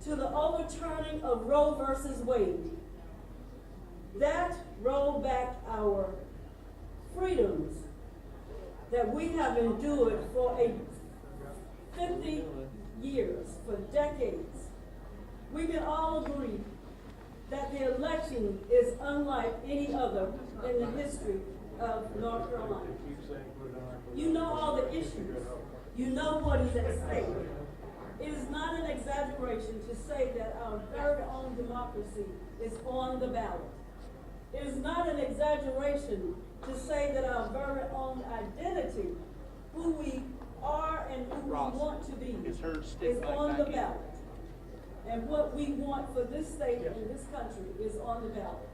to the overturning of Roe versus Wade. That rolled back our freedoms that we have endured for 50 years, for decades. We can all agree that the election is unlike any other in the history of North Carolina. You know all the issues. You know what is at stake. It is not an exaggeration to say that our very own democracy is on the ballot. It is not an exaggeration to say that our very own identity, who we are and who we want to be, is on the ballot. And what we want for this state and this country is on the ballot.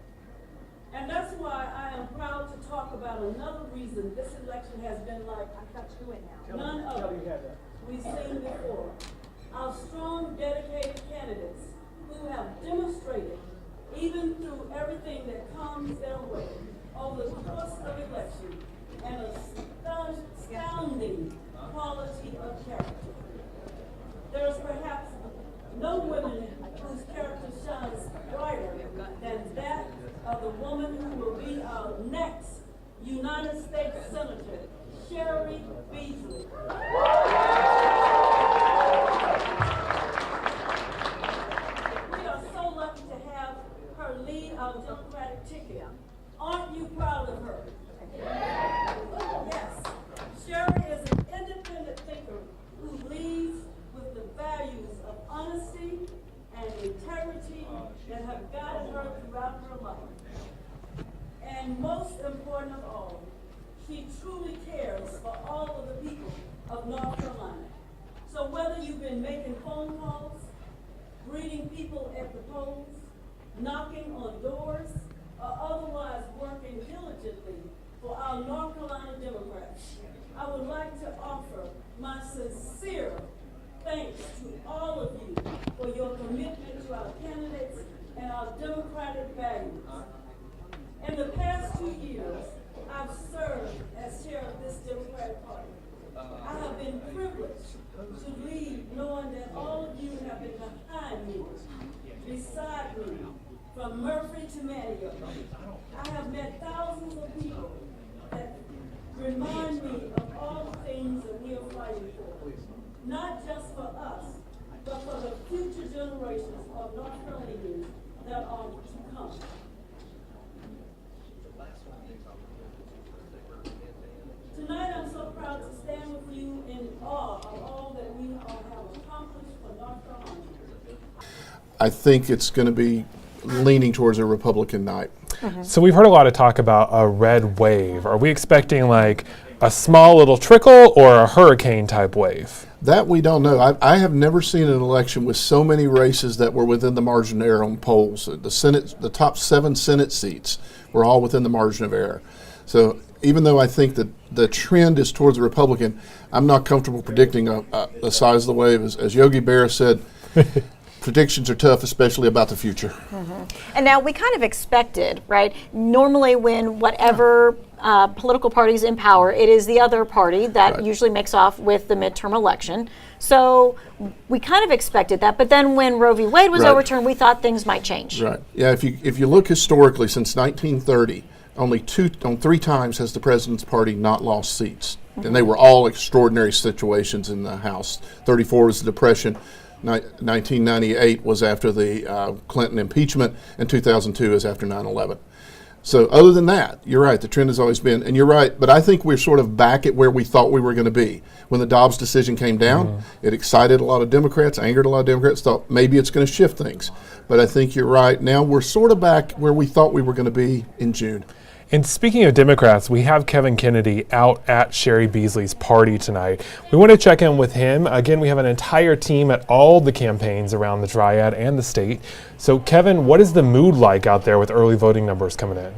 And that's why I am proud to talk about another reason this election has been like none other we've seen before. Our strong, dedicated candidates who have demonstrated, even through everything that comes their way over the course of election, an astounding quality of character. There's perhaps no woman whose character shines brighter than that of the woman who will be our next United States Senator, Gerry Beasley. We are so lucky to have her lead our Democratic ticket. Aren't you proud of her? Yes. Gerry is an independent thinker who leads with the values of honesty and integrity that have guided her throughout her life. And most important of all, she truly cares for all of the people of North Carolina. So whether you've been making phone calls, greeting people at the polls, knocking on doors, or otherwise working diligently for our North Carolina Democrats, I would like to offer my sincere thanks to all of you for your commitment to our candidates and our democratic values. In the past 2 years, I've served as chair of this Democratic Party. I have been privileged to lead knowing that all of you have been behind me, beside me, from Murphy to Manio. I have met thousands of people that remind me of all the things that we are fighting for. Not just for us, but for the future generations of North Carolinians that are to come. Tonight I'm so proud to stand with you in awe of all that we all have accomplished for North Carolina. I think it's going to be leaning towards a Republican night. Mm-hmm. So we've heard a lot of talk about a red wave. Are we expecting like a small little trickle or a hurricane type wave? That we don't know. I have never seen an election with so many races that were within the margin of error on polls. The Senate, the top 7 Senate seats were all within the margin of error. So even though I think that the trend is towards the Republican, I'm not comfortable predicting the size of the wave. As Yogi Berra said, predictions are tough, especially about the future. Mm-hmm. And now we kind of expected, right? Normally when whatever political party's in power, it is the other party that usually makes off with the midterm election. So we kind of expected that, but then when Roe v. Wade was overturned, we thought things might change. Right. Yeah, if you look historically, since 1930, only 3 times has the president's party not lost seats. Mm-hmm. And they were all extraordinary situations in the House. 34 was the Depression. 1998 was after the Clinton impeachment, and 2002 is after 9/11. So other than that, you're right, the trend has always been, and you're right, but I think we're sort of back at where we thought we were going to be. When the Dobbs decision came down, it excited a lot of Democrats, angered a lot of Democrats, thought maybe it's going to shift things. But I think you're right, now we're sort of back where we thought we were going to be in June. And speaking of Democrats, we have Kevin Kennedy out at Gerry Beasley's party tonight. We want to check in with him. Again, we have an entire team at all the campaigns around the Triad and the state. So Kevin, what is the mood like out there with early voting numbers coming in?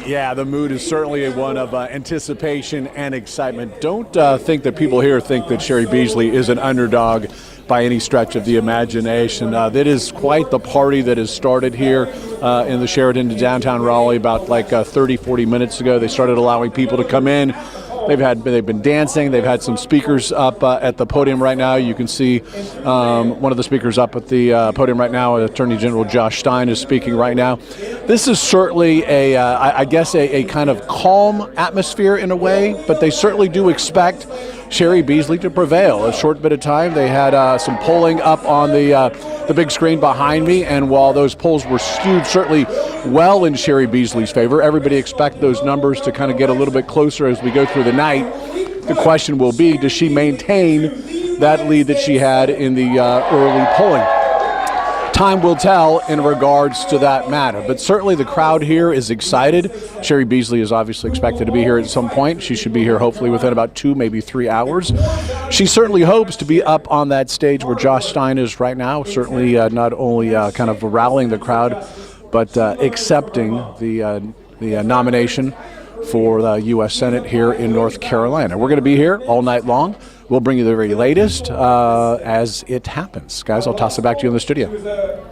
Yeah, the mood is certainly one of anticipation and excitement. Don't think that people here think that Gerry Beasley is an underdog by any stretch of the imagination. That is quite the party that has started here in the Sheraton in downtown Raleigh about 30, 40 minutes ago. They started allowing people to come in. They've been dancing. They've had some speakers up at the podium right now. You can see one of the speakers up at the podium right now. Attorney General Josh Stein is speaking right now. This is certainly I guess a kind of calm atmosphere in a way, but they certainly do expect Cheri Beasley to prevail. A short bit of time, they had some polling up on the big screen behind me, and while those polls were skewed certainly well in Cheri Beasley's favor, everybody expect those numbers to kind of get a little bit closer as we go through the night. The question will be, does she maintain that lead that she had in the early polling? Time will tell in regards to that matter, but certainly the crowd here is excited. Cheri Beasley is obviously expected to be here at some point. She should be here hopefully within about 2, maybe 3 hours. She certainly hopes to be up on that stage where Josh Stein is right now, certainly not only kind of rallying the crowd, but accepting the nomination for the U.S. Senate here in North Carolina. We're going to be here all night long. We'll bring you the very latest as it happens. Guys, I'll toss it back to you in the studio.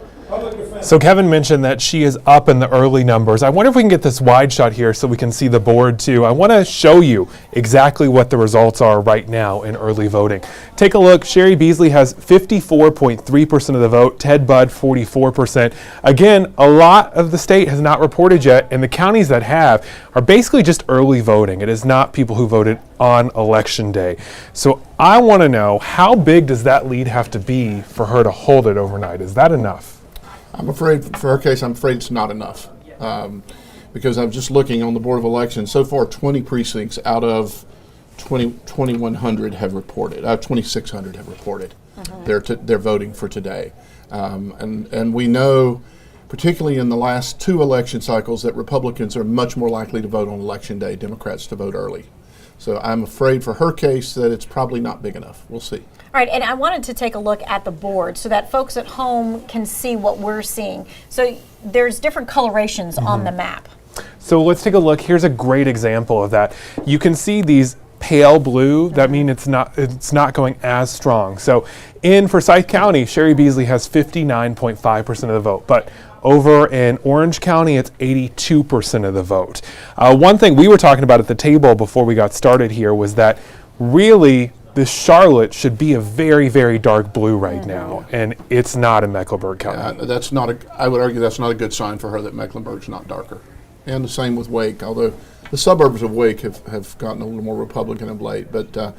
So Kevin mentioned that she is up in the early numbers. I wonder if we can get this wide shot here so we can see the board too. I want to show you exactly what the results are right now in early voting. Take a look. Cheri Beasley has 54.3% of the vote. Ted Budd 44%. Again, a lot of the state has not reported yet, and the counties that have are basically just early voting. It is not people who voted on election day. So I want to know, how big does that lead have to be for her to hold it overnight? Is that enough? I'm afraid, for her case, I'm afraid it's not enough. Because I'm just looking on the Board of Elections. So far, 20 precincts out of 2,100 have reported. 2,600 have reported. They're voting for today. And we know, particularly in the last 2 election cycles, that Republicans are much more likely to vote on election day, Democrats to vote early. So I'm afraid for her case that it's probably not big enough. We'll see. All right, and I wanted to take a look at the board so that folks at home can see what we're seeing. So there's different colorations on the map. So let's take a look. Here's a great example of that. You can see these pale blue. That means it's not going as strong. So in Forsyth County, Cheri Beasley has 59.5% of the vote, but over in Orange County, it's 82% of the vote. One thing we were talking about at the table before we got started here was that really this Charlotte should be a very, very dark blue right now, and it's not in Mecklenburg County. I would argue that's not a good sign for her that Mecklenburg's not darker. And the same with Wake, although the suburbs of Wake have gotten a little more Republican of late. But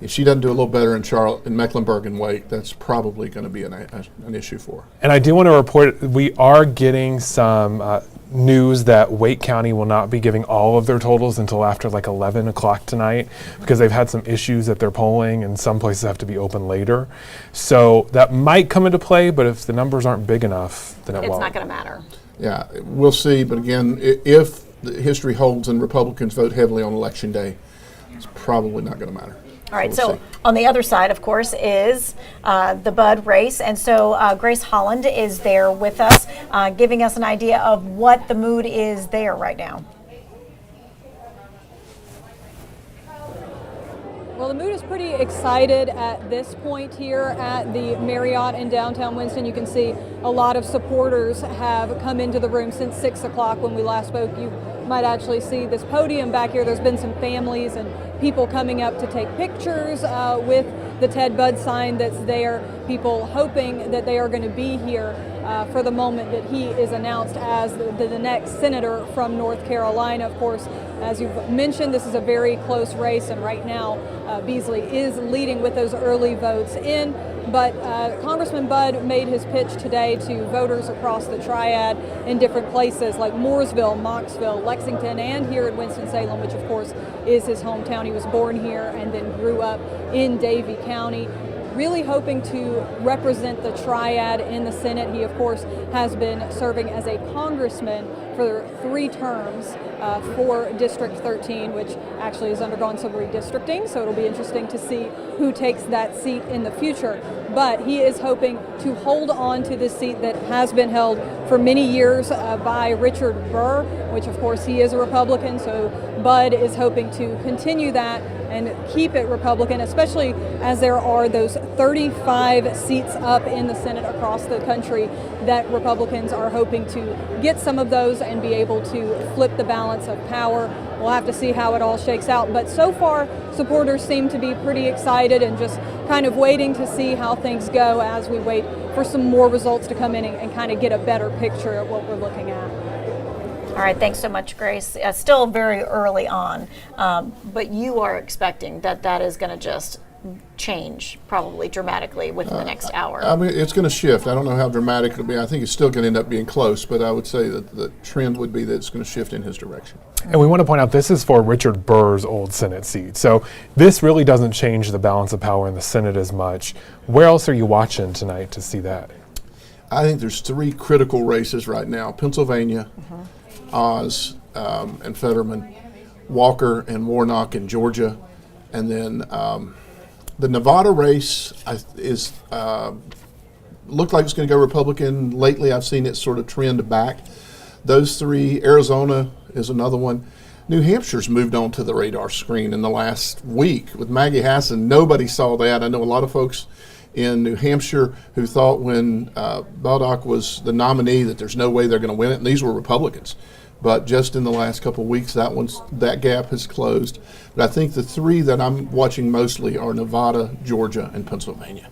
if she doesn't do a little better in Charlotte, in Mecklenburg and Wake, that's probably going to be an issue for her. And I do want to report, we are getting some news that Wake County will not be giving all of their totals until after like 11 o'clock tonight, because they've had some issues at their polling and some places have to be open later. So that might come into play, but if the numbers aren't big enough, then it won't. It's not going to matter. Yeah, we'll see. But again, if the history holds and Republicans vote heavily on election day, it's probably not going to matter. All right, We'll so see. on the other side, of course, is the Budd race. And so Grace Holland is there with us, giving us an idea of what the mood is there right now. Well, the mood is pretty excited at this point here at the Marriott in downtown Winston. You can see a lot of supporters have come into the room since 6 o'clock when we last spoke. You might actually see this podium back here. There's been some families and people coming up to take pictures with the Ted Budd sign that's there. People hoping that they are going to be here for the moment that he is announced as the next senator from North Carolina. Of course, as you've mentioned, this is a very close race, and right now Beasley is leading with those early votes in. But Congressman Budd made his pitch today to voters across the Triad in different places like Mooresville, Moxville, Lexington, and here in Winston-Salem, which of course is his hometown. He was born here and then grew up in Davie County. Really hoping to represent the Triad in the Senate. He, of course, has been serving as a congressman for 3 terms for District 13, which actually has undergone some redistricting, so it'll be interesting to see who takes that seat in the future. But he is hoping to hold on to this seat that has been held for many years by Richard Burr, which of course he is a Republican, so Budd is hoping to continue that and keep it Republican, especially as there are those 35 seats up in the Senate across the country that Republicans are hoping to get some of those and be able to flip the balance of power we'll have to see how it all shakes out. But so far, supporters seem to be pretty excited and just kind of waiting to see how things go as we wait for some more results to come in and kind of get a better picture of what we're looking at. All right, thanks so much, Grace. Still very early on, but you are expecting that is going to just change probably dramatically within the next hour. I mean, it's going to shift. I don't know how dramatic it'll be. I think it's still going to end up being close, but I would say that the trend would be that it's going to shift in his direction. And we want to point out this is for Richard Burr's old Senate seat. So this really doesn't change the balance of power in the Senate as much. Where else are you watching tonight to see that? I think there's 3 critical races right now: Pennsylvania, Oz and Fetterman, Walker and Warnock in Georgia, and then the Nevada race is looked like it's going to go Republican. Lately, I've seen it sort of trend back. Those 3. Arizona is another one. New Hampshire's moved on to the radar screen in the last week with Maggie Hassan. Nobody saw that. I know a lot of folks in New Hampshire who thought when Baldock was the nominee that there's no way they're going to win it, and these were Republicans. But just in the last couple of weeks, that gap has closed. But I think the 3 that I'm watching mostly are Nevada, Georgia, and Pennsylvania.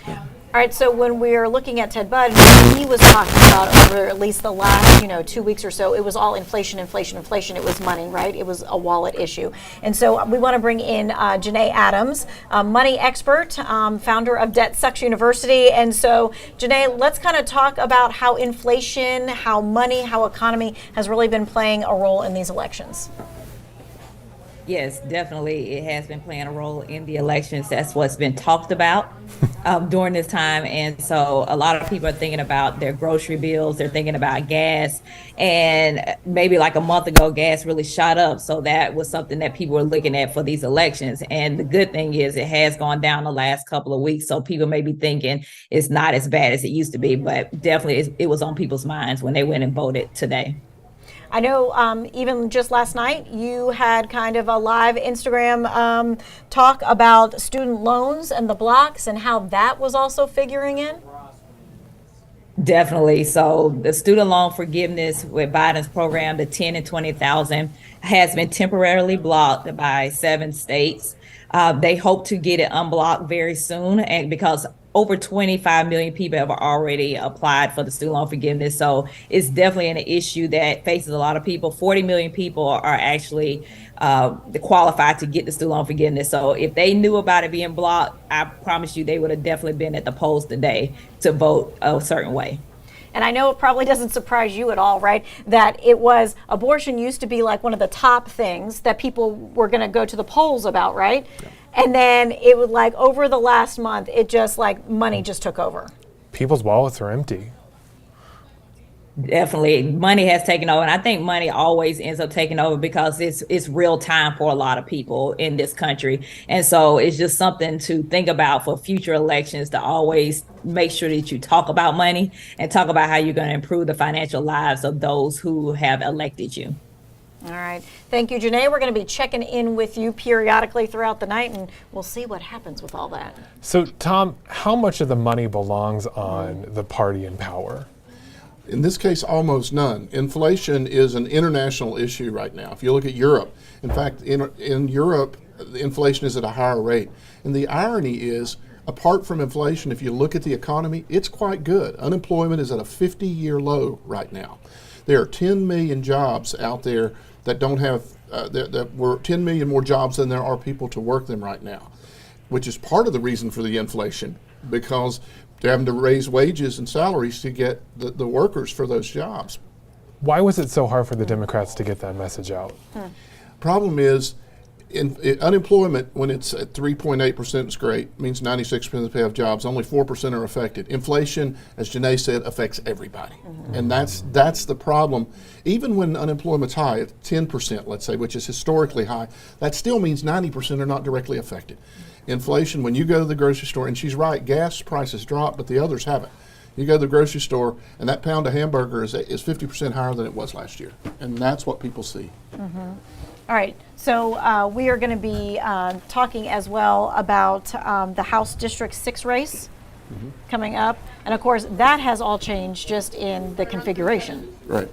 Yeah. All right, so when we are looking at Ted Budd, he was talking about over at least the last 2 weeks or so, it was all inflation. It was money, right? It was a wallet issue. And so we want to bring in Janae Adams, a money expert, founder of Debt Sucks University. And so, Janae, let's kind of talk about how inflation, how money, how economy has really been playing a role in these elections. Yes, definitely. It has been playing a role in the elections. That's what's been talked about during this time. And so a lot of people are thinking about their grocery bills. They're thinking about gas. And maybe like a month ago, gas really shot up. So that was something that people were looking at for these elections. And the good thing is it has gone down the last couple of weeks. So people may be thinking it's not as bad as it used to be. But definitely it was on people's minds when they went and voted today. I know even just last night you had kind of a live Instagram talk about student loans and the blocks and how that was also figuring in. Definitely. So the student loan forgiveness with Biden's program, the 10 and 20,000, has been temporarily blocked by 7 states. They hope to get it unblocked very soon, and because over 25 million people have already applied for the student loan forgiveness. So it's definitely an issue that faces a lot of people. 40 million people are actually qualified to get the student loan forgiveness. So if they knew about it being blocked, I promise you they would have definitely been at the polls today to vote a certain way. And I know it probably doesn't surprise you at all, right? That abortion used to be like one of the top things that people were going to go to the polls about, right? Yeah. And then it was like over the last month, it just like money just took over. People's wallets are empty. Definitely. Money has taken over. And I think money always ends up taking over because it's real time for a lot of people in this country. And so it's just something to think about for future elections, to always make sure that you talk about money and talk about how you're going to improve the financial lives of those who have elected you. All right. Thank you, Janae. We're going to be checking in with you periodically throughout the night, and we'll see what happens with all that. So, Tom, how much of the money belongs on the party in power? In this case, almost none. Inflation is an international issue right now. If you look at Europe, in fact, in Europe, the inflation is at a higher rate. And the irony is, apart from inflation, if you look at the economy, it's quite good. Unemployment is at a 50-year low right now. There are 10 million jobs out there that don't have, that were 10 million more jobs than there are people to work them right now, which is part of the reason for the inflation, because they're having to raise wages and salaries to get the workers for those jobs. Why was it so hard for the Democrats to get that message out? Problem is, unemployment, when it's at 3.8%, is great. Means 96% of the people have jobs. Only 4% are affected. Inflation, as Janae said, affects everybody. Mm-hmm. And that's the problem. Even when unemployment's high, at 10%, let's say, which is historically high, that still means 90% are not directly affected. Inflation, when you go to the grocery store, and she's right, gas prices drop, but the others haven't. You go to the grocery store, and that pound of hamburger is 50% higher than it was last year. And that's what people see. Mm-hmm. All right, so we are going to be talking as well about the House District 6 race coming up. And of course, that has all changed just in the configuration. Right.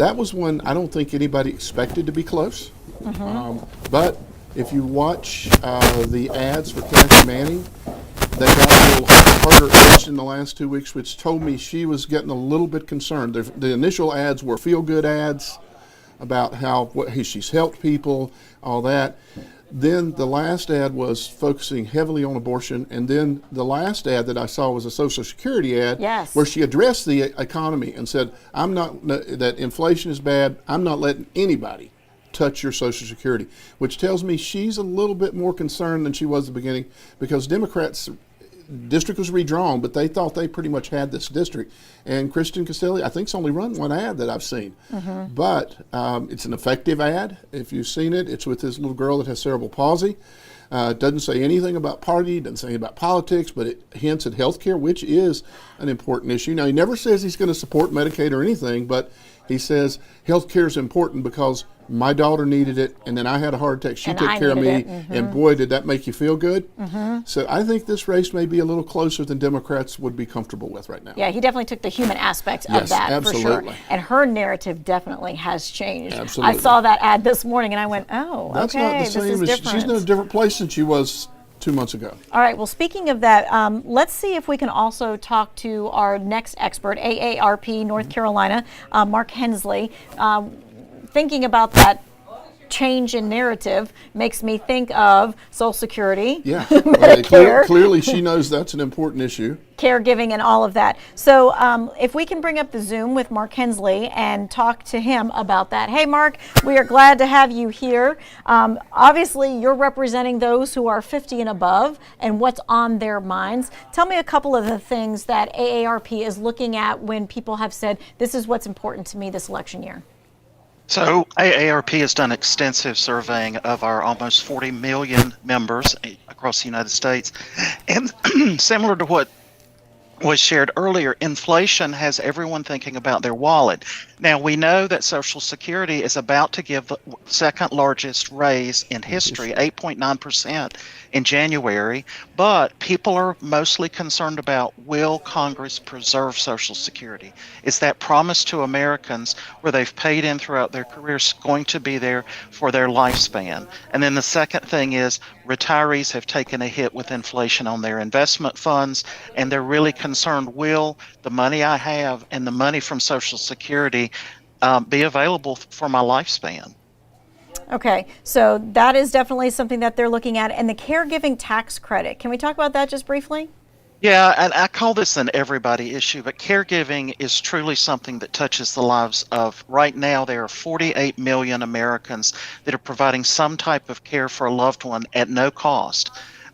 That was one I don't think anybody expected to be close. But if you watch the ads for Kathy Manning, they got a little harder edged in the last 2 weeks, which told me she was getting a little bit concerned. The initial ads were feel-good ads about how she's helped people, all that. Then the last ad was focusing heavily on abortion, and then the last ad that I saw was a Social Security ad, Yes. where she addressed the economy and said, that inflation is bad, I'm not letting anybody touch your Social Security, which tells me she's a little bit more concerned than she was at the beginning, because Democrats' district was redrawn, but they thought they pretty much had this district. And Kristen Castelli, I think, has only run one ad that I've seen. But it's an effective ad. If you've seen it, it's with this little girl that has cerebral palsy. It doesn't say anything about party, doesn't say anything about politics, but it hints at health care, which is an important issue. Now, he never says he's going to support Medicaid or anything, but he says health care is important because my daughter needed it, and then I had a heart attack. She And took I care of me, needed it. and boy, did that make you feel good. So I think this race may be a little closer than Democrats would be comfortable with right now. Yeah, he definitely took the human aspect of Yes, that for absolutely. sure. And her narrative definitely has changed. Absolutely. I saw that ad this morning and I went, oh, That's okay, not the this same is as different. she's in a different place than she was 2 months ago. All right, well, speaking of that, let's see if we can also talk to our next expert, AARP North Carolina, Mark Hensley. Thinking about that change in narrative makes me think of Social Security, Yeah, Medicare, clearly she knows that's an important issue. caregiving, and all of that. So if we can bring up the Zoom with Mark Hensley and talk to him about that. Hey, Mark, we are glad to have you here. Obviously, you're representing those who are 50 and above and what's on their minds. Tell me a couple of the things that AARP is looking at when people have said, this is what's important to me this election year. So AARP has done extensive surveying of our almost 40 million members across the United States. And similar to what was shared earlier, inflation has everyone thinking about their wallet. Now, we know that Social Security is about to give the second largest raise in history, 8.9% in January, but people are mostly concerned about, will Congress preserve Social Security? Is that promise to Americans where they've paid in throughout their careers going to be there for their lifespan? And then the second thing is, retirees have taken a hit with inflation on their investment funds, and they're really concerned, will the money I have and the money from Social Security be available for my lifespan? Okay, so that is definitely something that they're looking at. And the caregiving tax credit, can we talk about that just briefly? Yeah, and I call this an everybody issue, but caregiving is truly something that touches the lives of, right now, there are 48 million Americans that are providing some type of care for a loved one at no cost.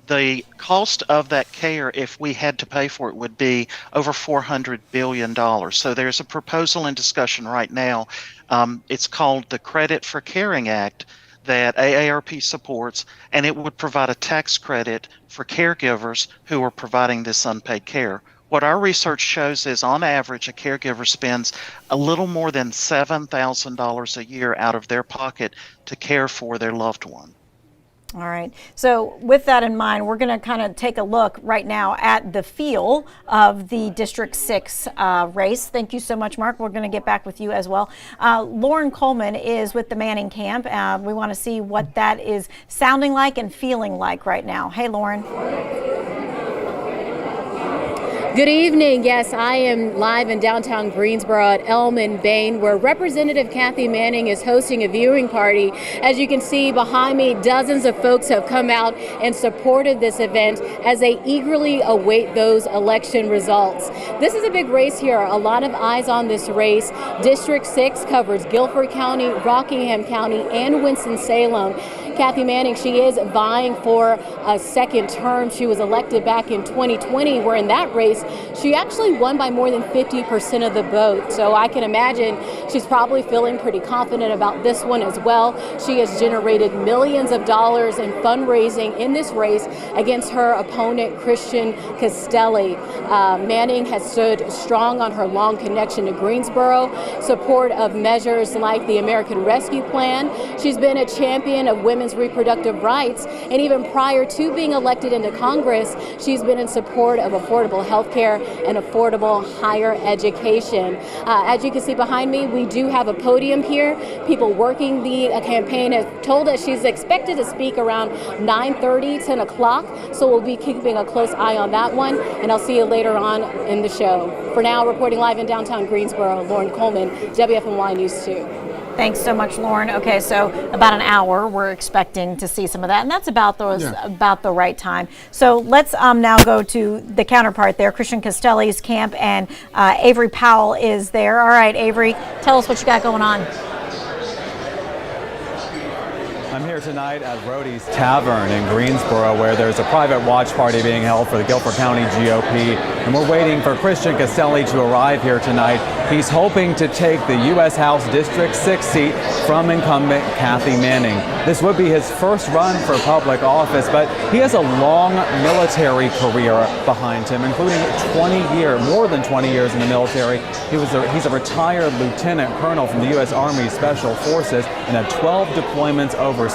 The cost of that care, if we had to pay for it, would be over $400 billion. So there's a proposal in discussion right now. It's called the Credit for Caring Act that AARP supports, and it would provide a tax credit for caregivers who are providing this unpaid care. What our research shows is, on average, a caregiver spends a little more than $7,000 a year out of their pocket to care for their loved one. All right. So with that in mind, we're going to kind of take a look right now at the feel of the District 6 race. Thank you so much, Mark. We're going to get back with you as well. Lauren Coleman is with the Manning camp. We want to see what that is sounding like and feeling like right now. Hey, Lauren. Good evening. Yes, I am live in downtown Greensboro at Elm and Bain, where Representative Kathy Manning is hosting a viewing party. As you can see behind me, dozens of folks have come out and supported this event as they eagerly await those election results. This is a big race here. A lot of eyes on this race. District 6 covers Guilford County, Rockingham County, and Winston-Salem. Kathy Manning, she is vying for a second term. She was elected back in 2020, where in that race, she actually won by more than 50% of the vote. So I can imagine she's probably feeling pretty confident about this one as well. She has generated millions of dollars in fundraising in this race against her opponent, Christian Castelli. Manning has stood strong on her long connection to Greensboro, support of measures like the American Rescue Plan. She's been a champion of women's women's reproductive rights. And even prior to being elected into Congress, she's been in support of affordable health care and affordable higher education. As you can see behind me, we do have a podium here. People working the campaign have told us she's expected to speak around 9:30, 10 o'clock. So we'll be keeping a close eye on that one. And I'll see you later on in the show. For now, reporting live in downtown Greensboro, Lauren Coleman, WFMY News 2. Thanks so much, Lauren. Okay, so about an hour, we're expecting to see some of that, and that's about the right time. So let's now go to the counterpart there, Christian Castelli's camp, and Avery Powell is there. All right, Avery, tell us what you got going on. I'm here tonight at Rhodey's Tavern in Greensboro, where there's a private watch party being held for the Guilford County GOP, and we're waiting for Christian Castelli to arrive here tonight. He's hoping to take the U.S. House District 6 seat from incumbent Kathy Manning. This would be his first run for public office, but he has a long military career behind him, including more than 20 years in the military. He's a retired lieutenant colonel from the U.S. Army Special Forces and had 12 deployments overseas.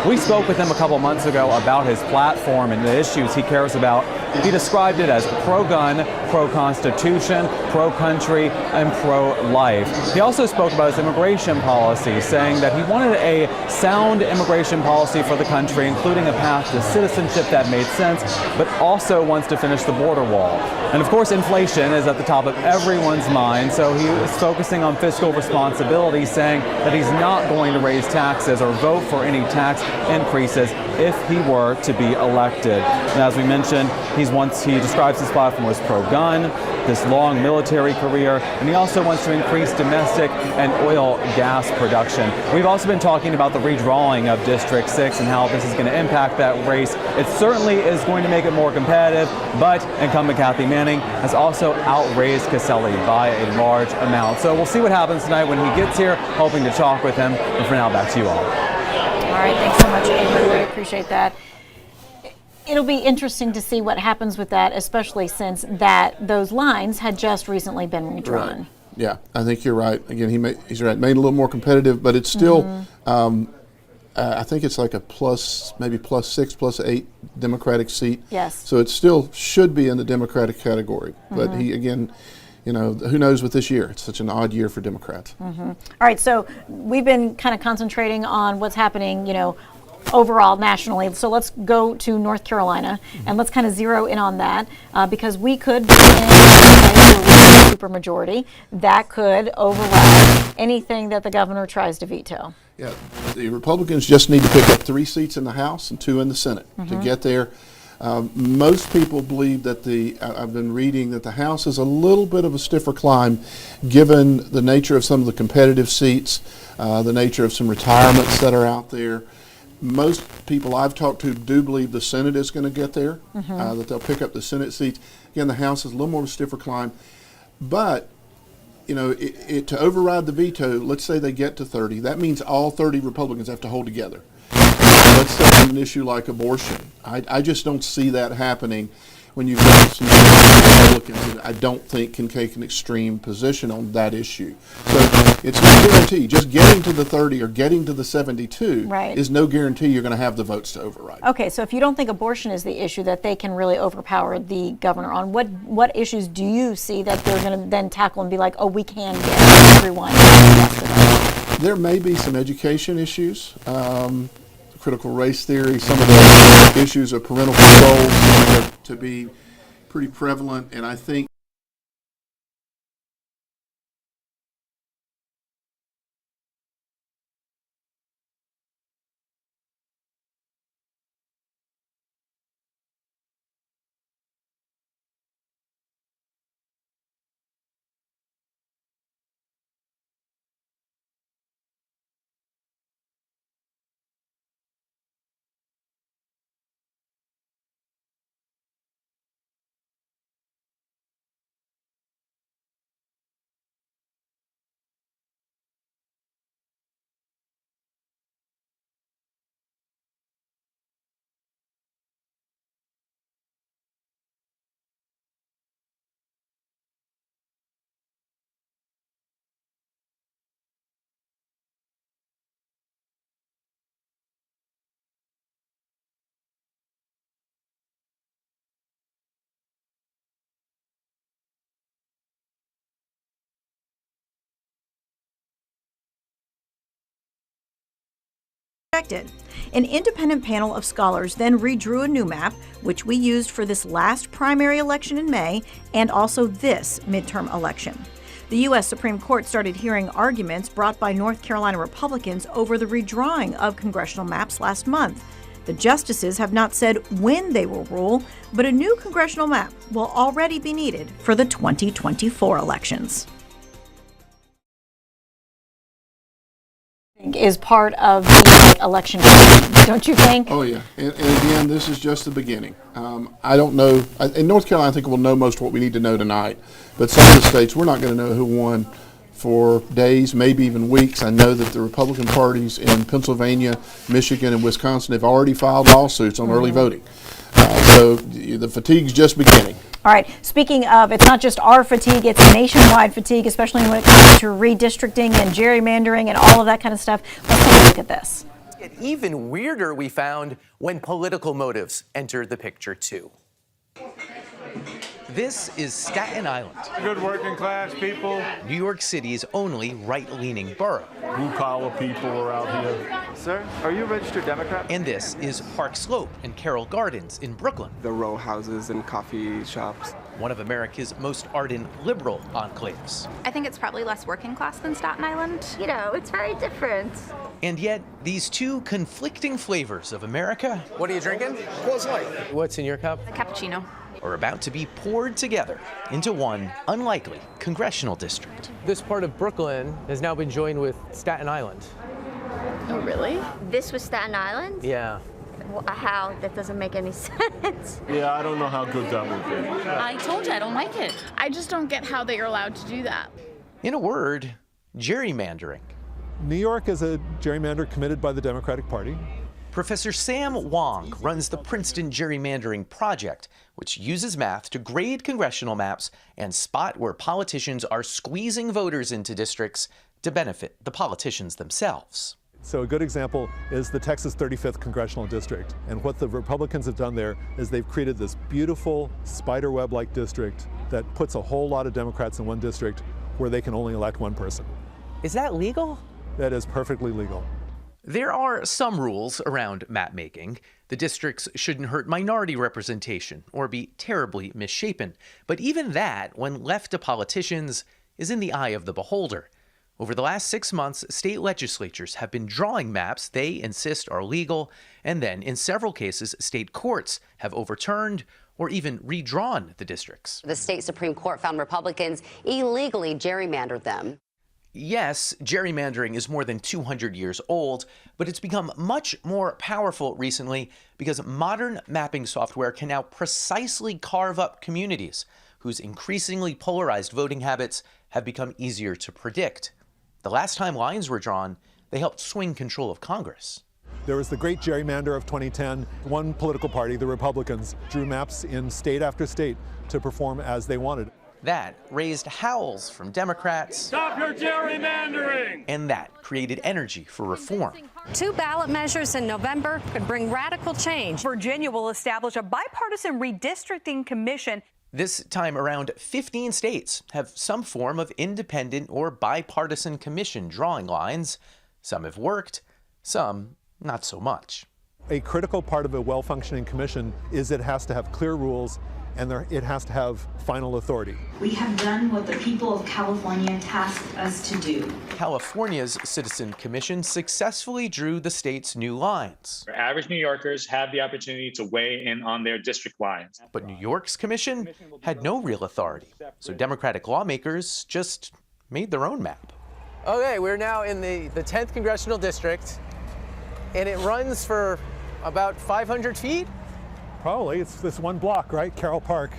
We spoke with him a couple months ago about his platform and the issues he cares about. He described it as pro-gun, pro-constitution, pro-country, and pro-life. He also spoke about his immigration policy, saying that he wanted a sound immigration policy for the country, including a path to citizenship that made sense, but also wants to finish the border wall. And of course, inflation is at the top of everyone's mind, so he is focusing on fiscal responsibility, saying that he's not going to raise taxes or vote for any tax increases if he were to be elected. And as we mentioned, he describes his platform as pro-gun, this long military career, and he also wants to increase domestic and oil gas production. We've also been talking about the redrawing of District 6 and how this is going to impact that race. It certainly is going to make it more competitive, but incumbent Kathy Manning has also outraised Castelli by a large amount. So we'll see what happens tonight when he gets here, hoping to talk with him. And for now, back to you all. All right, thanks so much, Avery. We appreciate that. It'll be interesting to see what happens with that, especially since those lines had just recently been redrawn. Right. Yeah, I think you're right. Again, he's right. Made it a little more competitive, but it's still, I think it's like a maybe plus 6, plus 8 Democratic seat. Yes. So it still should be in the Democratic category. But he, again, who knows with this year? It's such an odd year for Democrats. All right, so we've been kind of concentrating on what's happening, overall nationally. So let's go to North Carolina and let's kind of zero in on that because we could be in a supermajority that could override anything that the governor tries to veto. Yeah, the Republicans just need to pick up 3 seats in the House and 2 in the Senate to get there. Most people believe that I've been reading that the House is a little bit of a stiffer climb given the nature of some of the competitive seats, the nature of some retirements that are out there. Most people I've talked to do believe the Senate is going to get there, that they'll pick up the Senate seats. Again, the House is a little more of a stiffer climb. But, to override the veto, let's say they get to 30, that means all 30 Republicans have to hold together. Let's say on an issue like abortion. I just don't see that happening when you've got some Republicans that I don't think can take an extreme position on that issue. So it's no guarantee. Just getting to the 30 or getting to the 72 is no guarantee you're going to have the votes to override. Okay, so if you don't think abortion is the issue that they can really overpower the governor on, what issues do you see that they're going to then tackle and be like, oh, we can get everyone? There may be some education issues. Critical race theory, some of the issues of parental control to be pretty prevalent, and I think expected. An independent panel of scholars then redrew a new map, which we used for this last primary election in May and also this midterm election. The U.S. Supreme Court started hearing arguments brought by North Carolina Republicans over the redrawing of congressional maps last month. The justices have not said when they will rule, but a new congressional map will already be needed for the 2024 elections. Is part of the election, don't you think? Oh, yeah. And again, this is just the beginning. I don't know. In North Carolina, I think we'll know most of what we need to know tonight. But some of the states, we're not going to know who won for days, maybe even weeks. I know that the Republican parties in Pennsylvania, Michigan, and Wisconsin have already filed lawsuits on early voting. So the fatigue's just beginning. All right, speaking of, it's not just our fatigue, it's nationwide fatigue, especially when it comes to redistricting and gerrymandering and all of that kind of stuff. Let's take a look at this. It's even weirder, we found, when political motives entered the picture, too. This is Staten Island. Good working class people. New York City's only right-leaning borough. Blue-collar people around here. Sir, are you a registered Democrat? And this is Park Slope and Carroll Gardens in Brooklyn. The row houses and coffee shops. One of America's most ardent liberal enclaves. I think it's probably less working class than Staten Island. You know, it's very different. And yet, these two conflicting flavors of America. What are you drinking? Coors Light. What's in your cup? A cappuccino. Are about to be poured together into one unlikely congressional district. This part of Brooklyn has now been joined with Staten Island. Oh, really? This was Staten Island? Yeah. How? That doesn't make any sense. Yeah, I don't know how good that would be. I told you I don't like it. I just don't get how they are allowed to do that. In a word, gerrymandering. New York is a gerrymander committed by the Democratic Party. Professor Sam Wong runs the Princeton Gerrymandering Project, which uses math to grade congressional maps and spot where politicians are squeezing voters into districts to benefit the politicians themselves. So a good example is the Texas 35th Congressional District. And what the Republicans have done there is they've created this beautiful spiderweb-like district that puts a whole lot of Democrats in one district where they can only elect one person. Is that legal? That is perfectly legal. There are some rules around map making. The districts shouldn't hurt minority representation or be terribly misshapen. But even that, when left to politicians, is in the eye of the beholder. Over the last 6 months, state legislatures have been drawing maps they insist are legal, and then in several cases, state courts have overturned or even redrawn the districts. The state Supreme Court found Republicans illegally gerrymandered them. Yes, gerrymandering is more than 200 years old, but it's become much more powerful recently because modern mapping software can now precisely carve up communities whose increasingly polarized voting habits have become easier to predict. The last time lines were drawn, they helped swing control of Congress. There was the great gerrymander of 2010. One political party, the Republicans, drew maps in state after state to perform as they wanted. That raised howls from Democrats. Stop your gerrymandering! And that created energy for reform. 2 ballot measures in November could bring radical change. Virginia will establish a bipartisan redistricting commission. This time around, 15 states have some form of independent or bipartisan commission drawing lines. Some have worked, some not so much. A critical part of a well-functioning commission is it has to have clear rules and it has to have final authority. We have done what the people of California tasked us to do. California's Citizen Commission successfully drew the state's new lines. Average New Yorkers have the opportunity to weigh in on their district lines. But New York's commission had no real authority, so Democratic lawmakers just made their own map. Okay, we're now in the 10th Congressional District, and it runs for about 500 feet? Probably. It's this one block, right? Carroll Park.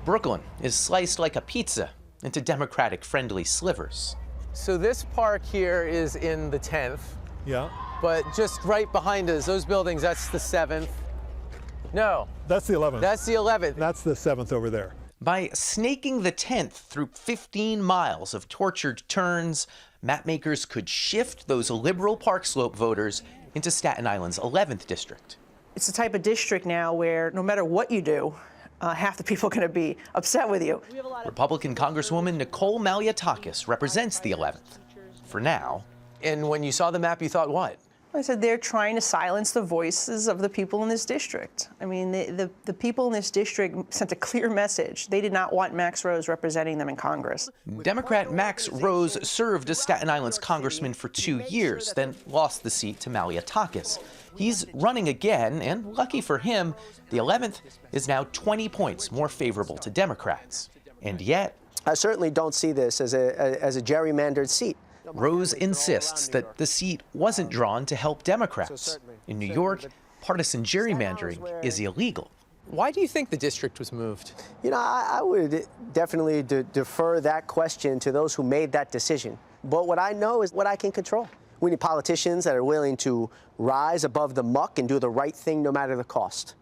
Brooklyn is sliced like a pizza into Democratic-friendly slivers. So this park here is in the 10th. Yeah. But just right behind us, those buildings, that's the 7th. No. That's the 11th. That's the 11th. That's the 7th over there. By snaking the 10th through 15 miles of tortured turns, mapmakers could shift those liberal Park Slope voters into Staten Island's 11th district. It's the type of district now where no matter what you do, half the people are going to be upset with you. Republican Congresswoman Nicole Malliotakis represents the 11th. For now. And when you saw the map, you thought what? I said they're trying to silence the voices of the people in this district. I mean, the people in this district sent a clear message. They did not want Max Rose representing them in Congress. Democrat Max Rose served as Staten Island's congressman for 2 years, then lost the seat to Malliotakis. He's running again, and lucky for him, the 11th is now 20 points more favorable to Democrats. And yet, I certainly don't see this as a gerrymandered seat. Rose insists that the seat wasn't drawn to help Democrats. In New York, partisan gerrymandering is illegal. Why do you think the district was moved? You know, I would definitely defer that question to those who made that decision. But what I know is what I can control. We need politicians that are willing to rise above the muck and do the right thing no matter the cost.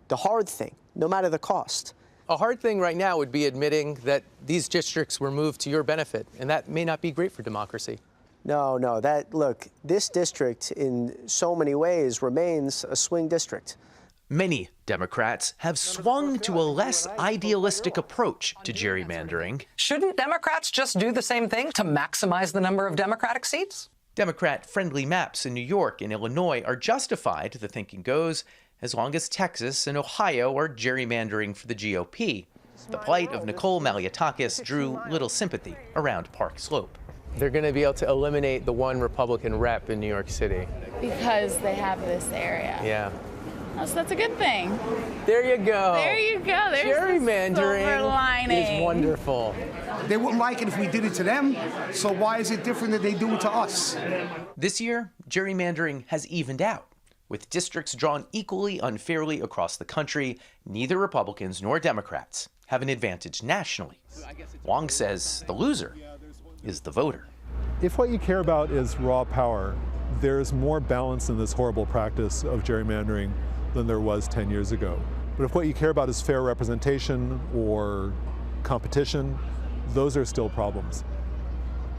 The hard thing, no matter the cost. A hard thing right now would be admitting that these districts were moved to your benefit, and that may not be great for democracy. No, look, this district in so many ways remains a swing district. Many Democrats have swung to a less idealistic approach to gerrymandering. Shouldn't Democrats just do the same thing to maximize the number of Democratic seats? Democrat-friendly maps in New York and Illinois are justified, the thinking goes, as long as Texas and Ohio are gerrymandering for the GOP. The plight of Nicole Malliotakis drew little sympathy around Park Slope. They're going to be able to eliminate the one Republican rep in New York City. Because they have this area. Yeah. Oh, so that's a good thing. There you go. There you go. There's gerrymandering the silver lining. is wonderful. They wouldn't like it if we did it to them, so why is it different that they do it to us? This year, gerrymandering has evened out. With districts drawn equally unfairly across the country, neither Republicans nor Democrats have an advantage nationally. Wong says the loser is the voter. If what you care about is raw power, there's more balance in this horrible practice of gerrymandering than there was 10 years ago. But if what you care about is fair representation or competition, those are still problems.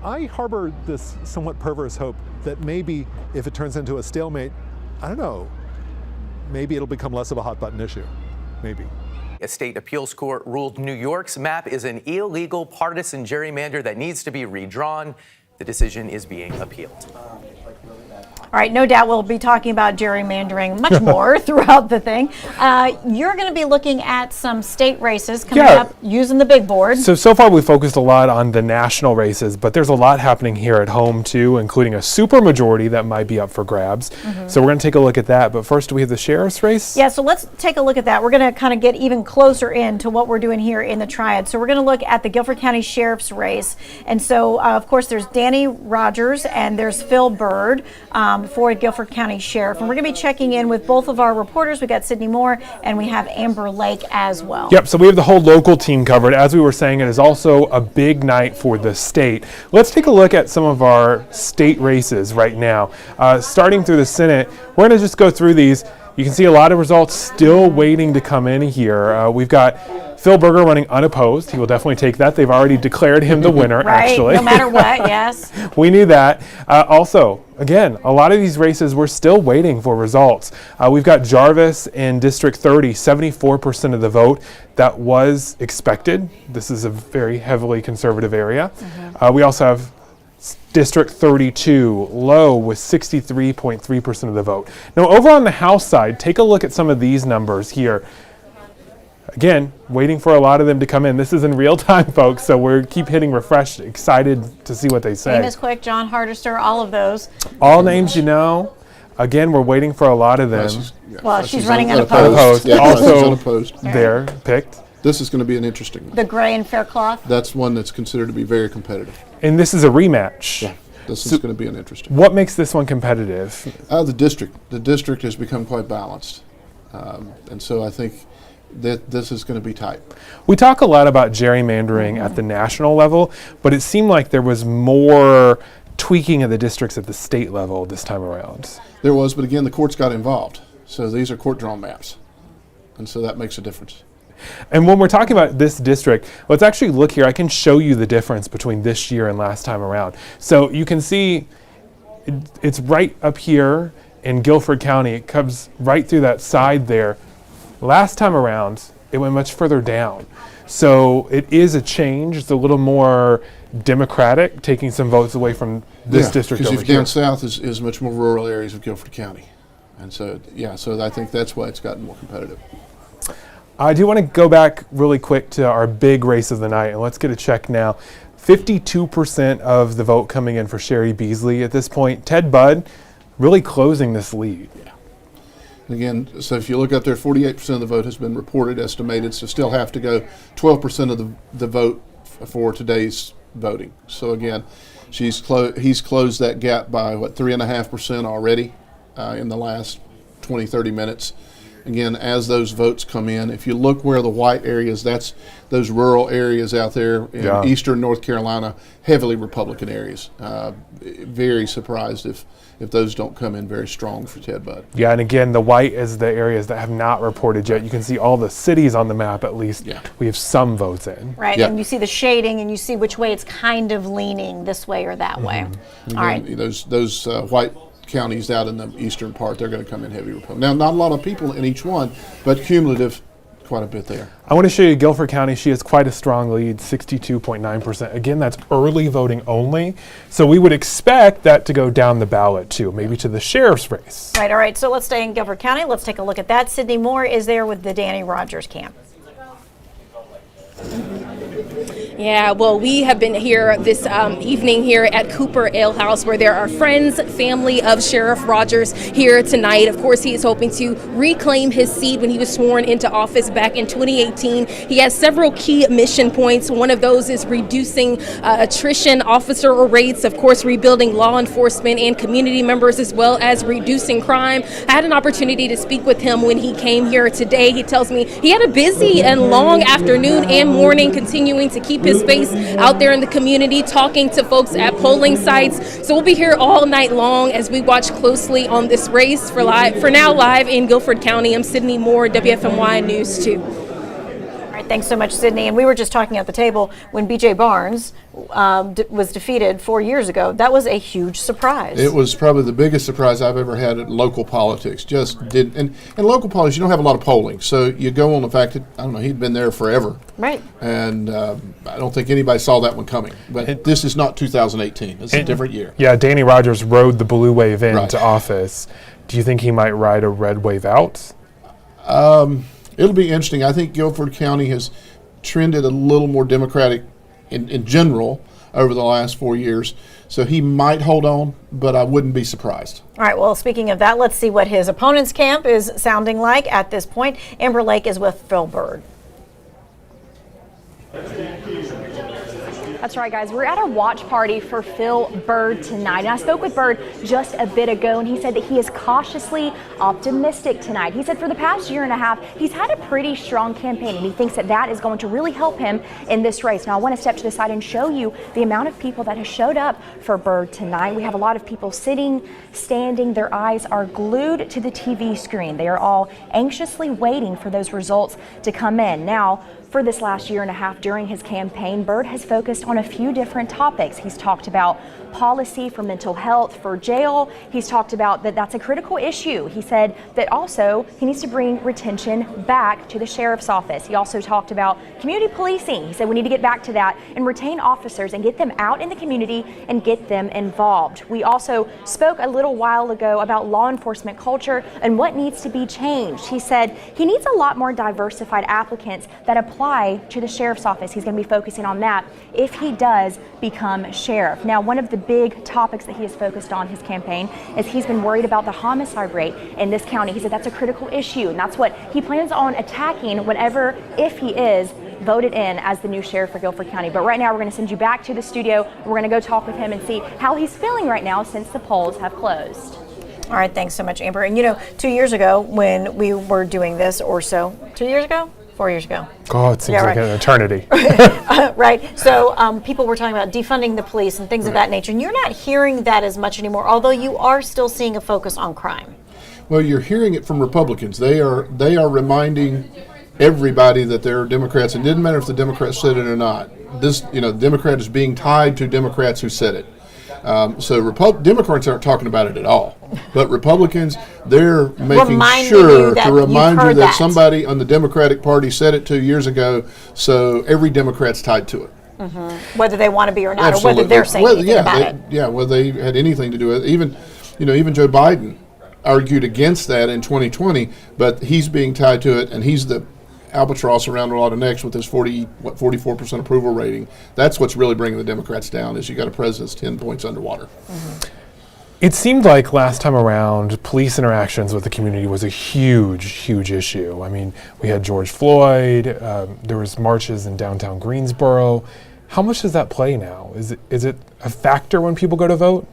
I harbor this somewhat perverse hope that maybe if it turns into a stalemate, I don't know, maybe it'll become less of a hot button issue, maybe. A state appeals court ruled New York's map is an illegal partisan gerrymander that needs to be redrawn. The decision is being appealed. All right, no doubt we'll be talking about gerrymandering much more throughout the thing. You're going to be looking at some state races coming up using the big board. So far we focused a lot on the national races, but there's a lot happening here at home too, including a supermajority that might be up for grabs. So we're going to take a look at that. But first, do we have the sheriff's race? Yeah, so let's take a look at that. We're going to kind of get even closer into what we're doing here in the Triad. So we're going to look at the Guilford County sheriff's race. And so, of course, there's Danny Rogers and there's Phil Byrd for Guilford County Sheriff. And we're going to be checking in with both of our reporters. We got Sydney Moore and we have Amber Lake as well. Yep, so we have the whole local team covered. As we were saying, it is also a big night for the state. Let's take a look at some of our state races right now. Starting through the Senate, we're going to just go through these. You can see a lot of results still waiting to come in here. We've got Phil Berger running unopposed. He will definitely take that. They've already declared him the winner, right, actually. No matter what, yes. We knew that. Also, again, a lot of these races, we're still waiting for results. We've got Jarvis in District 30, 74% of the vote. That was expected. This is a very heavily conservative area. We also have District 32, low with 63.3% of the vote. Now over on the House side, take a look at some of these numbers here. Again, waiting for a lot of them to come in. This is in real time, folks, so we're keep hitting refresh, excited to see what they say. Amos Quick, John Hardister, all of those. All names you know. Again, we're waiting for a lot of them. Well, she's running unopposed. Yeah, also, unopposed. They're picked. This is going to be an interesting one. The gray and Faircloth. That's one that's considered to be very competitive. And this is a rematch. Yeah, this is going to be an interesting one. What makes this one competitive? The district has become quite balanced. And so I think that this is going to be tight. We talk a lot about gerrymandering at the national level, but it seemed like there was more tweaking of the districts at the state level this time around. There was, but again, the courts got involved. So these are court-drawn maps. And so that makes a difference. And when we're talking about this district, let's actually look here. I can show you the difference between this year and last time around. So you can see it's right up here in Guilford County. It comes right through that side there. Last time around, it went much further down. So it is a change. It's a little more Democratic, taking some votes away from this district over because here. down south is much more rural areas of Guilford County. And so, so I think that's why it's gotten more competitive. I do want to go back really quick to our big race of the night, and let's get a check now. 52% of the vote coming in for Sherry Beasley at this point. Ted Budd really closing this lead. Yeah. Again, so if you look up there, 48% of the vote has been reported, estimated, so still have to go 12% of the vote for today's voting. So again, he's closed that gap by, 3.5% already in the last 20, 30 minutes. Again, as those votes come in, if you look where the white areas, that's those rural areas out there in eastern North Carolina, heavily Republican areas. Very surprised if those don't come in very strong for Ted Budd. Yeah, and again, the white is the areas that have not reported yet. You can see all the cities on the map, at least. Yeah. We have some votes in. Right, and you see the shading, and you see which way it's kind of leaning, this way or that way. Again, all right. Those white counties out in the eastern part, they're going to come in heavy Republican. Now, not a lot of people in each one, but cumulative, quite a bit there. I want to show you Guilford County. She has quite a strong lead, 62.9%. Again, that's early voting only. So we would expect that to go down the ballot too, maybe to the sheriff's race. Right, all right. So let's stay in Guilford County. Let's take a look at that. Sydney Moore is there with the Danny Rogers camp. Yeah, well, we have been here this evening here at Cooper Ale House, where there are friends, family of Sheriff Rogers here tonight. Of course, he is hoping to reclaim his seat when he was sworn into office back in 2018. He has several key mission points. One of those is reducing attrition, officer rates, of course, rebuilding law enforcement and community members, as well as reducing crime. I had an opportunity to speak with him when he came here today. He tells me he had a busy and long afternoon and morning, continuing to keep his face out there in the community, talking to folks at polling sites. So we'll be here all night long as we watch closely on this race. For now, live in Guilford County, I'm Sydney Moore, WFMY News 2. All right, thanks so much, Sydney. And we were just talking at the table when B.J. Barnes was defeated 4 years ago. That was a huge surprise. It was probably the biggest surprise I've ever had at local politics. And local politics, you don't have a lot of polling, so you go on the fact that, I don't know, he'd been there forever. Right. And I don't think anybody saw that one coming. But this is not 2018. It's a different year. Yeah, Danny Rogers rode the blue wave into office. Do you think he might ride a red wave out? It'll be interesting. I think Guilford County has trended a little more Democratic in general over the last 4 years. So he might hold on, but I wouldn't be surprised. All right, well, speaking of that, let's see what his opponent's camp is sounding like at this point. Amber Lake is with Phil Byrd. That's right, guys. We're at a watch party for Phil Byrd tonight. And I spoke with Byrd just a bit ago, and he said that he is cautiously optimistic tonight. He said for the past year and a half, he's had a pretty strong campaign, and he thinks that that is going to really help him in this race. Now, I want to step to the side and show you the amount of people that have showed up for Byrd tonight. We have a lot of people sitting, standing. Their eyes are glued to the TV screen. They are all anxiously waiting for those results to come in. Now, for this last year and a half during his campaign, Byrd has focused on a few different topics. He's talked about policy for mental health, for jail. He's talked about that that's a critical issue. He said that also he needs to bring retention back to the sheriff's office. He also talked about community policing. He said we need to get back to that and retain officers and get them out in the community and get them involved. We also spoke a little while ago about law enforcement culture and what needs to be changed. He said he needs a lot more diversified applicants that apply to the sheriff's office. He's going to be focusing on that if he does become sheriff. Now, one of the big topics that he has focused on his campaign is he's been worried about the homicide rate in this county. He said that's a critical issue, and that's what he plans on attacking whenever, if he is voted in as the new sheriff for Guilford County. But right now we're going to send you back to the studio. We're going to go talk with him and see how he's feeling right now since the polls have closed. All right, thanks so much, Amber. And you know, 2 years ago when we were doing this, or so, 2 years ago? 4 years ago. Oh, it seems like an eternity. Right. So people were talking about defunding the police and things of that nature. And you're not hearing that as much anymore, although you are still seeing a focus on crime. Well, you're hearing it from Republicans. They are reminding everybody that they're Democrats. It didn't matter if the Democrats said it or not. This, Democrat is being tied to Democrats who said it. So Democrats aren't talking about it at all. But Republicans, they're making Reminding sure you that to remind you've you heard that that. somebody on the Democratic Party said it 2 years ago, so every Democrat's tied to it. Whether they want to be or not, Absolutely. or whether they're saying anything about it. Yeah, whether they had anything to do with it. Even Joe Biden argued against that in 2020, but he's being tied to it, and he's the albatross around a lot of necks with his 44% approval rating. That's what's really bringing the Democrats down, is you got a president that's 10 points underwater. It seemed like last time around, police interactions with the community was a huge issue. I mean, we had George Floyd, there was marches in downtown Greensboro. How much does that play now? Is it a factor when people go to vote?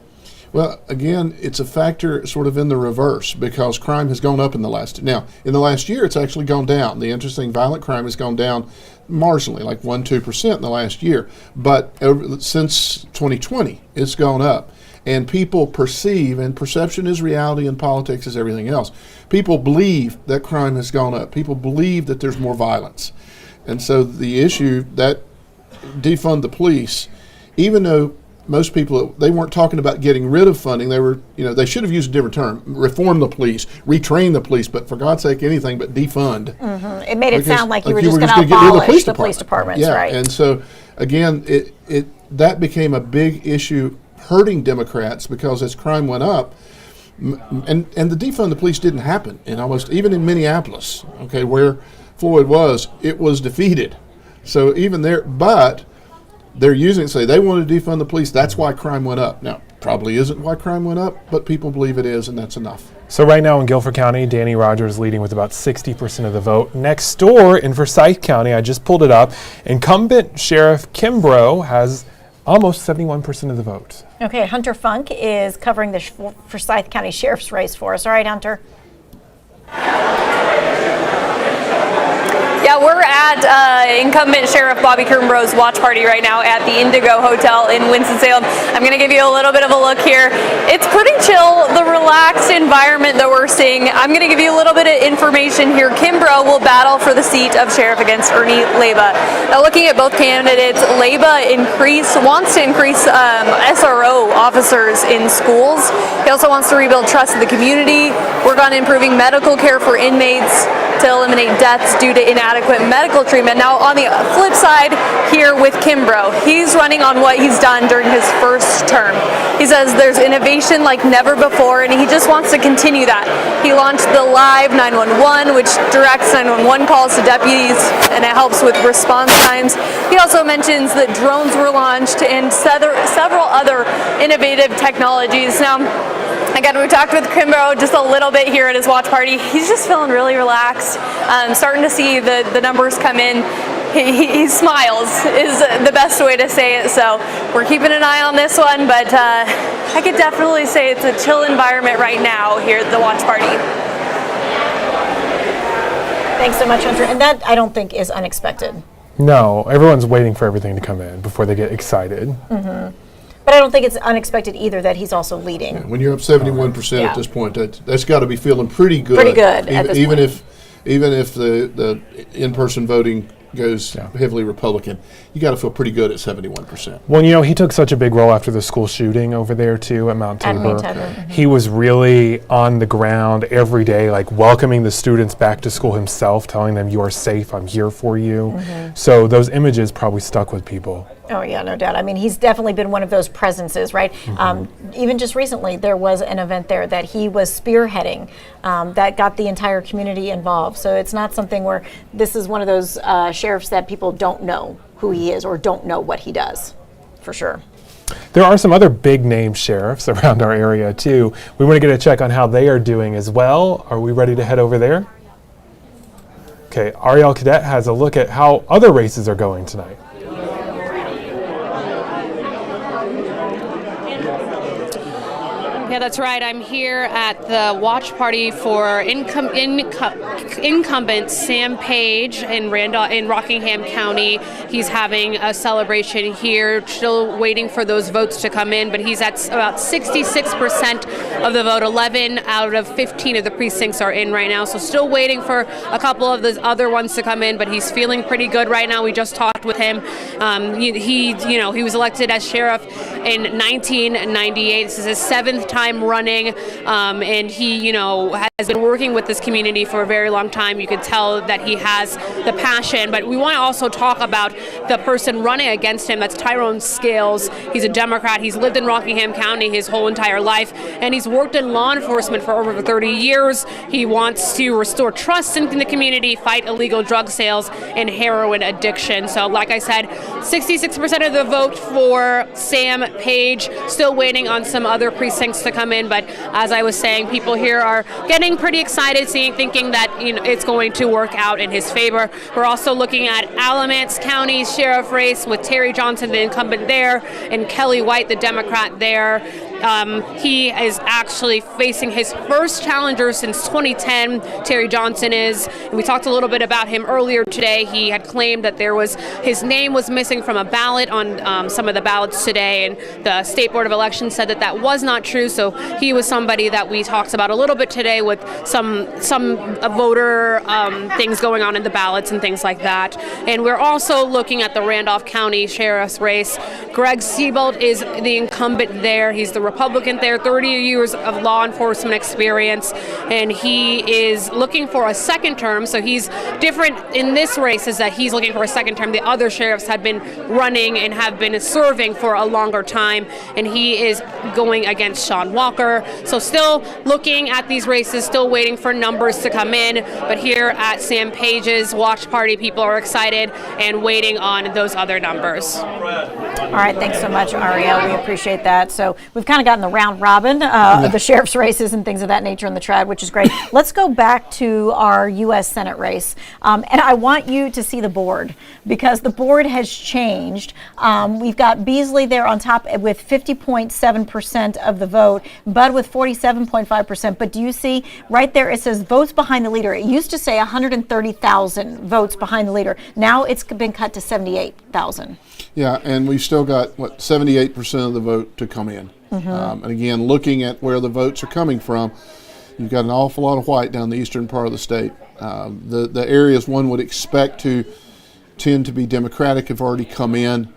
Well, again, it's a factor sort of in the reverse, because crime has gone up in the last year. It's actually gone down. The interesting violent crime has gone down marginally, like 1-2% in the last year. But since 2020, it's gone up. And people perceive, and perception is reality and politics is everything else. People believe that crime has gone up. People believe that there's more violence. And so the issue that defund the police, even though most people, they weren't talking about getting rid of funding. They were, they should have used a different term: reform the police, retrain the police. But for God's sake, anything but defund. It made it sound like you were just going to abolish the police departments, yeah. right? And so, again, that became a big issue, hurting Democrats, because as crime went up, and the defund the police didn't happen in even in Minneapolis, okay, where Floyd was, it was defeated. So even there, but they're using it to say they want to defund the police. That's why crime went up. Now, probably isn't why crime went up, but people believe it is, and that's enough. So right now in Guilford County, Danny Rogers leading with about 60% of the vote. Next door in Forsyth County, I just pulled it up, incumbent Sheriff Kimbrough has almost 71% of the vote. Okay, Hunter Funk is covering the Forsyth County Sheriff's race for us. All right, Hunter. Yeah, we're at incumbent Sheriff Bobby Kimbrough's watch party right now at the Indigo Hotel in Winston-Salem. I'm going to give you a little bit of a look here. It's pretty chill, the relaxed environment that we're seeing. I'm going to give you a little bit of information here. Kimbrough will battle for the seat of sheriff against Ernie Leyba. Now, looking at both candidates, Leyba wants to increase SRO officers in schools. He also wants to rebuild trust in the community, work on improving medical care for inmates, to eliminate deaths due to inadequate medical treatment. Now, on the flip side here with Kimbrough, he's running on what he's done during his first term. He says there's innovation like never before, and he just wants to continue that. He launched the Live 911, which directs 911 calls to deputies, and it helps with response times. He also mentions that drones were launched and several other innovative technologies. Now, again, we talked with Kimbrough just a little bit here at his watch party. He's just feeling really relaxed. Starting to see the numbers come in. He smiles is the best way to say it. So we're keeping an eye on this one, but I could definitely say it's a chill environment right now here at the watch party. Thanks so much, Hunter. And that, I don't think, is unexpected. No, everyone's waiting for everything to come in before they get excited. Mm-hmm. But I don't think it's unexpected either that he's also leading. Yeah, when you're up 71% at this point, that's got to be feeling pretty good. Pretty good at this even point. Even if the in-person voting goes heavily Republican, you got to feel pretty good at 71%. Well, he took such a big role after the school shooting over there too at Mount Tabor. Mm-hmm. He was really on the ground every day, like welcoming the students back to school himself, telling them, "You are safe. I'm here for you." Mm-hmm. So those images probably stuck with people. Oh, yeah, no doubt. I mean, he's definitely been one of those presences, right? Mm-hmm. Even just recently, there was an event there that he was spearheading that got the entire community involved. So it's not something where this is one of those sheriffs that people don't know who he is or don't know what he does, for sure. There are some other big name sheriffs around our area, too. We want to get a check on how they are doing as well. Are we ready to head over there? Okay, Ariel Cadet has a look at how other races are going tonight. Yeah, that's right. I'm here at the watch party for incumbent Sam Page in Rockingham County. He's having a celebration here, still waiting for those votes to come in, but he's at about 66% of the vote. 11 out of 15 of the precincts are in right now, so still waiting for a couple of the other ones to come in, but he's feeling pretty good right now. We just talked with him. He was elected as sheriff in 1998. This is his 7th time running, and he, has been working with this community for a very long time. You could tell that he has the passion, but we want to also talk about the person running against him. That's Tyrone Scales. He's a Democrat. He's lived in Rockingham County his whole entire life, and he's worked in law enforcement for over 30 years. He wants to restore trust in the community, fight illegal drug sales and heroin addiction. So like I said, 66% of the vote for Sam Page, still waiting on some other precincts to come in, but as I was saying, people here are getting pretty excited, thinking that it's going to work out in his favor. We're also looking at Alamance County's sheriff race with Terry Johnson, the incumbent there, and Kelly White, the Democrat there. He is actually facing his first challenger since 2010. Terry Johnson is, and we talked a little bit about him earlier today. He had claimed that his name was missing from a ballot on some of the ballots today, and the State Board of Elections said that was not true. So he was somebody that we talked about a little bit today with some voter things going on in the ballots and things like that. And we're also looking at the Randolph County Sheriff's race. Greg Siebold is the incumbent there. He's the Republican there, 30 years of law enforcement experience, and he is looking for a second term. So he's different in this race, is that he's looking for a second term. The other sheriffs have been running and have been serving for a longer time, and he is going against Sean Walker. So still looking at these races, still waiting for numbers to come in, but here at Sam Page's watch party, people are excited and waiting on those other numbers. All right, thanks so much, Ariel. We appreciate that. So we've kind of gotten the round robin of the sheriff's races and things of that nature in the trad, which is great. Let's go back to our U.S. Senate race, and I want you to see the board, because the board has changed. We've got Beasley there on top with 50.7% of the vote, Bud with 47.5%. But do you see right there, it says votes behind the leader. It used to say 130,000 votes behind the leader. Now it's been cut to 78,000. Yeah, and we've still got, 78% of the vote to come in. And again, looking at where the votes are coming from, you've got an awful lot of white down the eastern part of the state. The areas one would expect to tend to be Democratic have already come in.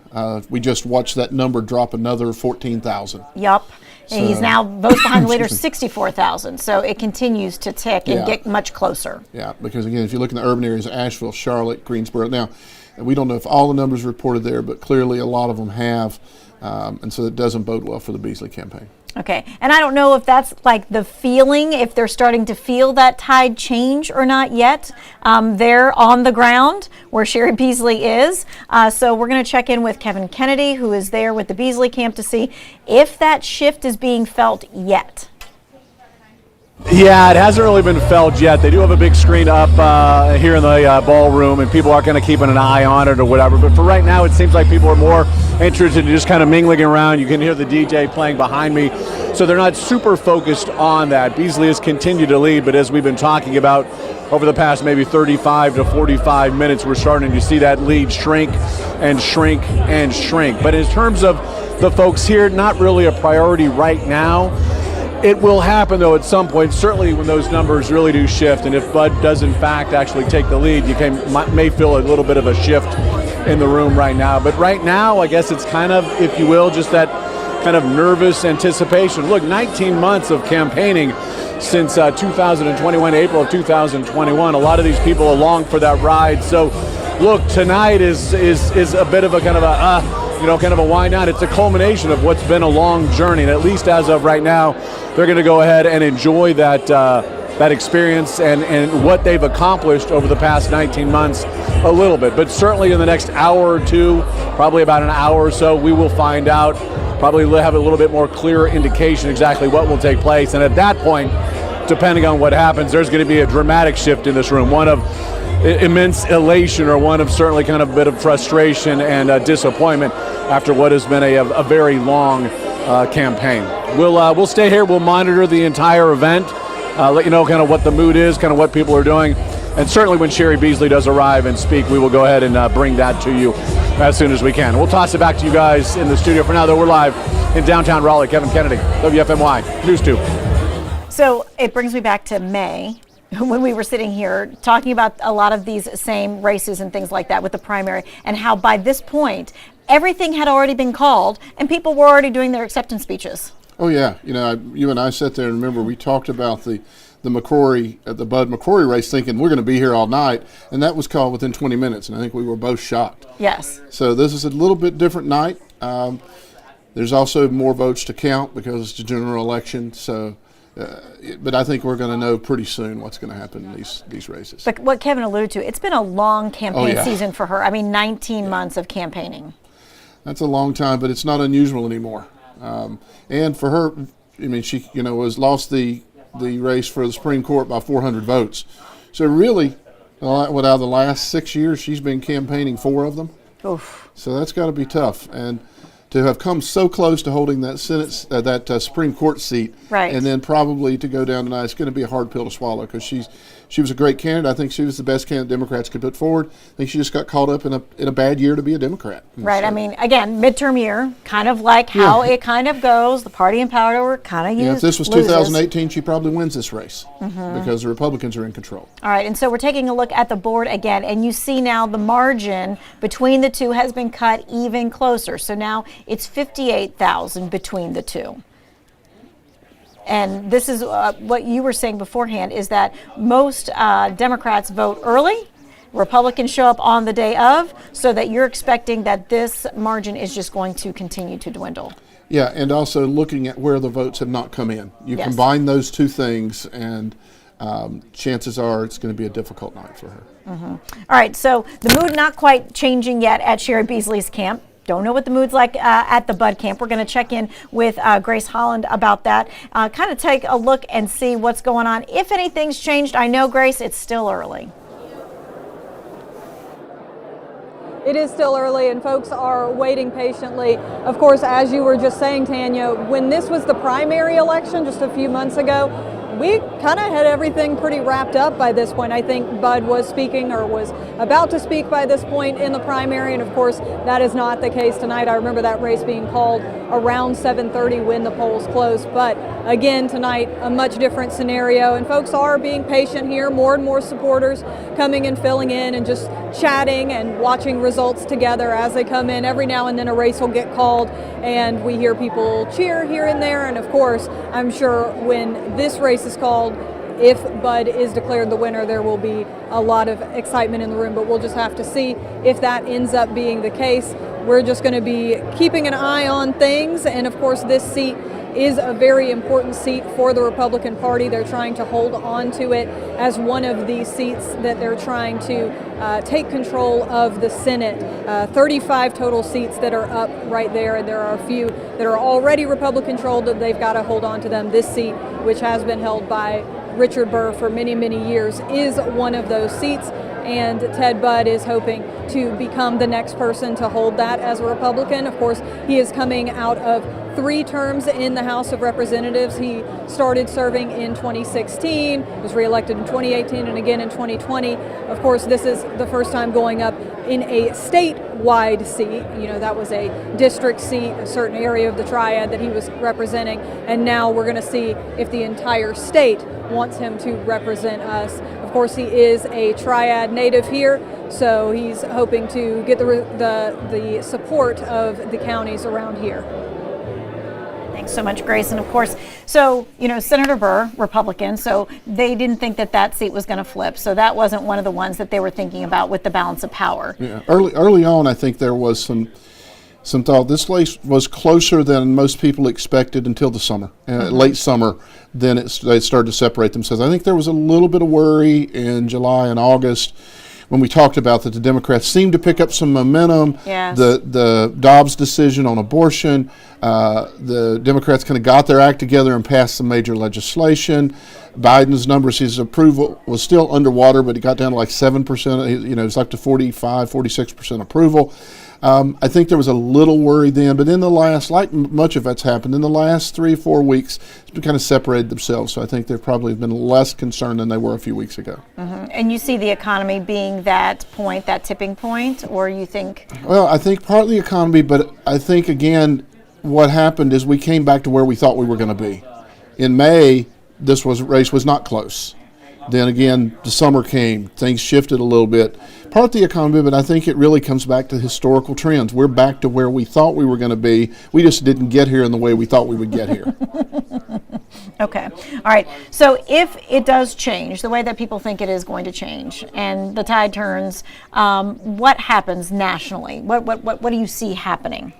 We just watched that number drop another 14,000. Yep. And he's now votes behind the leader 64,000. So it continues to tick and get much closer. Yeah, because again, if you look in the urban areas, Asheville, Charlotte, Greensboro. Now, we don't know if all the numbers reported there, but clearly a lot of them have. And so it doesn't bode well for the Beasley campaign. Okay, and I don't know if that's like the feeling, if they're starting to feel that tide change or not yet. They're on the ground where Sherry Beasley is. So we're going to check in with Kevin Kennedy, who is there with the Beasley camp, to see if that shift is being felt yet. Yeah, it hasn't really been felt yet. They do have a big screen up here in the ballroom, and people are kind of keeping an eye on it or whatever. But for right now, it seems like people are more interested in just kind of mingling around. You can hear the DJ playing behind me. So they're not super focused on that. Beasley has continued to lead, but as we've been talking about over the past maybe 35 to 45 minutes, we're starting to see that lead shrink and shrink and shrink. But in terms of the folks here, not really a priority right now. It will happen, though, at some point, certainly when those numbers really do shift. And if Bud does, in fact, actually take the lead, you may feel a little bit of a shift in the room right now. But right now, I guess it's kind of, if you will, just that kind of nervous anticipation. Look, 19 months of campaigning since 2021, April of 2021. A lot of these people along for that ride. So, look, tonight is a bit of a kind of a wind down. It's a culmination of what's been a long journey, and at least as of right now, they're going to go ahead and enjoy that experience and what they've accomplished over the past 19 months a little bit. But certainly in the next hour or two, probably about an hour or so, we will find out, probably have a little bit more clear indication exactly what will take place. And at that point, depending on what happens, there's going to be a dramatic shift in this room, one of immense elation or one of certainly kind of a bit of frustration and disappointment after what has been a very long campaign. We'll stay here. We'll monitor the entire event, let you know kind of what the mood is, kind of what people are doing. And certainly when Sherry Beasley does arrive and speak, we will go ahead and bring that to you as soon as we can. We'll toss it back to you guys in the studio. For now, though, we're live in downtown Raleigh. Kevin Kennedy, WFMY News 2. So it brings me back to May, when we were sitting here talking about a lot of these same races and things like that with the primary, and how by this point, everything had already been called and people were already doing their acceptance speeches. Oh, yeah. You know, you and I sat there and remember we talked about the McCrory, the Bud McCrory race, thinking we're going to be here all night, and that was called within 20 minutes, and I think we were both shocked. Yes. So this is a little bit different night. There's also more votes to count because it's a general election. So, but I think we're going to know pretty soon what's going to happen in these races. But what Kevin alluded to, it's been a long campaign season for her. I mean, 19 months of campaigning. That's a long time, but it's not unusual anymore. And for her, I mean, she was lost the race for the Supreme Court by 400 votes. So really, out of the last 6 years, she's been campaigning 4 of them. Oof. So that's got to be tough. And to have come so close to holding that Supreme Court seat, right, and then probably to go down tonight, it's going to be a hard pill to swallow because she was a great candidate. I think she was the best candidate Democrats could put forward. I think she just got caught up in a bad year to be a Democrat. Right. So, I mean, again, midterm year, kind of like how it kind of goes. The party in power kind of uses. Yeah, if this was 2018, she probably wins this race because the Republicans are in control. All right, and so we're taking a look at the board again, and you see now the margin between the two has been cut even closer. So now it's 58,000 between the two. And this is what you were saying beforehand, is that most Democrats vote early, Republicans show up on the day of, so that you're expecting that this margin is just going to continue to dwindle. Yeah, and also looking at where the votes have not come in. You combine those two things, and chances are it's going to be a difficult night for her. All right, so the mood not quite changing yet at Sherry Beasley's camp. Don't know what the mood's like at the Bud camp. We're going to check in with Grace Holland about that, kind of take a look and see what's going on. If anything's changed, I know, Grace, it's still early. It is still early, and folks are waiting patiently. Of course, as you were just saying, Tanya, when this was the primary election just a few months ago, we kind of had everything pretty wrapped up by this point. I think Bud was speaking or was about to speak by this point in the primary, and of course that is not the case tonight. I remember that race being called around 7:30 when the polls closed, but again tonight a much different scenario, and folks are being patient here. More and more supporters coming and filling in and just chatting and watching results together as they come in. Every now and then a race will get called and we hear people cheer here and there, and of course I'm sure when this race is called, if Bud is declared the winner, there will be a lot of excitement in the room, but we'll just have to see if that ends up being the case. We're just going to be keeping an eye on things, and of course this seat is a very important seat for the Republican Party. They're trying to hold on to it as one of these seats that they're trying to take control of the Senate. 35 total seats that are up right there, and there are a few that are already Republican-controlled that they've got to hold on to them. This seat, which has been held by Richard Burr for many, many years, is one of those seats, and Ted Budd is hoping to become the next person to hold that as a Republican. Of course, he is coming out of 3 terms in the House of Representatives. He started serving in 2016, was reelected in 2018, and again in 2020. Of course, this is the first time going up in a statewide seat. You know, that was a district seat, a certain area of the triad that he was representing, and now we're going to see if the entire state wants him to represent us. Of course, he is a triad native here, so he's hoping to get the support of the counties around here. Thanks so much, Grace. And of course, so, you know, Senator Burr, Republican, so they didn't think that that seat was going to flip. So that wasn't one of the ones that they were thinking about with the balance of power. Yeah, early on, I think there was some thought. This race was closer than most people expected until the summer, late summer. Then they started to separate themselves. I think there was a little bit of worry in July and August when we talked about that the Democrats seemed to pick up some momentum. Yes. The Dobbs decision on abortion, the Democrats kind of got their act together and passed some major legislation. Biden's numbers, his approval was still underwater, but he got down to like 7%. You know, it's up to 45, 46% approval. I think there was a little worry then, but in the last, like much of that's happened, in the last 3 or 4 weeks, it's been kind of separated themselves. So I think they've probably been less concerned than they were a few weeks ago. And you see the economy being that point, that tipping point, or you think? Well, I think partly economy, but I think, again, what happened is we came back to where we thought we were going to be. In May, this race was not close. Then again, the summer came, things shifted a little bit. Part the economy, but I think it really comes back to historical trends. We're back to where we thought we were going to be. We just didn't get here in the way we thought we would get here. Okay. All right. So if it does change the way that people think it is going to change and the tide turns, what happens nationally? What do you see happening?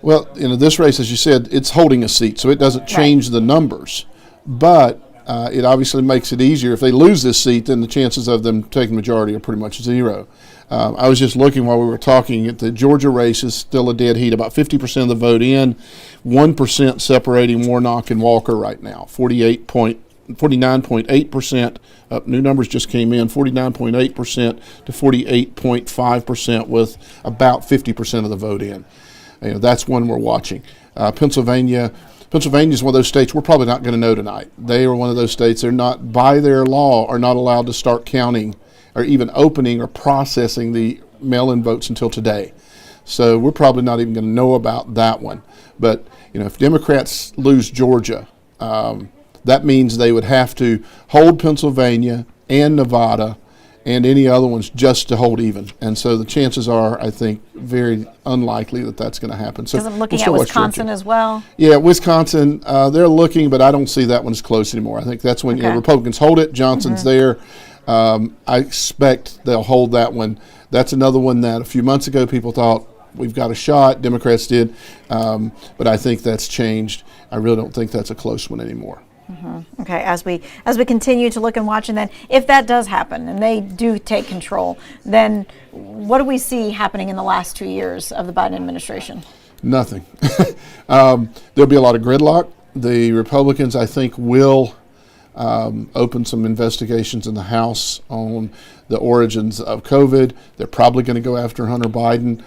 Well, this race, as you said, it's holding a seat, so it doesn't change the numbers. But it obviously makes it easier. If they lose this seat, then the chances of them taking majority are pretty much zero. I was just looking while we were talking at the Georgia race is still a dead heat. About 50% of the vote in, 1% separating Warnock and Walker right now. 49.8%. New numbers just came in. 49.8% to 48.5% with about 50% of the vote in. That's one we're watching. Pennsylvania is one of those states we're probably not going to know tonight. They are one of those states, they're not, by their law, are not allowed to start counting or even opening or processing the mail-in votes until today. So we're probably not even going to know about that one. But, if Democrats lose Georgia, that means they would have to hold Pennsylvania and Nevada and any other ones just to hold even. And so the chances are, I think, very unlikely that that's going to happen. So because I'm looking at Wisconsin as well. Yeah, Wisconsin, they're looking, but I don't see that one as close anymore. I think that's when Republicans hold it. Johnson's there. I expect they'll hold that one. That's another one that a few months ago people thought we've got a shot. Democrats did. But I think that's changed. I really don't think that's a close one anymore. Okay, as we continue to look and watch, and then if that does happen and they do take control, then what do we see happening in the last 2 years of the Biden administration? Nothing. There'll be a lot of gridlock. The Republicans, I think, will open some investigations in the House on the origins of COVID. They're probably going to go after Hunter Biden.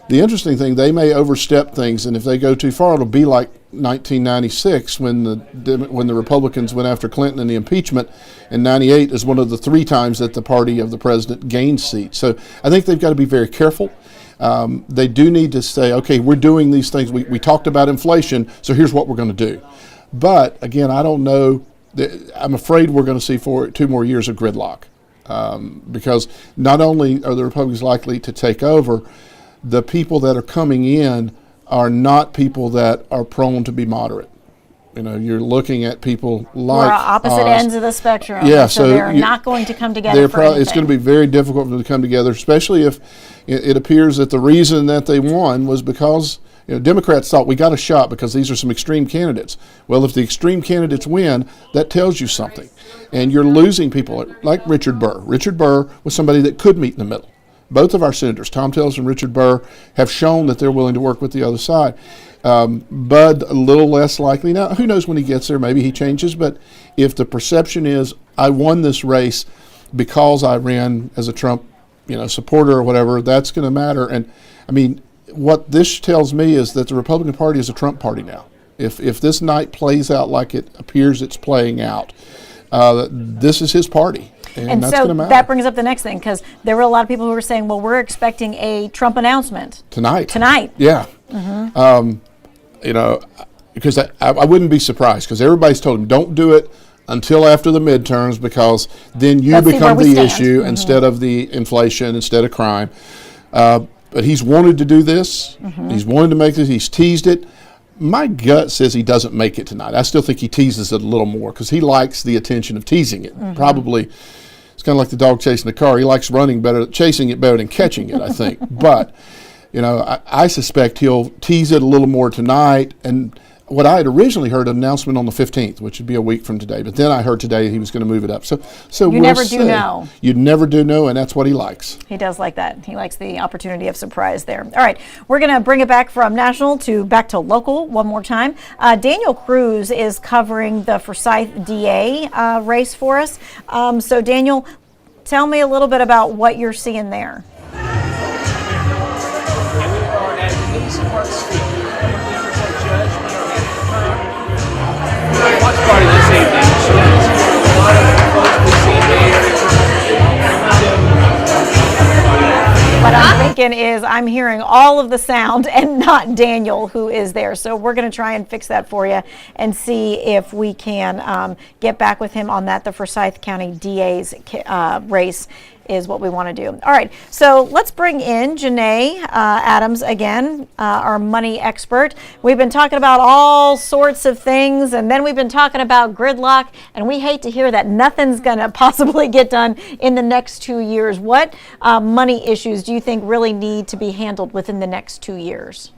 The interesting thing, they may overstep things, and if they go too far, it'll be like 1996 when the Republicans went after Clinton in the impeachment, and 98 is one of the 3 times that the party of the president gained seats. So I think they've got to be very careful. They do need to say, okay, we're doing these things. We talked about inflation, so here's what we're going to do. But again, I don't know. I'm afraid we're going to see 2 more years of gridlock because not only are the Republicans likely to take over, the people that are coming in are not people that are prone to be moderate. You're looking at people like we're opposite ends of the spectrum. Yeah, so they're not going to come together. It's going to be very difficult for them to come together, especially if it appears that the reason that they won was because Democrats thought we got a shot because these are some extreme candidates. Well, if the extreme candidates win, that tells you something, and you're losing people like Richard Burr. Richard Burr was somebody that could meet in the middle. Both of our senators, Tom Tillis and Richard Burr, have shown that they're willing to work with the other side. Bud, a little less likely. Now, who knows when he gets there? Maybe he changes. But if the perception is, I won this race because I ran as a Trump, supporter or whatever, that's going to matter. And, I mean, what this tells me is that the Republican Party is a Trump party now. If this night plays out like it appears it's playing out, this is his party. And that's so that brings up the next thing, because there were a lot of people who were saying, well, we're expecting a Trump announcement. Tonight. Yeah. Because I wouldn't be surprised, because everybody's told him, don't do it until after the midterms, because then you become the issue instead of the inflation, instead of crime. But he's wanted to do this. He's wanted to make this. He's teased it. My gut says he doesn't make it tonight. I still think he teases it a little more because he likes the attention of teasing it. Probably, it's kind of like the dog chasing the car. He likes chasing it better than catching it, I think. But, I suspect he'll tease it a little more tonight. And what I had originally heard, an announcement on the 15th, which would be a week from today. But then I heard today he was going to move it up. So you never do know. You never do know, and that's what he likes. He does like that. He likes the opportunity of surprise there. All right, we're going to bring it back from national back to local one more time. Daniel Cruz is covering the Forsyth DA race for us. So Daniel, tell me a little bit about what you're seeing there. thinking is I'm hearing all of the sound and not Daniel, who is there. So we're going to try and fix that for you and see if we can get back with him on that. The Forsyth County DA's race is what we want to do. All right, so let's bring in Janae Adams again, our money expert. We've been talking about all sorts of things, and then we've been talking about gridlock, and we hate to hear that nothing's going to possibly get done in the next 2 years. What money issues do you think really need to be handled within the next 2 years?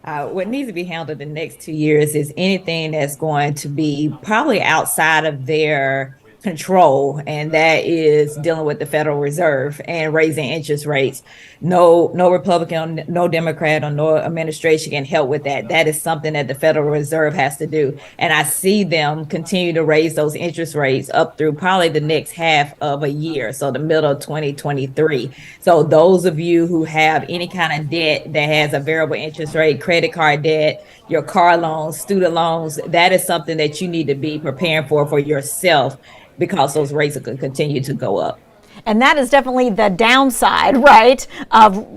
What needs to be handled in the next 2 years is anything that's going to be probably outside of their control, and that is dealing with the Federal Reserve and raising interest rates. No Republican, no Democrat, or no administration can help with that. That is something that the Federal Reserve has to do. And I see them continue to raise those interest rates up through probably the next half of a year, so the middle of 2023. So those of you who have any kind of debt that has a variable interest rate, credit card debt, your car loans, student loans, that is something that you need to be preparing for yourself, because those rates will continue to go up. And that is definitely the downside, right, of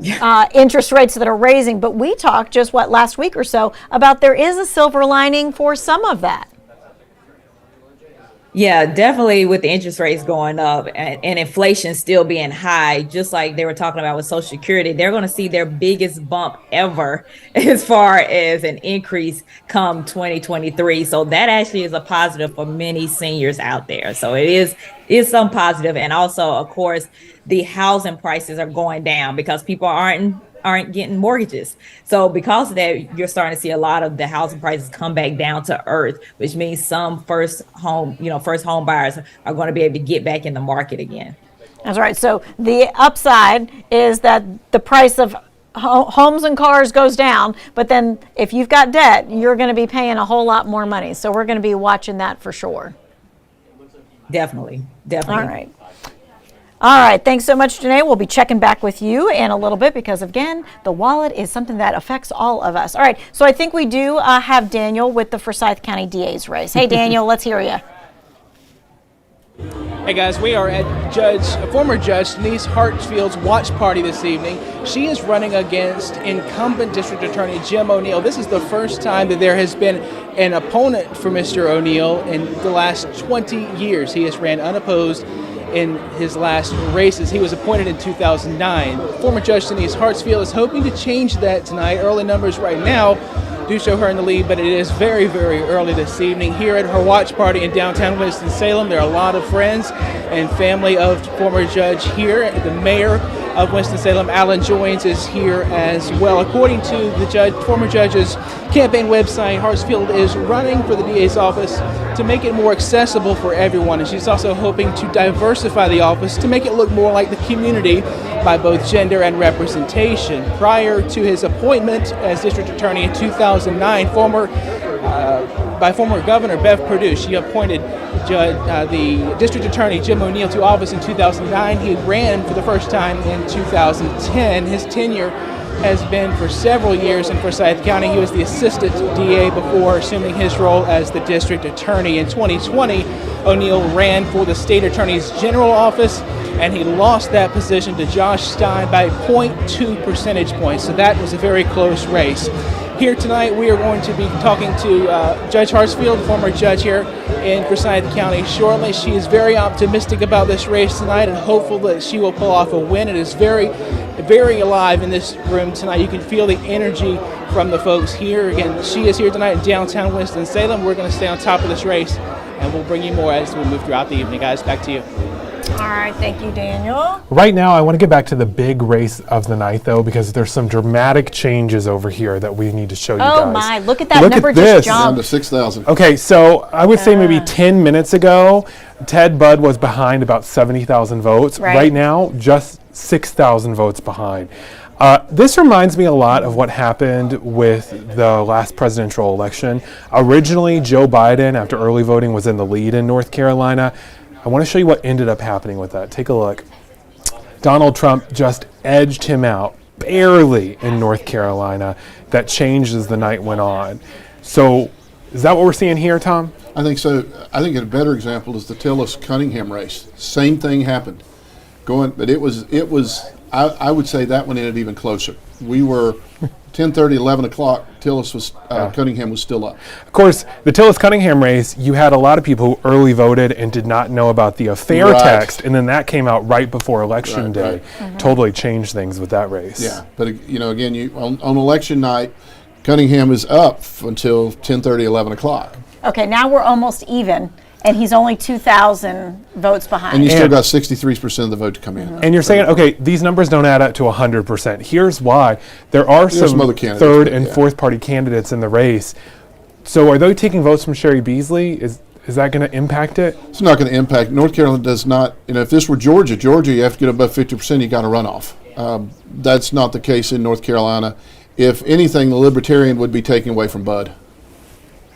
interest rates that are raising. But we talked just, last week or so about there is a silver lining for some of that. Yeah, definitely with the interest rates going up and inflation still being high, just like they were talking about with Social Security, they're going to see their biggest bump ever as far as an increase come 2023. So that actually is a positive for many seniors out there. So it is some positive. And also, of course, the housing prices are going down because people aren't getting mortgages. So because of that, you're starting to see a lot of the housing prices come back down to earth, which means some first home buyers are going to be able to get back in the market again. That's right. So the upside is that the price of homes and cars goes down, but then if you've got debt, you're going to be paying a whole lot more money. So we're going to be watching that for sure. Definitely. All right, thanks so much, Janae. We'll be checking back with you in a little bit because, again, the wallet is something that affects all of us. All right, so I think we do have Daniel with the Forsyth County DA's race. Hey, Daniel, let's hear you. Hey guys, we are at former Judge Denise Hartsfield's watch party this evening. She is running against incumbent District Attorney Jim O'Neill. This is the first time that there has been an opponent for Mr. O'Neill in the last 20 years. He has ran unopposed in his last races. He was appointed in 2009. Former Judge Denise Hartsfield is hoping to change that tonight. Early numbers right now do show her in the lead, but it is very, very early this evening. Here at her watch party in downtown Winston-Salem, there are a lot of friends and family of former judge here. The mayor of Winston-Salem, Alan Joynes, is here as well. According to the former judge's campaign website, Hartsfield is running for the DA's office to make it more accessible for everyone, and she's also hoping to diversify the office to make it look more like the community by both gender and representation. Prior to his appointment as district attorney in 2009, by former Governor Bev Perdue, she appointed the district attorney Jim O'Neill to office in 2009. He ran for the first time in 2010. His tenure has been for several years in Forsyth County. He was the assistant DA before assuming his role as the district attorney. In 2020, O'Neill ran for the state attorney's general office, and he lost that position to Josh Stein by 0.2 percentage points. So that was a very close race. Here tonight, we are going to be talking to Judge Hartsfield, former judge here in Forsyth County, shortly. She is very optimistic about this race tonight and hopeful that she will pull off a win. It is very, very alive in this room tonight. You can feel the energy from the folks here. Again, she is here tonight in downtown Winston-Salem. We're going to stay on top of this race, and we'll bring you more as we move throughout the evening. Guys, back to you. All right, thank you, Daniel. Right now, I want to get back to the big race of the night, though, because there's some dramatic changes over here that we need to show you guys. Oh my, look at that number just jumped. Down to 6,000. Okay, so I would say maybe 10 minutes ago, Ted Budd was behind about 70,000 votes. Right now, just 6,000 votes behind. This reminds me a lot of what happened with the last presidential election. Originally, Joe Biden, after early voting, was in the lead in North Carolina. I want to show you what ended up happening with that. Take a look. Donald Trump just edged him out barely in North Carolina. That changed as the night went on. So is that what we're seeing here, Tom? I think so. I think a better example is the Tillis-Cunningham race. Same thing happened. But it was I would say that one ended even closer. We were 10:30, 11 o'clock, Cunningham was still up. Of course, the Tillis-Cunningham race, you had a lot of people who early voted and did not know about the affair text, and then that came out right before Election Day. Totally changed things with that race. Yeah, but again, on election night, Cunningham is up until 10:30, 11 o'clock. Okay, now we're almost even, and he's only 2,000 votes behind. And you still got 63% of the vote to come in. And you're saying, okay, these numbers don't add up to 100%. Here's why. There are some other candidates, third and fourth party candidates in the race. So are they taking votes from Sherry Beasley? Is that going to impact it? It's not going to impact. North Carolina does not, if this were Georgia, you have to get above 50%, you got a runoff. That's not the case in North Carolina. If anything, the Libertarian would be taken away from Bud.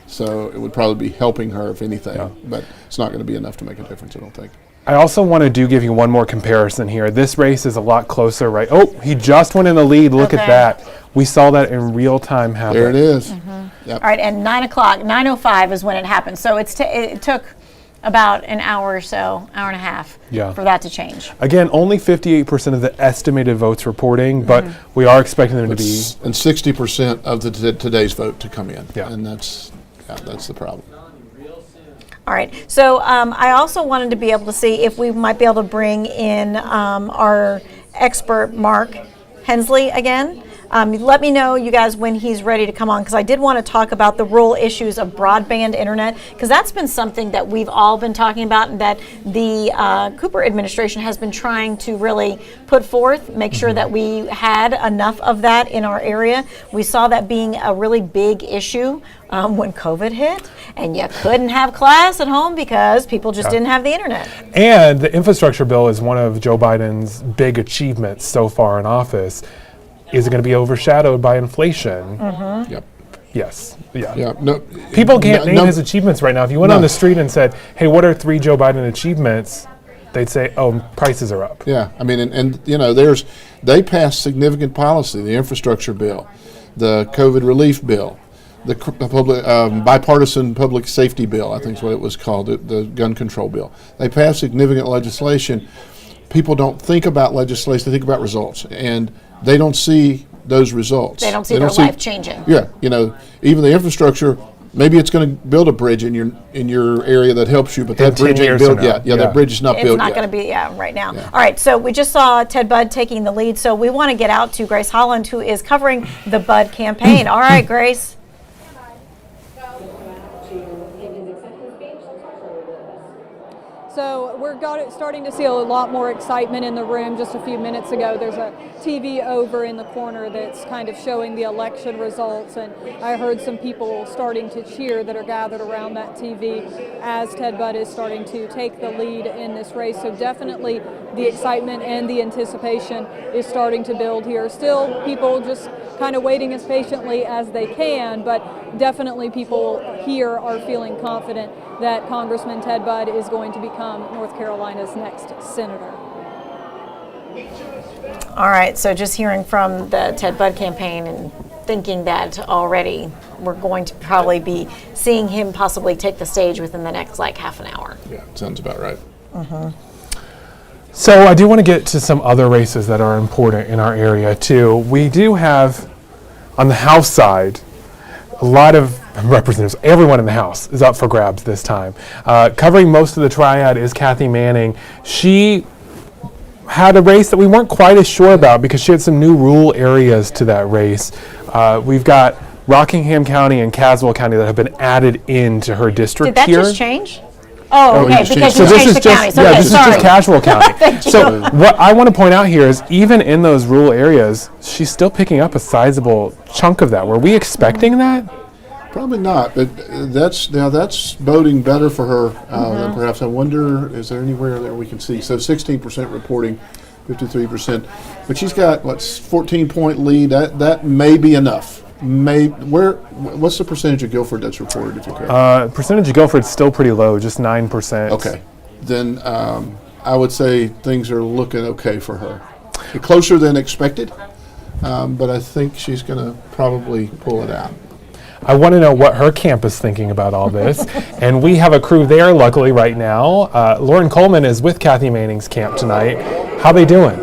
So it would probably be helping her, if anything. Yeah. But it's not going to be enough to make a difference, I don't think. I also want to give you one more comparison here. This race is a lot closer, right? Oh, he just went in the lead. Look at that. We saw that in real time happen. There it is. Yep. All right, and 9 o'clock, 9:05 is when it happened. So it took about an hour or so, hour and a half for that to change. Again, only 58% of the estimated votes reporting, but we are expecting them to be. And 60% of today's vote to come in. Yeah. And that's the problem. All right. So I also wanted to be able to see if we might be able to bring in our expert, Mark Hensley, again. Let me know, you guys, when he's ready to come on, because I did want to talk about the rural issues of broadband internet, because that's been something that we've all been talking about and that the Cooper administration has been trying to really put forth, make sure that we had enough of that in our area. We saw that being a really big issue when COVID hit, and you couldn't have class at home because people just didn't have the internet. And the infrastructure bill is one of Joe Biden's big achievements so far in office. Is it going to be overshadowed by inflation? Yep. Yes. Yeah. Yeah. No. People can't name his achievements right now. If you went on the street and said, "Hey, what are 3 Joe Biden achievements?" they'd say, "Oh, prices are up." Yeah. I mean, and they passed significant policy: the infrastructure bill, the COVID relief bill, the public bipartisan public safety bill. I think is what it was called, the gun control bill. They passed significant legislation. People don't think about legislation; they think about results, and they don't see those results. They don't see their life changing. Yeah, even the infrastructure. Maybe it's going to build a bridge in your area that helps you, but that bridge ain't built yet. Yeah, that bridge is not built yet. It's not going to be right now. Yeah. All right, so we just saw Ted Budd taking the lead, so we want to get out to Grace Holland, who is covering the Budd campaign. All right, Grace. So we're starting to see a lot more excitement in the room. Just a few minutes ago, there's a TV over in the corner that's kind of showing the election results, and I heard some people starting to cheer that are gathered around that TV as Ted Budd is starting to take the lead in this race. So definitely the excitement and the anticipation is starting to build here. Still, people just kind of waiting as patiently as they can, but definitely people here are feeling confident that Congressman Ted Budd is going to become North Carolina's next senator. All right, so just hearing from the Ted Budd campaign and thinking that already we're going to probably be seeing him possibly take the stage within the next half an hour. Yeah, sounds about right. So I do want to get to some other races that are important in our area too. We do have, on the House side, a lot of representatives. Everyone in the House is up for grabs this time. Covering most of the triad is Kathy Manning. She had a race that we weren't quite as sure about because she had some new rural areas to that race. We've got Rockingham County and Caswell County that have been added into her district here. Did that just change? Oh, okay, because you changed the counties. Yeah, this is just Caswell County. So what I want to point out here is even in those rural areas, she's still picking up a sizable chunk of that. Were we expecting that? Probably not, but that's boding better for her than perhaps. I wonder, is there anywhere there we can see? So 16% reporting, 53%, but she's got 14-point lead. That may be enough. What's the percentage of Guilford that's reported, if you care? Percentage of Guilford's still pretty low, just 9%. Okay, then I would say things are looking okay for her. Closer than expected, but I think she's going to probably pull it out. I want to know what her camp is thinking about all this, and we have a crew there, luckily, right now. Lauren Coleman is with Kathy Manning's camp tonight. How they doing?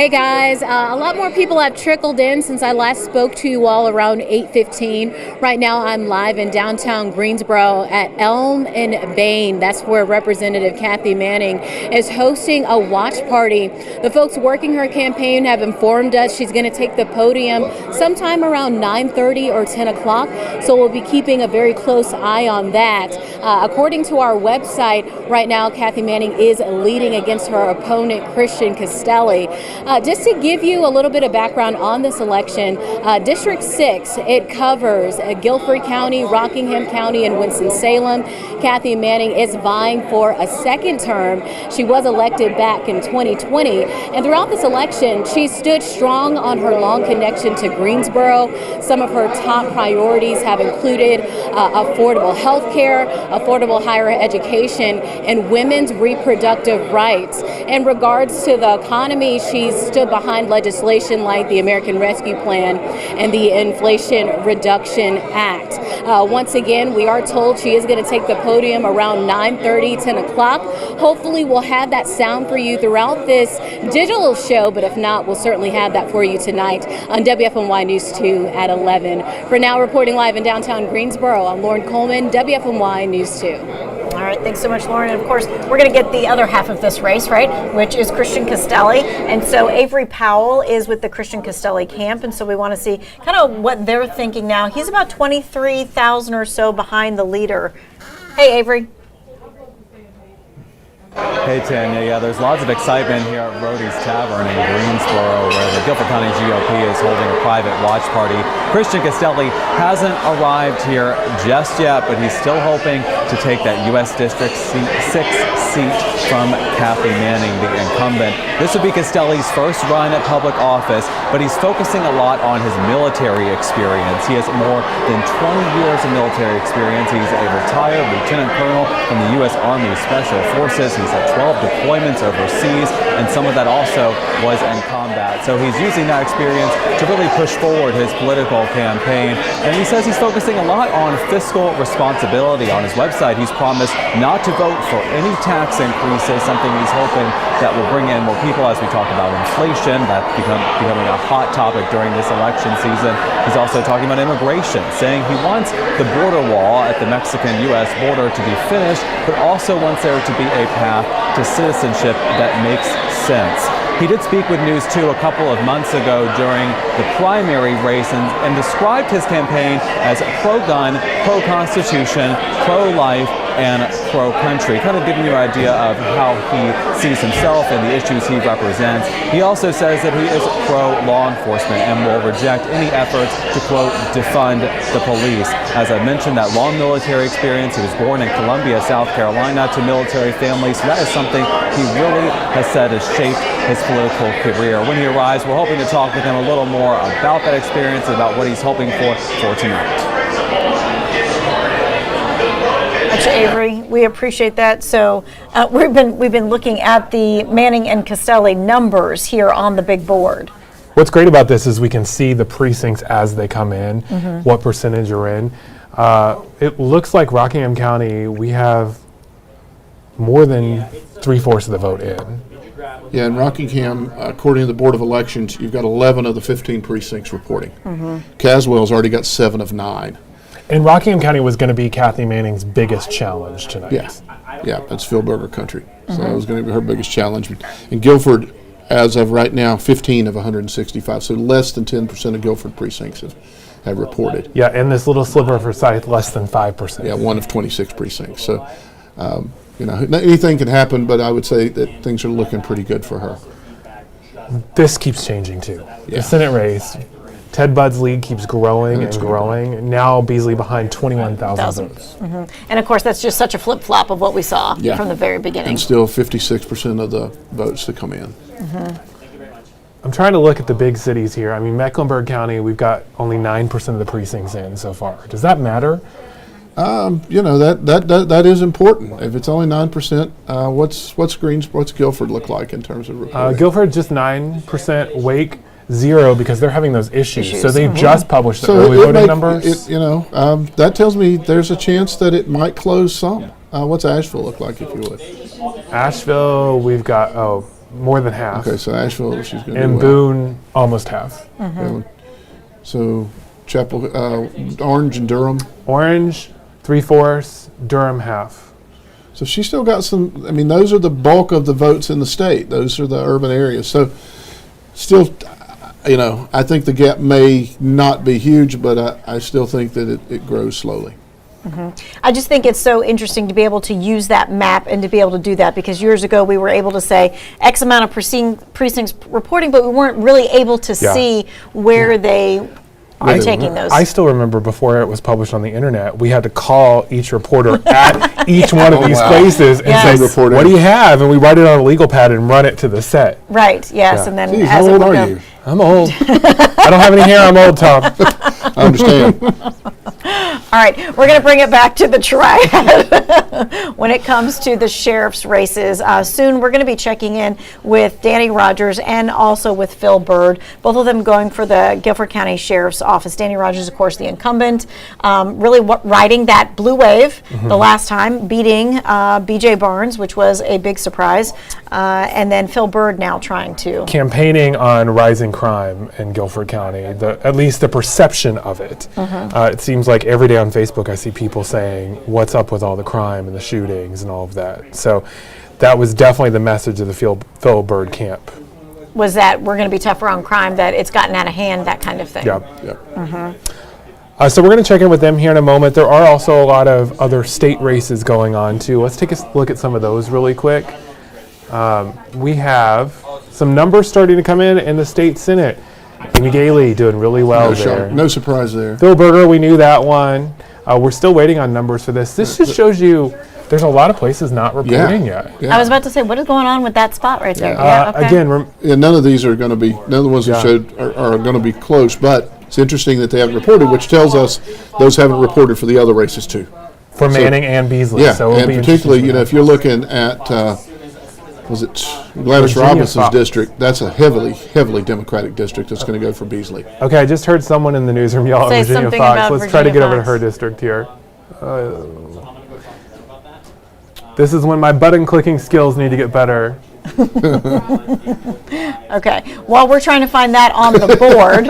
Hey guys, a lot more people have trickled in since I last spoke to you all around 8:15. Right now I'm live in downtown Greensboro at Elm and Bain. That's where Representative Kathy Manning is hosting a watch party. The folks working her campaign have informed us she's going to take the podium sometime around 9:30 or 10 o'clock, so we'll be keeping a very close eye on that. According to our website, right now Kathy Manning is leading against her opponent, Christian Castelli. Just to give you a little bit of background on this election, District 6, it covers Guilford County, Rockingham County, and Winston-Salem. Kathy Manning is vying for a second term. She was elected back in 2020, and throughout this election, she stood strong on her long connection to Greensboro. Some of her top priorities have included affordable health care, affordable higher education, and women's reproductive rights. In regards to the economy, she's stood behind legislation like the American Rescue Plan and the Inflation Reduction Act. Once again, we are told she is going to take the podium around 9:30, 10 o'clock. Hopefully we'll have that sound for you throughout this digital show, but if not, we'll certainly have that for you tonight on WFMY News 2 at 11. For now, reporting live in downtown Greensboro, I'm Lauren Coleman, WFMY News 2. All right, thanks so much, Lauren. And of course, we're going to get the other half of this race, right, which is Christian Castelli. And so Avery Powell is with the Christian Castelli camp, and so we want to see kind of what they're thinking now. He's about 23,000 or so behind the leader. Hey, Avery. Hey Tanya, yeah, there's lots of excitement here at Rhodey's Tavern in Greensboro, where the Guilford County GOP is holding a private watch party. Christian Castelli hasn't arrived here just yet, but he's still hoping to take that U.S. District 6 seat from Kathy Manning, the incumbent. This would be Castelli's first run at public office, but he's focusing a lot on his military experience. He has more than 20 years of military experience. He's a retired lieutenant colonel from the U.S. Army Special Forces. He's had 12 deployments overseas, and some of that also was in combat. So he's using that experience to really push forward his political campaign. And he says he's focusing a lot on fiscal responsibility. On his website, he's promised not to vote for any tax increases, something he's hoping that will bring in more people as we talk about inflation. That's becoming a hot topic during this election season. He's also talking about immigration, saying he wants the border wall at the Mexican-U.S. border to be finished, but also wants there to be a path to citizenship that makes sense. He did speak with News 2 a couple of months ago during the primary race and described his campaign as pro-gun, pro-constitution, pro-life, and pro-country, kind of giving you an idea of how he sees himself and the issues he represents. He also says that he is pro-law enforcement and will reject any efforts to, quote, defund the police. As I mentioned, that long military experience, he was born in Columbia, South Carolina, to military family, so that is something he really has said has shaped his political career. When he arrives, we're hoping to talk with him a little more about that experience and about what he's hoping for tonight. Avery, we appreciate that. So we've been looking at the Manning and Castelli numbers here on the big board. What's great about this is we can see the precincts as they come in, what percentage are in. It looks like Rockingham County, we have more than 3/4 of the vote in. Yeah, in Rockingham, according to the Board of Elections, you've got 11 of the 15 precincts reporting. Caswell's already got 7 of 9. And Rockingham County was going to be Kathy Manning's biggest challenge tonight. Yeah, that's Phil Byrd country. So it was going to be her biggest challenge. And Guilford, as of right now, 15 of 165. So less than 10% of Guilford precincts have reported. Yeah, and this little sliver of Forsyth, less than 5%. Yeah, 1 of 26 precincts. So, anything can happen, but I would say that things are looking pretty good for her. This keeps changing too. Yeah. The Senate race, Ted Budd's lead keeps growing and growing. Now Beasley behind 21,000 votes. And of course, that's just such a flip-flop of what we saw from the very beginning. And still 56% of the votes to come in. I'm trying to look at the big cities here. I mean, Mecklenburg County, we've got only 9% of the precincts in so far. Does that matter? That is important. If it's only 9%, what's Guilford look like in terms of reporting? Guilford just 9%, Wake 0 because they're having those issues. So they've just published the early voting numbers. That tells me there's a chance that it might close some. What's Asheville look like, if you would? Asheville, we've got more than half. Okay, so Asheville, she's going to And Boone, almost half. So Chapel, Orange and Durham? Orange, 3/4, Durham, half. So she's still got some, I mean, those are the bulk of the votes in the state. Those are the urban areas. So still, you know, I think the gap may not be huge, but I still think that it grows slowly. I just think it's so interesting to be able to use that map and to be able to do that, because years ago we were able to say X amount of precincts reporting, but we weren't really able to see where they are taking those. I still remember before it was published on the internet, we had to call each reporter at each one of these places and say, what do you have? And we write it on a legal pad and run it to the set. Right, yes, and then Jeez, as how it old would are go. you? I'm old. I don't have any hair, I'm old, Tom. I understand. All right, we're going to bring it back to the triad when it comes to the sheriff's races. Soon we're going to be checking in with Danny Rogers and also with Phil Byrd, both of them going for the Guilford County Sheriff's Office. Danny Rogers, of course, the incumbent, really riding that blue wave the last time, beating B.J. Barnes, which was a big surprise, and then Phil Byrd now trying to. Campaigning on rising crime in Guilford County, at least the perception of it. It seems like every day on Facebook I see people saying, what's up with all the crime and the shootings and all of that. So that was definitely the message of the Phil Byrd camp. Was that we're going to be tougher on crime, that it's gotten out of hand, that kind of thing. So we're going to check in with them here in a moment. There are also a lot of other state races going on too. Let's take a look at some of those really quick. We have some numbers starting to come in the state Senate. Amy Gailey doing really well there. No surprise there. Phil Berger, we knew that one. We're still waiting on numbers for this. This just shows you there's a lot of places not reporting yet. I was about to say, what is going on with that spot right there? Again, none of these are going to be, none of the ones that showed are going to be close, but it's interesting that they haven't reported, which tells us those haven't reported for the other races too. For Manning and Beasley. Yeah, so and particularly, you know, if you're looking at, was it Gladys Robinson's district, that's a heavily Democratic district that's going to go for Beasley. Okay, I just heard someone in the newsroom yell at Virginia Fox. Let's try to get over to her district here. This is when my button clicking skills need to get better. Okay, well, we're trying to find that on the board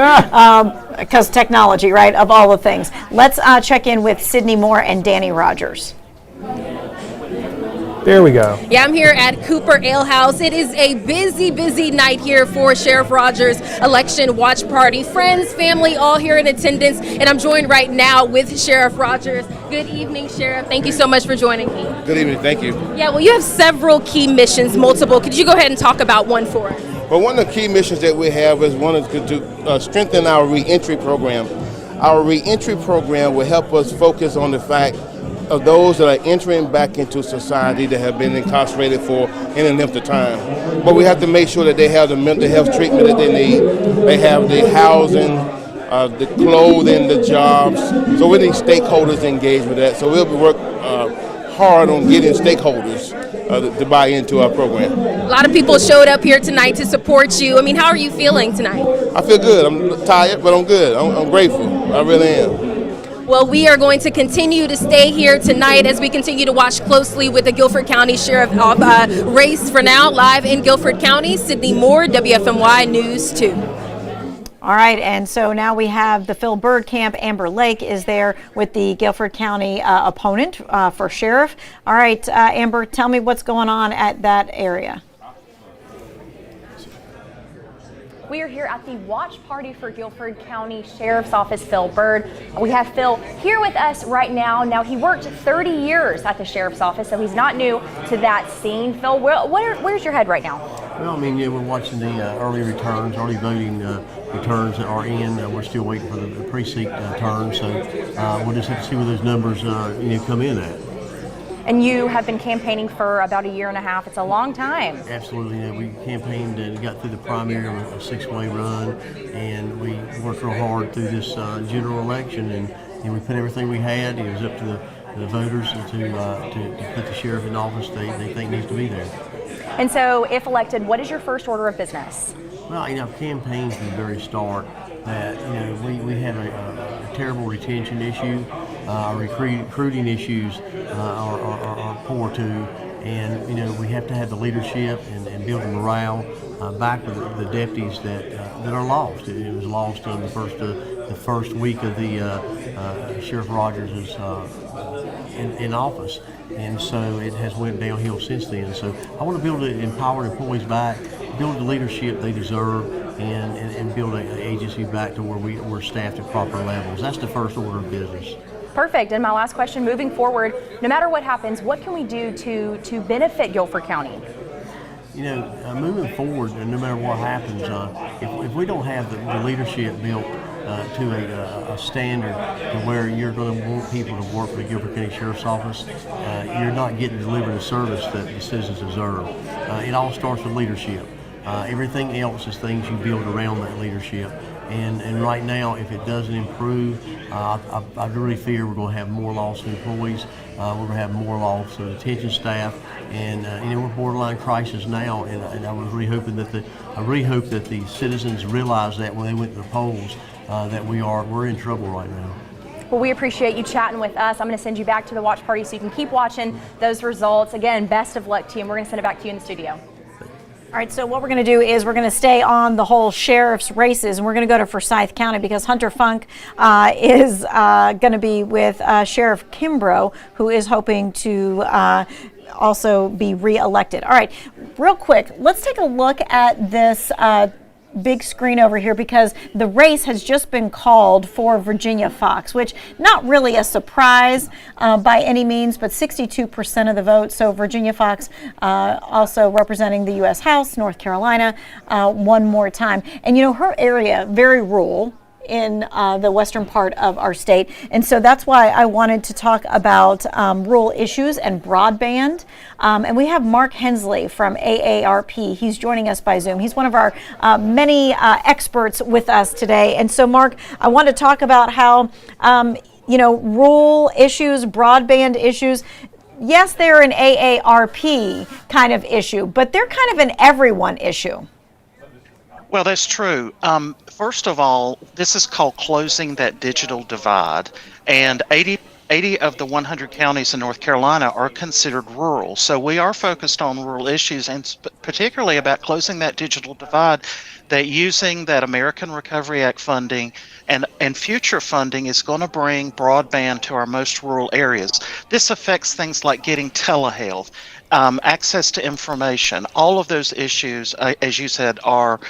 because technology, right, of all the things. Let's check in with Sydney Moore and Danny Rogers. There we go. Yeah, I'm here at Cooper Ale House. It is a busy night here for Sheriff Rogers' election watch party. Friends, family, all here in attendance, and I'm joined right now with Sheriff Rogers. Good evening, Sheriff. Thank you so much for joining me. Good evening. Thank you. Yeah, well, you have several key missions, multiple. Could you go ahead and talk about one for us? Well, one of the key missions that we have is to strengthen our reentry program. Our reentry program will help us focus on the fact of those that are entering back into society that have been incarcerated for any length of time. But we have to make sure that they have the mental health treatment that they need. They have the housing, the clothing, the jobs. So we need stakeholders engaged with that. So we'll be working hard on getting stakeholders to buy into our program. A lot of people showed up here tonight to support you. I mean, how are you feeling tonight? I feel good. I'm tired, but I'm good. I'm grateful. I really am. Well, we are going to continue to stay here tonight as we continue to watch closely with the Guilford County Sheriff race. For now, live in Guilford County, Sydney Moore, WFMY News 2. All right, and so now we have the Phil Byrd camp. Amber Lake is there with the Guilford County opponent for sheriff. All right, Amber, tell me what's going on at that area. We are here at the watch party for Guilford County Sheriff's Office, Phil Byrd. We have Phil here with us right now. Now, he worked 30 years at the Sheriff's Office, so he's not new to that scene. Phil, where's your head right now? Well, I mean, yeah, we're watching the early voting returns that are in. We're still waiting for the precinct turn, so we'll just have to see where those numbers come in at. And you have been campaigning for about a year and a half. It's a long time. Absolutely. Yeah, we campaigned and got through the primary on a 6-way run, and we worked real hard through this general election, and we put everything we had. It was up to the voters to put the sheriff in office they think needs to be there. And so, if elected, what is your first order of business? Well, campaigns from the very start that we have a terrible retention issue. Our recruiting issues are poor too, And we have to have the leadership and build the morale back with the deputies that are lost. It was lost on the first week of the Sheriff Rogers is in office, and so it has went downhill since then. So I want to build empower employees back, build the leadership they deserve, and build an agency back to where we're staffed at proper levels. That's the first order of business. Perfect. And my last question, moving forward, no matter what happens, what can we do to benefit Guilford County? Moving forward, no matter what happens, if we don't have the leadership built to a standard to where you're going to want people to work for the Guilford County Sheriff's Office, you're not getting delivered a service that the citizens deserve. It all starts with leadership. Everything else is things you build around that leadership. And right now, if it doesn't improve, I really fear we're going to have more loss of employees. We're going to have more loss of detention staff, and we're borderline crisis now. And I was really hoping that the citizens realize that when they went to the polls, that we're in trouble right now. Well, we appreciate you chatting with us. I'm going to send you back to the watch party so you can keep watching those results. Again, best of luck to you, and we're going to send it back to you in the studio. All right, so what we're going to do is we're going to stay on the whole sheriff's races, and we're going to go to Forsyth County because Hunter Funk is going to be with Sheriff Kimbrough, who is hoping to also be reelected. All right, real quick, let's take a look at this big screen over here because the race has just been called for Virginia Fox, which not really a surprise by any means, but 62% of the vote. So Virginia Fox also representing the U.S. House, North Carolina, one more time. And her area, very rural in the western part of our state. And so that's why I wanted to talk about rural issues and broadband. And we have Mark Hensley from AARP. He's joining us by Zoom. He's one of our many experts with us today. And so, Mark, I want to talk about how, rural issues, broadband issues, yes, they're an AARP kind of issue, but they're kind of an everyone issue. Well, that's true. First of all, this is called closing that digital divide, and 80 of the 100 counties in North Carolina are considered rural. So we are focused on rural issues, and particularly about closing that digital divide, that using that American Recovery Act funding and future funding is going to bring broadband to our most rural areas. This affects things like getting telehealth, access to information. All of those issues, as you said, are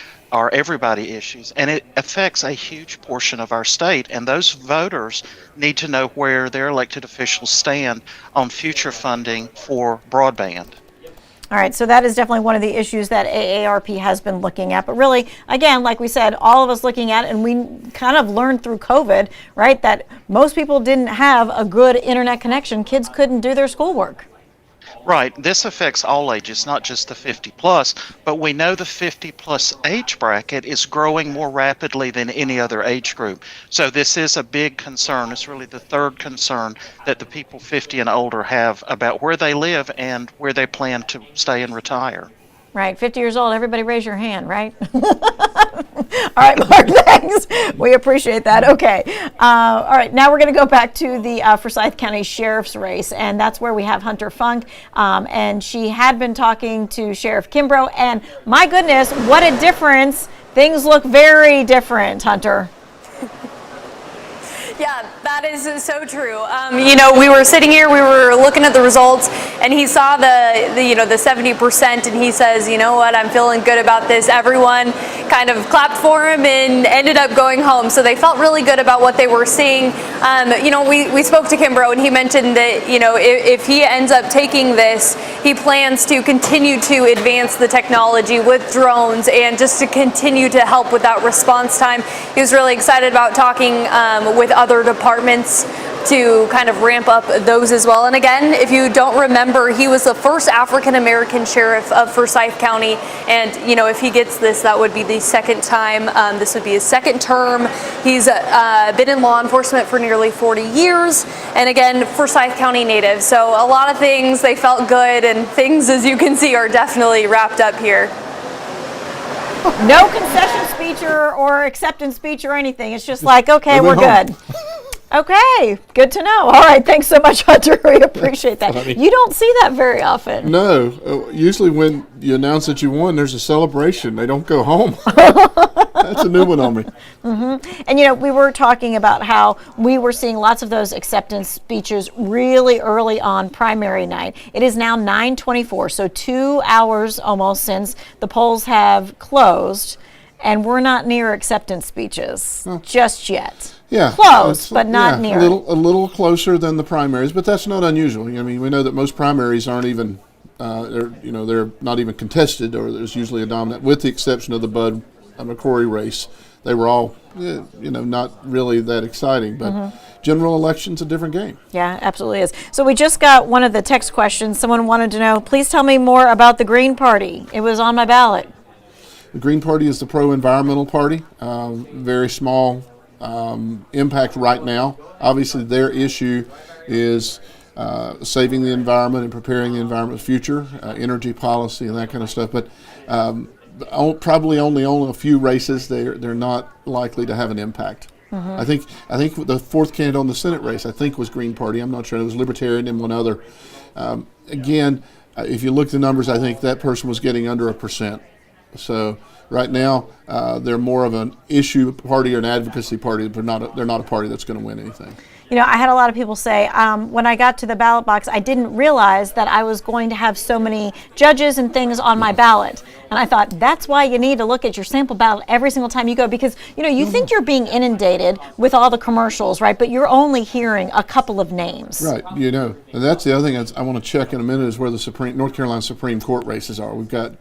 everybody issues, and it affects a huge portion of our state, and those voters need to know where their elected officials stand on future funding for broadband. All right, so that is definitely one of the issues that AARP has been looking at. But really, again, like we said, all of us looking at, and we kind of learned through COVID, right, that most people didn't have a good internet connection. Kids couldn't do their schoolwork. Right. This affects all ages, not just the 50 plus, but we know the 50 plus age bracket is growing more rapidly than any other age group. So this is a big concern. It's really the third concern that the people 50 and older have about where they live and where they plan to stay and retire. Right, 50 years old, everybody raise your hand, right? All right, Mark, thanks. We appreciate that. Okay. All right, now we're going to go back to the Forsyth County Sheriff's race, and that's where we have Hunter Funk. And she had been talking to Sheriff Kimbrough, and my goodness, what a difference. Things look very different, Hunter. Yeah, that is so true. We were sitting here, we were looking at the results, and he saw the 70%, and he says, you know what, I'm feeling good about this. Everyone kind of clapped for him and ended up going home. So they felt really good about what they were seeing. We spoke to Kimbrough, and he mentioned that, if he ends up taking this, he plans to continue to advance the technology with drones and just to continue to help with that response time. He was really excited about talking with other departments to kind of ramp up those as well. And again, if you don't remember, he was the first African-American sheriff of Forsyth County. And, if he gets this, that would be the second time. This would be his second term. He's been in law enforcement for nearly 40 years. And again, Forsyth County native. So a lot of things, they felt good, and things, as you can see, are definitely wrapped up here. No concession speech or acceptance speech or anything. It's just like, okay, we're good. Okay, good to know. All right, thanks so much, Hunter. We appreciate that. Funny. You don't see that very often. No, usually when you announce that you won, there's a celebration. They don't go home. That's a new one on me. And we were talking about how we were seeing lots of those acceptance speeches really early on primary night. It is now 9:24, so 2 hours almost since the polls have closed, and we're not near acceptance speeches just yet. Yeah, close, but not near. A little closer than the primaries, but that's not unusual. I mean, we know that most primaries aren't even, they're not even contested, or there's usually a dominant, with the exception of the Bud McCrory race. They were all, not really that exciting, but general election's a different game. Yeah, absolutely is. So we just got one of the text questions. Someone wanted to know, please tell me more about the Green Party. It was on my ballot. The Green Party is the pro-environmental party, very small impact right now. Obviously, their issue is saving the environment and preparing the environment's future, energy policy and that kind of stuff. But probably only a few races they're not likely to have an impact. I think the fourth candidate on the Senate race was Green Party. I'm not sure. It was Libertarian and one other. Again, if you look at the numbers, I think that person was getting under 1%. So right now, they're more of an issue party or an advocacy party, but they're not a party that's going to win anything. I had a lot of people say, when I got to the ballot box, I didn't realize that I was going to have so many judges and things on my ballot. And I thought, that's why you need to look at your sample ballot every single time you go, because, you think you're being inundated with all the commercials, right? But you're only hearing a couple of names. Right, and that's the other thing I want to check in a minute is where the North Carolina Supreme Court races are. We've got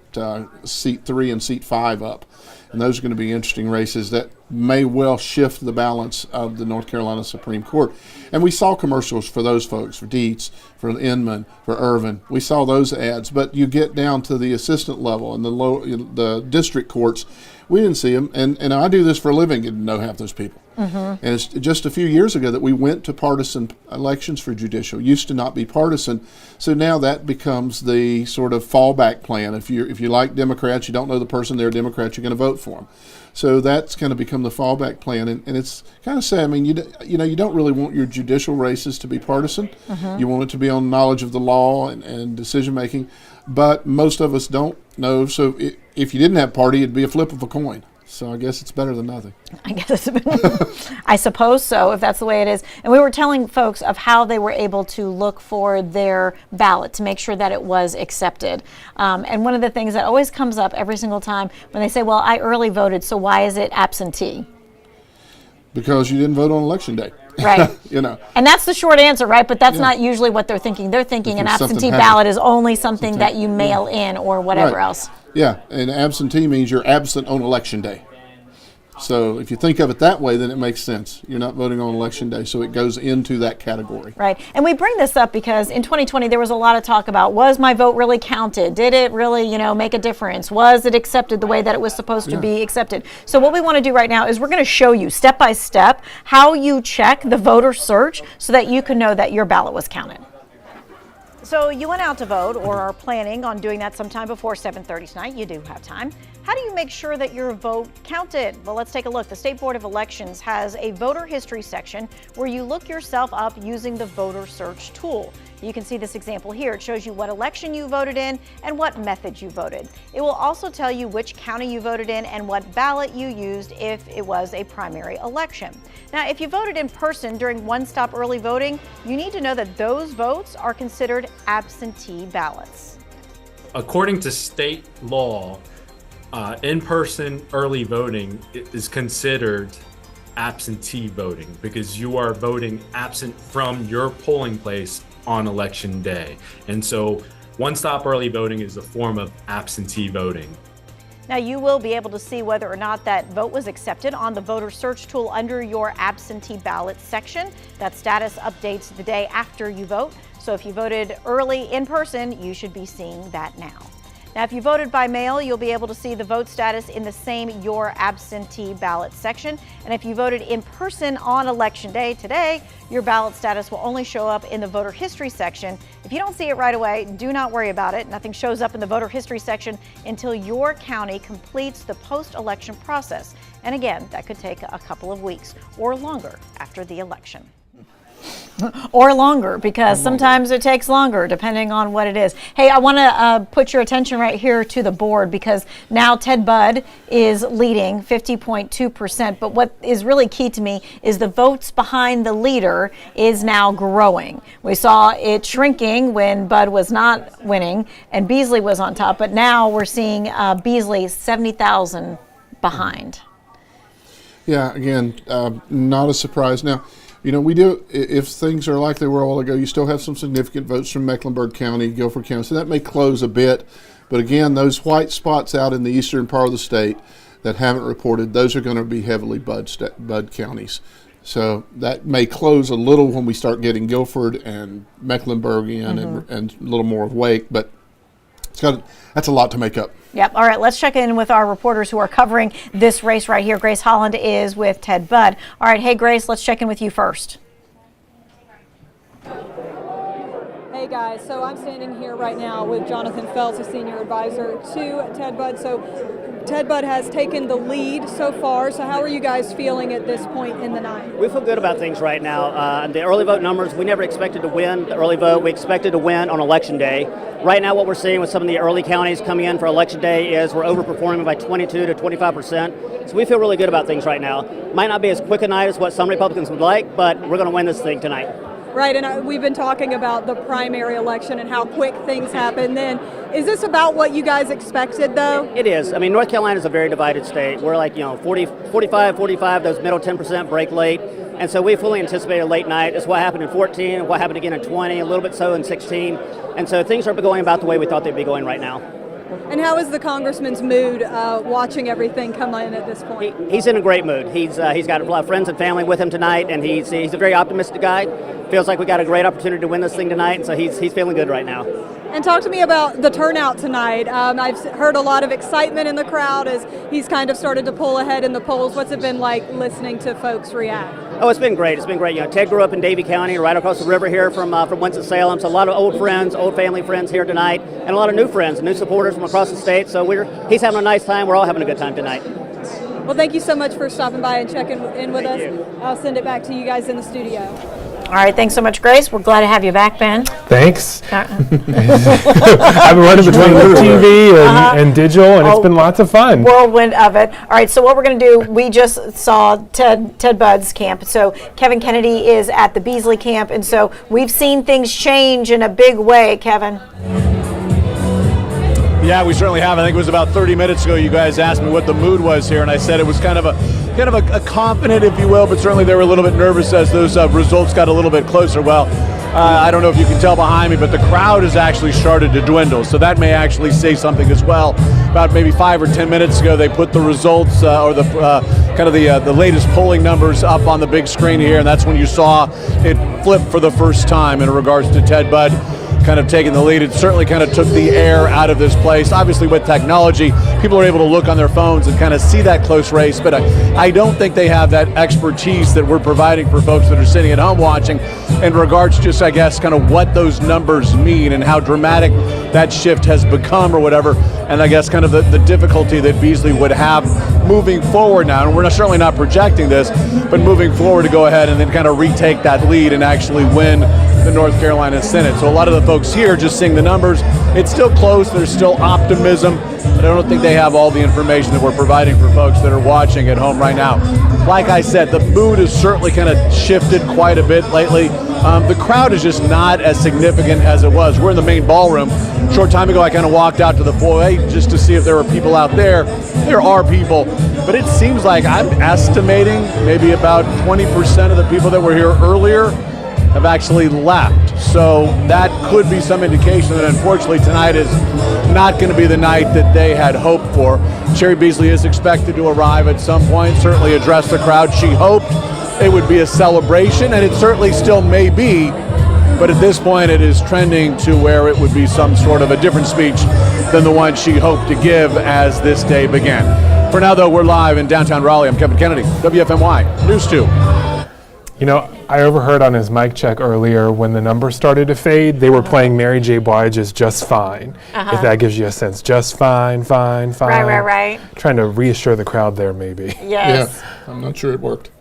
seat 3 and seat 5 up. And those are going to be interesting races that may well shift the balance of the North Carolina Supreme Court. And we saw commercials for those folks, for Dietz, for Inman, for Irvin. We saw those ads. But you get down to the assistant level and the district courts, we didn't see them. And I do this for a living, didn't know half those people. And it's just a few years ago that we went to partisan elections for judicial. Used to not be partisan, so now that becomes the sort of fallback plan. If you like Democrats, you don't know the person they're a Democrat, you're going to vote for them. So that's going to become the fallback plan, and it's kind of sad. I mean, you don't really want your judicial races to be partisan. You want it to be on knowledge of the law and decision making, but most of us don't know. So if you didn't have party, it'd be a flip of a coin. So I guess it's better than nothing. I suppose so, if that's the way it is. And we were telling folks of how they were able to look for their ballot to make sure that it was accepted. And one of the things that always comes up every single time when they say, well, I early voted, so why is it absentee? Because you didn't vote on election day. Right. And that's the short answer, right? But that's not usually what they're thinking. They're thinking an absentee ballot is only something that you mail in or whatever else. Yeah, and absentee means you're absent on election day. So if you think of it that way, then it makes sense. You're not voting on election day, so it goes into that category. Right. And we bring this up because in 2020, there was a lot of talk about, was my vote really counted? Did it really, make a difference? Was it accepted the way that it was supposed to be accepted? So what we want to do right now is we're going to show you step by step how you check the voter search so that you can know that your ballot was counted. So you went out to vote or are planning on doing that sometime before 7:30 tonight. You do have time. How do you make sure that your vote counted? Well, let's take a look. The State Board of Elections has a voter history section where you look yourself up using the voter search tool. You can see this example here. It shows you what election you voted in and what method you voted. It will also tell you which county you voted in and what ballot you used if it was a primary election. Now, if you voted in person during one-stop early voting, you need to know that those votes are considered absentee ballots. According to state law, in-person early voting is considered absentee voting because you are voting absent from your polling place on election day. And so one-stop early voting is a form of absentee voting. Now, you will be able to see whether or not that vote was accepted on the voter search tool under your absentee ballot section. That status updates the day after you vote. So if you voted early in person, you should be seeing that now. Now, if you voted by mail, you'll be able to see the vote status in the same Your Absentee Ballot section. And if you voted in person on Election Day today, your ballot status will only show up in the voter history section. If you don't see it right away, do not worry about it. Nothing shows up in the voter history section until your county completes the post-election process. And again, that could take a couple of weeks or longer after the election. Or longer, because sometimes it takes longer depending on what it is. Hey, I want to put your attention right here to the board, because now Ted Byrd is leading 50.2%. But what is really key to me is the votes behind the leader is now growing. We saw it shrinking when Byrd was not winning and Beasley was on top, but now we're seeing Beasley 70,000 behind. Yeah, again, not a surprise. Now, you know, we do, if things are like they were a while ago, you still have some significant votes from Mecklenburg County, Guilford County, so that may close a bit. But again, those white spots out in the eastern part of the state that haven't reported, those are going to be heavily Bud counties. So that may close a little when we start getting Guilford and Mecklenburg in and a little more of Wake, but that's a lot to make up. Yep. All right, let's check in with our reporters who are covering this race right here. Grace Holland is with Ted Byrd. All right, hey Grace, let's check in with you first. Hey guys, so I'm standing here right now with Jonathan Feltz, a senior advisor to Ted Byrd. So Ted Byrd has taken the lead so far. So how are you guys feeling at this point in the night? We feel good about things right now. The early vote numbers, we never expected to win the early vote. We expected to win on Election Day. Right now what we're seeing with some of the early counties coming in for Election Day is we're overperforming by 22 to 25%. So we feel really good about things right now. Might not be as quick a night as what some Republicans would like, but we're going to win this thing tonight. Right, and we've been talking about the primary election and how quick things happen then. Is this about what you guys expected, though? It is. I mean, North Carolina is a very divided state. We're like, 45, those middle 10% break late. And so we fully anticipated a late night. It's what happened in 14, what happened again in 20, a little bit so in 16. And so things are going about the way we thought they'd be going right now. And how is the congressman's mood watching everything come in at this point? He's in a great mood. He's got a lot of friends and family with him tonight, and he's a very optimistic guy. Feels like we got a great opportunity to win this thing tonight, and so he's feeling good right now. And talk to me about the turnout tonight. I've heard a lot of excitement in the crowd as he's kind of started to pull ahead in the polls. What's it been like listening to folks react? Oh, it's been great. It's been great. Ted grew up in Davie County, right across the river here from Winston-Salem. So a lot of old friends, old family friends here tonight, and a lot of new friends, new supporters from across the state. So he's having a nice time. We're all having a good time tonight. Well, thank you so much for stopping by and checking in with us. I'll send it back to you guys in the studio. All right, thanks so much, Grace. We're glad to have you back, Ben. Thanks. I've been running between TV and digital, and it's been lots of fun. Whirlwind of it. All right, so what we're going to do, we just saw Ted Byrd's camp. So Kevin Kennedy is at the Beasley camp, and so we've seen things change in a big way, Kevin. Yeah, we certainly have. I think it was about 30 minutes ago you guys asked me what the mood was here, and I said it was kind of a confident, if you will, but certainly they were a little bit nervous as those results got a little bit closer. Well, I don't know if you can tell behind me, but the crowd has actually started to dwindle, so that may actually say something as well. About maybe 5 or 10 minutes ago, they put the results or the latest polling numbers up on the big screen here, and that's when you saw it flip for the first time in regards to Ted Byrd kind of taking the lead. It certainly kind of took the air out of this place. Obviously with technology, people are able to look on their phones and kind of see that close race, but I don't think they have that expertise that we're providing for folks that are sitting at home watching in regards to just, I guess, kind of what those numbers mean and how dramatic that shift has become or whatever, and I guess kind of the difficulty that Beasley would have moving forward now. And we're certainly not projecting this, but moving forward to go ahead and then kind of retake that lead and actually win the North Carolina Senate. So a lot of the folks here just seeing the numbers, it's still close, there's still optimism, but I don't think they have all the information that we're providing for folks that are watching at home right now. Like I said, the mood has certainly kind of shifted quite a bit lately. The crowd is just not as significant as it was. We're in the main ballroom. A short time ago, I kind of walked out to the foyer just to see if there were people out there. There are people, but it seems like I'm estimating maybe about 20% of the people that were here earlier have actually left. So that could be some indication that unfortunately tonight is not going to be the night that they had hoped for. Sherry Beasley is expected to arrive at some point, certainly address the crowd. She hoped it would be a celebration, and it certainly still may be, but at this point it is trending to where it would be some sort of a different speech than the one she hoped to give as this day began. For now, though, we're live in downtown Raleigh. I'm Kevin Kennedy, WFMY News 2. You know, I overheard on his mic check earlier when the numbers started to fade, they were playing Mary J. Blige's Just Fine. If that gives you a sense. Just fine, fine, fine. Right. Trying to reassure the crowd there, maybe. Yes. Yeah, I'm not sure it worked.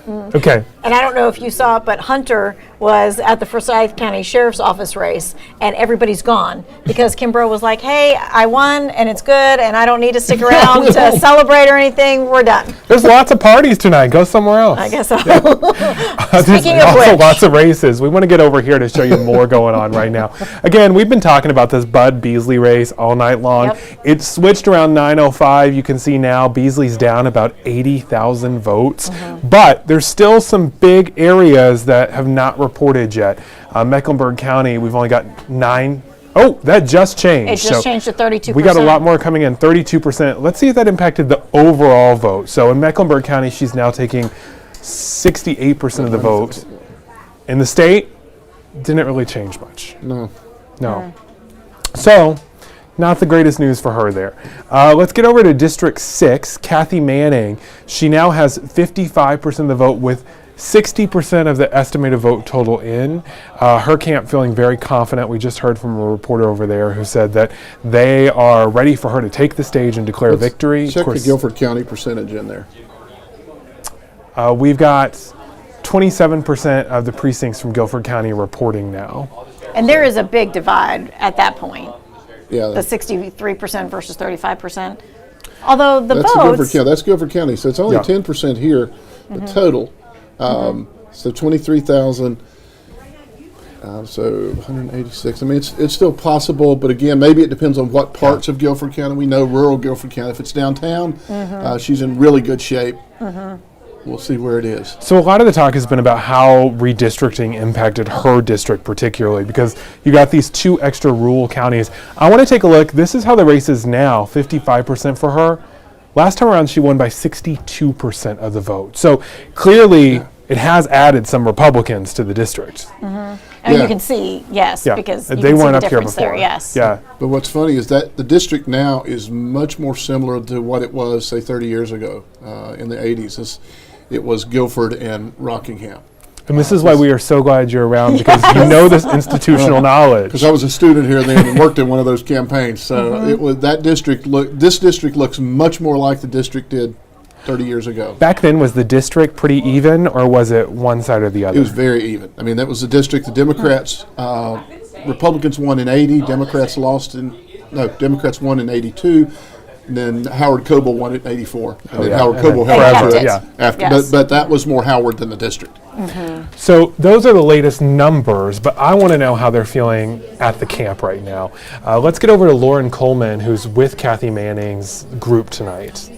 Okay. And I don't know if you saw it, but Hunter was at the Forsyth County Sheriff's Office race, and everybody's gone because Kimbrough was like, hey, I won, and it's good, and I don't need to stick around to celebrate or anything. We're done. There's lots of parties tonight. Go somewhere else. I guess so. There's Speaking of also which. lots of races. We want to get over here to show you more going on right now. Again, we've been talking about this Bud Beasley race all night long. Yep. It switched around 9:05. You can see now Beasley's down about 80,000 votes. But there's still some big areas that have not reported yet. Mecklenburg County, we've only got 9. Oh, that just changed. It just changed to 32%. We got a lot more coming in, 32%. Let's see if that impacted the overall vote. So in Mecklenburg County, she's now taking 68% of the vote. In the state, didn't really change much. No. So, not the greatest news for her there. Let's get over to District 6. Kathy Manning, she now has 55% of the vote with 60% of the estimated vote total in. Her camp feeling very confident. We just heard from a reporter over there who said that they are ready for her to take the stage and declare victory. Check the Guilford County percentage in there. We've got 27% of the precincts from Guilford County reporting now. And there is a big divide at that point. Yeah. The 63% versus 35%. Although the That's votes. Guilford County. That's Guilford County. So it's only 10% here, the total. So 23,000. So 186. I mean, it's still possible, but again, maybe it depends on what parts of Guilford County. We know rural Guilford County. If it's downtown, she's in really good shape. We'll see where it is. So a lot of the talk has been about how redistricting impacted her district particularly, because you got these 2 extra rural counties. I want to take a look. This is how the race is now, 55% for her. Last time around, she won by 62% of the vote. So clearly, it has added some Republicans to the district. And you can see, because you they can see weren't the up here difference before. there, yes. Yeah. But what's funny is that the district now is much more similar to what it was, say, 30 years ago in the 80s. It was Guilford and Rockingham. And this is why we are so glad you're around, because you know this institutional knowledge. Because I was a student here then and worked in one of those campaigns. So it was that district. This district looks much more like the district did 30 years ago. Back then, was the district pretty even, or was it one side or the other? It was very even. I mean, that was the district. The Democrats, Republicans won in 80. Democrats won in 82. And then Howard Coble won it in 84. And then Howard Coble held forever, it after. But that was more Howard than the district. So those are the latest numbers, but I want to know how they're feeling at the camp right now. Let's get over to Lauren Coleman, who's with Kathy Manning's group tonight.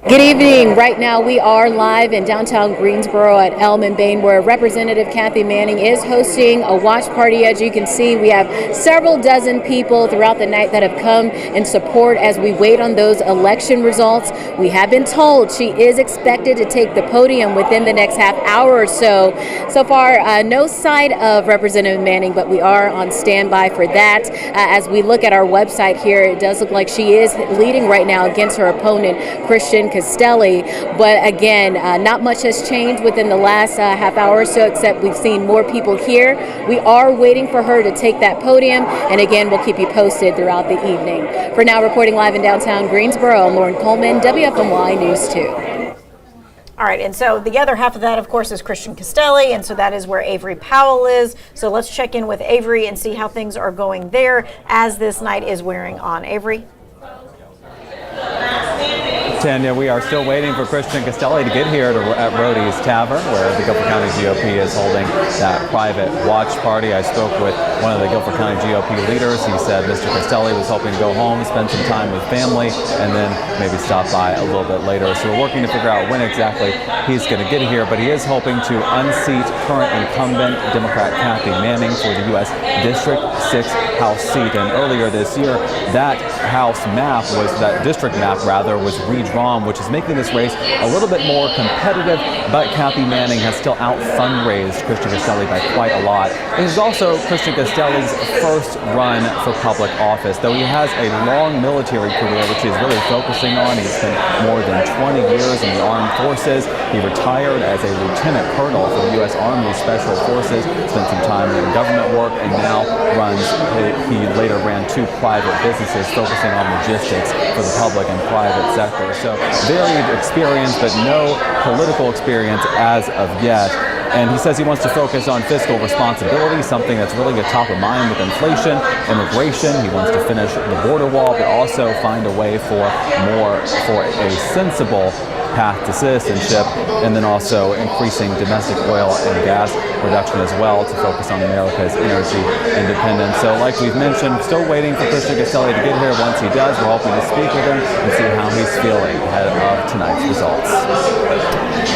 Good evening. Right now we are live in downtown Greensboro at Elm and Bain, where Representative Kathy Manning is hosting a watch party. As you can see, we have several dozen people throughout the night that have come in support as we wait on those election results. We have been told she is expected to take the podium within the next half hour or so. So far, no sight of Representative Manning, but we are on standby for that. As we look at our website here, it does look like she is leading right now against her opponent, Christian Castelli, but again, not much has changed within the last half hour or so, except we've seen more people here. We are waiting for her to take that podium, and again, we'll keep you posted throughout the evening. For now, reporting live in downtown Greensboro, I'm Lauren Coleman, WFMY News 2. All right, and so the other half of that, of course, is Christian Castelli, and so that is where Avery Powell is. So let's check in with Avery and see how things are going there as this night is wearing on. Avery? Tanya, we are still waiting for Christian Castelli to get here at Rhodey's Tavern, where the Guilford County GOP is holding that private watch party. I spoke with one of the Guilford County GOP leaders. He said Mr. Castelli was hoping to go home, spend some time with family, and then maybe stop by a little bit later. So we're working to figure out when exactly he's going to get here, but he is hoping to unseat current incumbent Democrat Kathy Manning for the U.S. District 6 House seat. And earlier this year, that House map that district map was redrawn, which is making this race a little bit more competitive, but Kathy Manning has still out-fundraised Christian Castelli by quite a lot. It is also Christian Castelli's first run for public office, though he has a long military career, which he's really focusing on. He's spent more than 20 years in the armed forces. He retired as a lieutenant colonel for the U.S. Army Special Forces, spent some time in government work, and now he later ran 2 private businesses focusing on logistics for the public and private sector. So varied experience, but no political experience as of yet. And he says he wants to focus on fiscal responsibility, something that's really top of mind with inflation, immigration. He wants to finish the border wall, but also find a way for a sensible path to citizenship, and then also increasing domestic oil and gas production as well to focus on America's energy independence. So like we've mentioned, still waiting for Christian Castelli to get here. Once he does, we're hoping to speak with him and see how he's feeling ahead of tonight's results.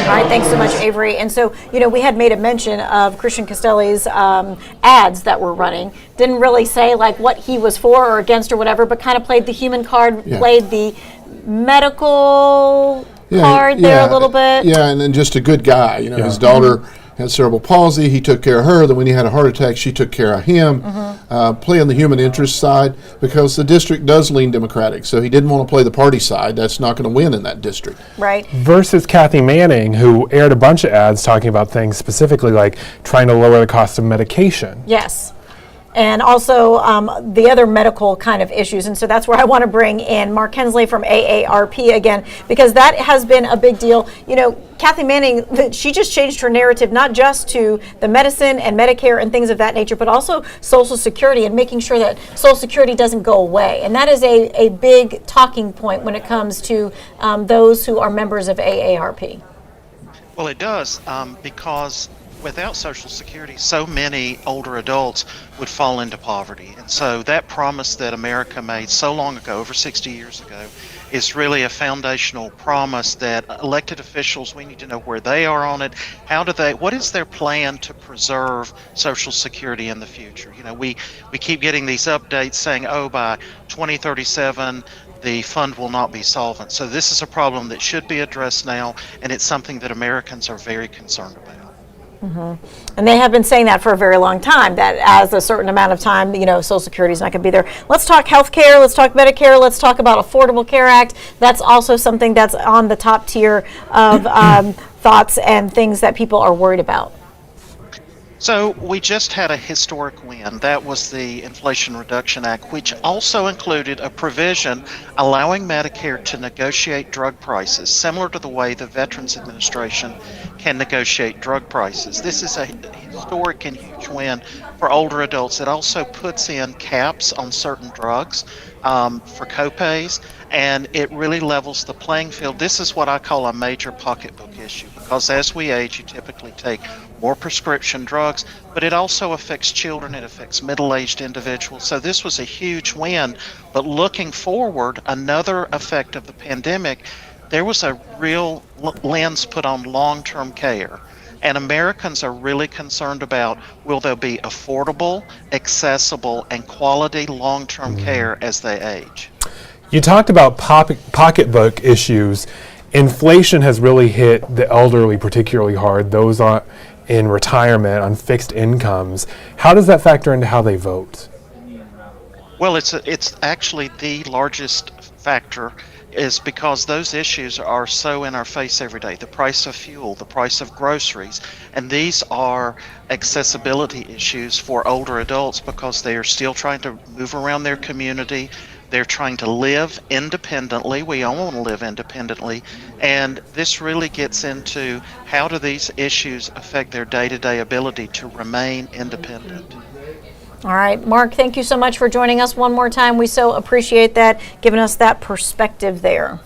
All right, thanks so much, Avery. And so, we had made a mention of Christian Castelli's ads that were running. Didn't really say like what he was for or against or whatever, but kind of played the human card, played the medical card there a little bit. Yeah, and then just a good guy. His daughter had cerebral palsy. He took care of her. Then when he had a heart attack, she took care of him. Play on the human interest side, because the district does lean Democratic. So he didn't want to play the party side. That's not going to win in that district. Right. Versus Kathy Manning, who aired a bunch of ads talking about things specifically like trying to lower the cost of medication. Yes. And also the other medical kind of issues. And so that's where I want to bring in Mark Hensley from AARP again, because that has been a big deal. Kathy Manning, she just changed her narrative, not just to the medicine and Medicare and things of that nature, but also Social Security and making sure that Social Security doesn't go away. And that is a big talking point when it comes to those who are members of AARP. Well, it does, because without Social Security, so many older adults would fall into poverty. And so that promise that America made so long ago, over 60 years ago, is really a foundational promise that elected officials, we need to know where they are on it. What is their plan to preserve Social Security in the future? We keep getting these updates saying, by 2037, the fund will not be solvent. So this is a problem that should be addressed now, and it's something that Americans are very concerned about. And they have been saying that for a very long time, that as a certain amount of time, Social Security is not going to be there. Let's talk health care, let's talk Medicare, let's talk about Affordable Care Act. That's also something that's on the top tier of thoughts and things that people are worried about. So we just had a historic win. That was the Inflation Reduction Act, which also included a provision allowing Medicare to negotiate drug prices, similar to the way the Veterans Administration can negotiate drug prices. This is a historic and huge win for older adults. It also puts in caps on certain drugs for copays, and it really levels the playing field. This is what I call a major pocketbook issue, because as we age, you typically take more prescription drugs, but it also affects children, it affects middle-aged individuals. So this was a huge win. But looking forward, another effect of the pandemic, there was a real lens put on long-term care. And Americans are really concerned about, will there be affordable, accessible, and quality long-term care as they age? You talked about pocketbook issues. Inflation has really hit the elderly particularly hard, those in retirement on fixed incomes. How does that factor into how they vote? Well, it's actually the largest factor, is because those issues are so in our face every day. The price of fuel, the price of groceries, and these are accessibility issues for older adults because they are still trying to move around their community. They're trying to live independently. We all want to live independently. And this really gets into how do these issues affect their day-to-day ability to remain independent. All right, Mark, thank you so much for joining us one more time. We so appreciate that, giving us that perspective there.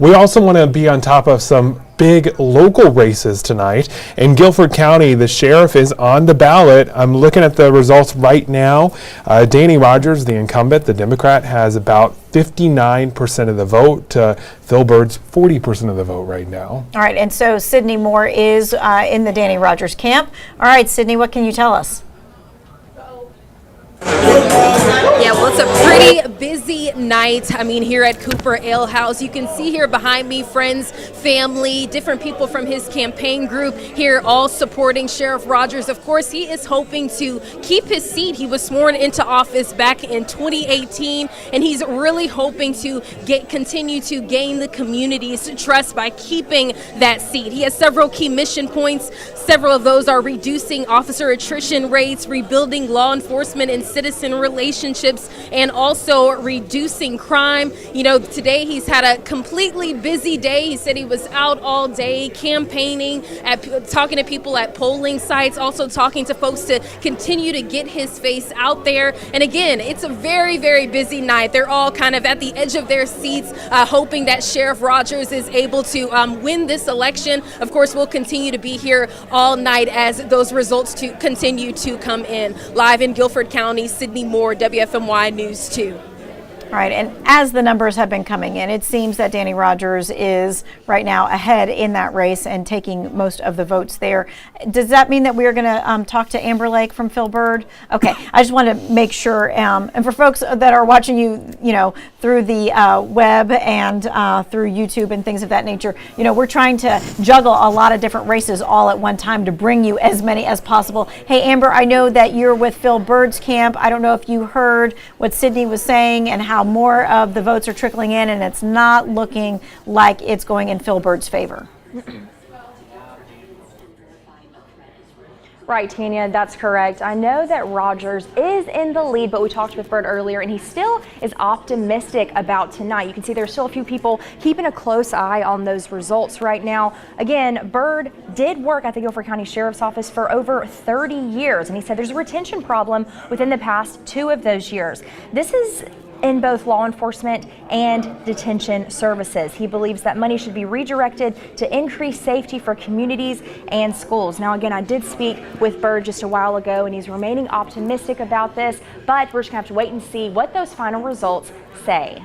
We also want to be on top of some big local races tonight. In Guilford County, the sheriff is on the ballot. I'm looking at the results right now. Danny Rogers, the incumbent, the Democrat, has about 59% of the vote. Phil Byrd's 40% of the vote right now. All right, and so Sydney Moore is in the Danny Rogers camp. All right, Sydney, what can you tell us? Yeah, well, it's a pretty busy night. I mean, here at Cooper Ale House, you can see here behind me friends, family, different people from his campaign group here all supporting Sheriff Rogers. Of course, he is hoping to keep his seat. He was sworn into office back in 2018, and he's really hoping to continue to gain the community's trust by keeping that seat. He has several key mission points. Several of those are reducing officer attrition rates, rebuilding law enforcement and citizen relationships, and also reducing crime. You know, today he's had a completely busy day. He said he was out all day campaigning, talking to people at polling sites, also talking to folks to continue to get his face out there. And again, it's a very, very busy night. They're all kind of at the edge of their seats, hoping that Sheriff Rogers is able to win this election. Of course, we'll continue to be here all night as those results continue to come in. Live in Guilford County, Sydney Moore, WFMY News 2. All right, and as the numbers have been coming in, it seems that Danny Rogers is right now ahead in that race and taking most of the votes there. Does that mean that we are going to talk to Amber Lake from Phil Byrd? Okay, I just want to make sure, and for folks that are watching you know, through the web and through YouTube and things of that nature, you know, we're trying to juggle a lot of different races all at one time to bring you as many as possible. Hey, Amber, I know that you're with Phil Byrd's camp. I don't know if you heard what Sydney was saying and how more of the votes are trickling in, and it's not looking like it's going in Phil Byrd's favor. Right, Tanya, that's correct. I know that Rogers is in the lead, but we talked with Byrd earlier, and he still is optimistic about tonight. You can see there's still a few people keeping a close eye on those results right now. Again, Byrd did work at the Guilford County Sheriff's Office for over 30 years, and he said there's a retention problem within the past 2 of those years. This is in both law enforcement and detention services. He believes that money should be redirected to increase safety for communities and schools. Now, again, I did speak with Byrd just a while ago, and he's remaining optimistic about this, but we're just gonna have to wait and see what those final results say.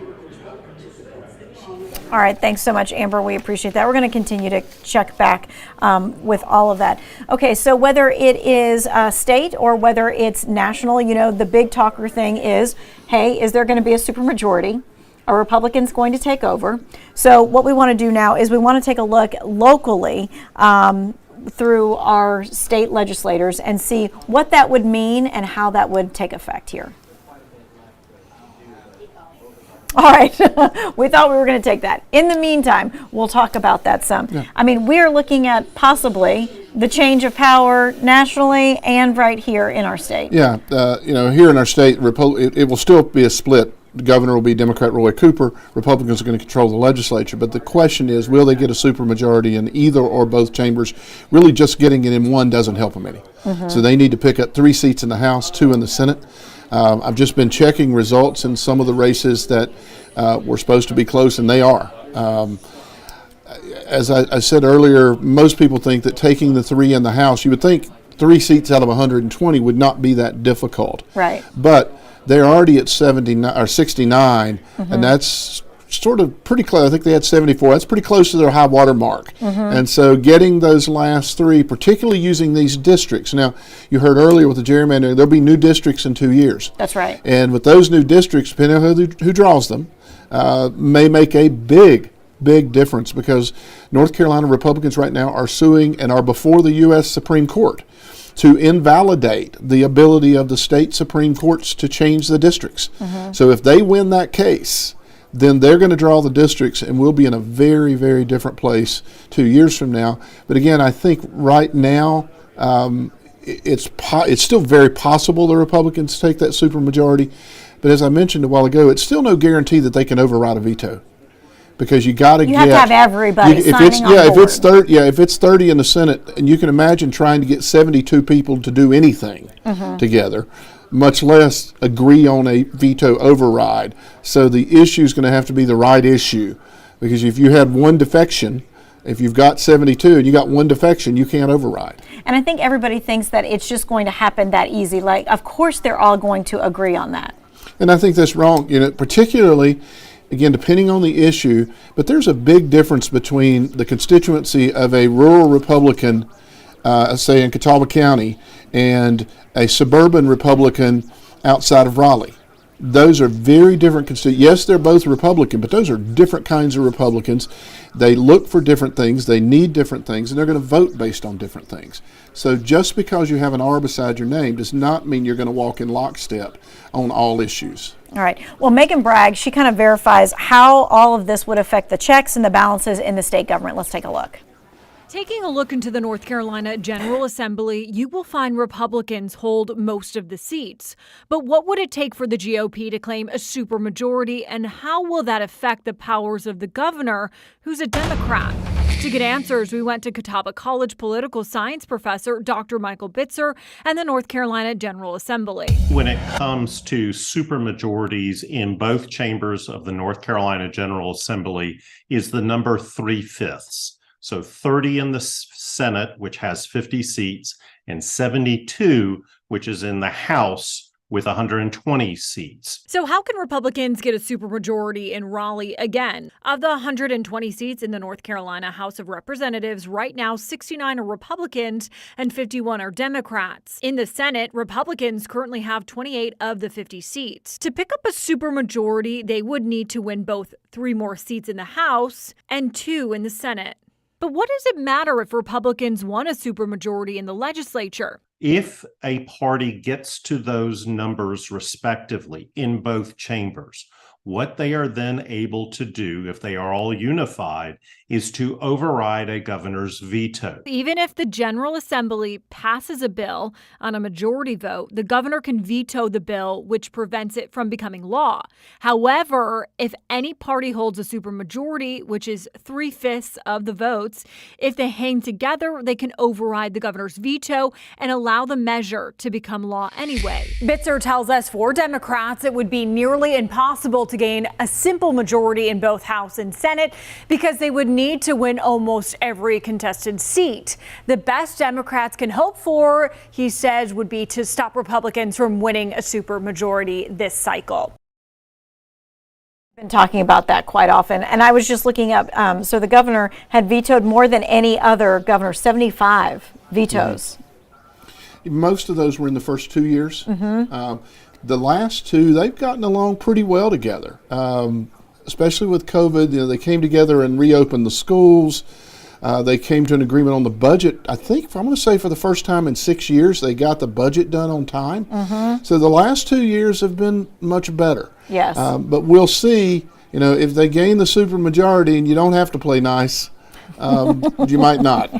All right, thanks so much, Amber. We appreciate that. We're going to continue to check back with all of that. Okay, so whether it is state or whether it's national, you know, the big talker thing is, hey, is there going to be a supermajority? Are Republicans going to take over? So what we want to do now is we want to take a look locally through our state legislators and see what that would mean and how that would take effect here. All right, we thought we were going to take that. In the meantime, we'll talk about that some. Yeah. I mean, we're looking at possibly the change of power nationally and right here in our state. Yeah, you know, here in our state, it will still be a split. The governor will be Democrat Roy Cooper. Republicans are going to control the legislature. But the question is, will they get a supermajority in either or both chambers? Really, just getting it in one doesn't help them any. Mm-hmm. So they need to pick up 3 seats in the House, 2 in the Senate. I've just been checking results in some of the races that were supposed to be close, and they are. As I said earlier, most people think that taking the 3 in the House, you would think 3 seats out of 120 would not be that difficult. Right. But they're already at 69 or 69, mm-hmm. and that's sort of pretty close. I think they had 74. That's pretty close to their high water mark. Mm-hmm. And so getting those last 3, particularly using these districts. Now, you heard earlier with the gerrymandering, there'll be new districts in 2 years. That's right. And with those new districts, depending on who draws them, may make a big difference, because North Carolina Republicans right now are suing and are before the U.S. Supreme Court to invalidate the ability of the state Supreme Courts to change the districts. Mm-hmm. So if they win that case, then they're going to draw the districts, and we'll be in a very, very different place 2 years from now. But again, I think right now it's still very possible the Republicans take that supermajority. But as I mentioned a while ago, it's still no guarantee that they can override a veto, because you got to have to have everybody signing on board. If it's 30 in the Senate, and you can imagine trying to get 72 people to do anything mm-hmm. together, much less agree on a veto override. So the issue is going to have to be the right issue, because if you had one defection, if you've got 72 and you got one defection, you can't override. And I think everybody thinks that it's just going to happen that easy. Like, of course they're all going to agree on that. And I think that's wrong, you know, particularly, again, depending on the issue, but there's a big difference between the constituency of a rural Republican, say in Catawba County, and a suburban Republican outside of Raleigh. Those are very different constituents. Yes, they're both Republican, but those are different kinds of Republicans. They look for different things, they need different things, and they're going to vote based on different things. So just because you have an R beside your name does not mean you're going to walk in lockstep on all issues. All right. Well, Megan Bragg, she kind of verifies how all of this would affect the checks and the balances in the state government. Let's take a look. Taking a look into the North Carolina General Assembly, you will find Republicans hold most of the seats. But what would it take for the GOP to claim a supermajority, and how will that affect the powers of the governor, who's a Democrat? To get answers, we went to Catawba College political science professor Dr. Michael Bitzer and the North Carolina General Assembly. When it comes to supermajorities in both chambers of the North Carolina General Assembly is the number 3/5. So 30 in the Senate, which has 50 seats, and 72, which is in the House with 120 seats. So how can Republicans get a supermajority in Raleigh again? Of the 120 seats in the North Carolina House of Representatives, right now 69 are Republicans and 51 are Democrats. In the Senate, Republicans currently have 28 of the 50 seats. To pick up a supermajority, they would need to win both 3 more seats in the House and 2 in the Senate. But what does it matter if Republicans won a supermajority in the legislature? If a party gets to those numbers respectively in both chambers, what they are then able to do, if they are all unified, is to override a governor's veto. Even if the General Assembly passes a bill on a majority vote, the governor can veto the bill, which prevents it from becoming law. However, if any party holds a supermajority, which is 3/5 of the votes, if they hang together, they can override the governor's veto and allow the measure to become law anyway. Bitzer tells us for Democrats, it would be nearly impossible to gain a simple majority in both House and Senate because they would need to win almost every contested seat. The best Democrats can hope for, he says, would be to stop Republicans from winning a supermajority this cycle. Been talking about that quite often, and I was just looking up, so the governor had vetoed more than any other governor, 75 vetoes. Most of those were in the first 2 years. The last 2, they've gotten along pretty well together, especially with COVID. You know, they came together and reopened the schools. They came to an agreement on the budget. I think, I'm going to say for the first time in 6 years, they got the budget done on time. So the last 2 years have been much better. Yes. But we'll see, you know, if they gain the supermajority and you don't have to play nice, you might not.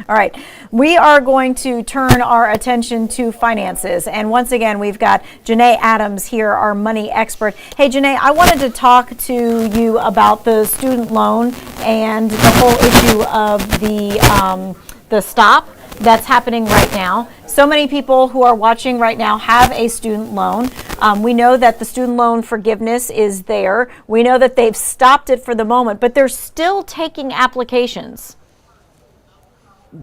All right, we are going to turn our attention to finances. And once again, we've got Janae Adams here, our money expert. Hey, Janae, I wanted to talk to you about the student loan and the whole issue of the stop that's happening right now. So many people who are watching right now have a student loan. We know that the student loan forgiveness is there. We know that they've stopped it for the moment, but they're still taking applications.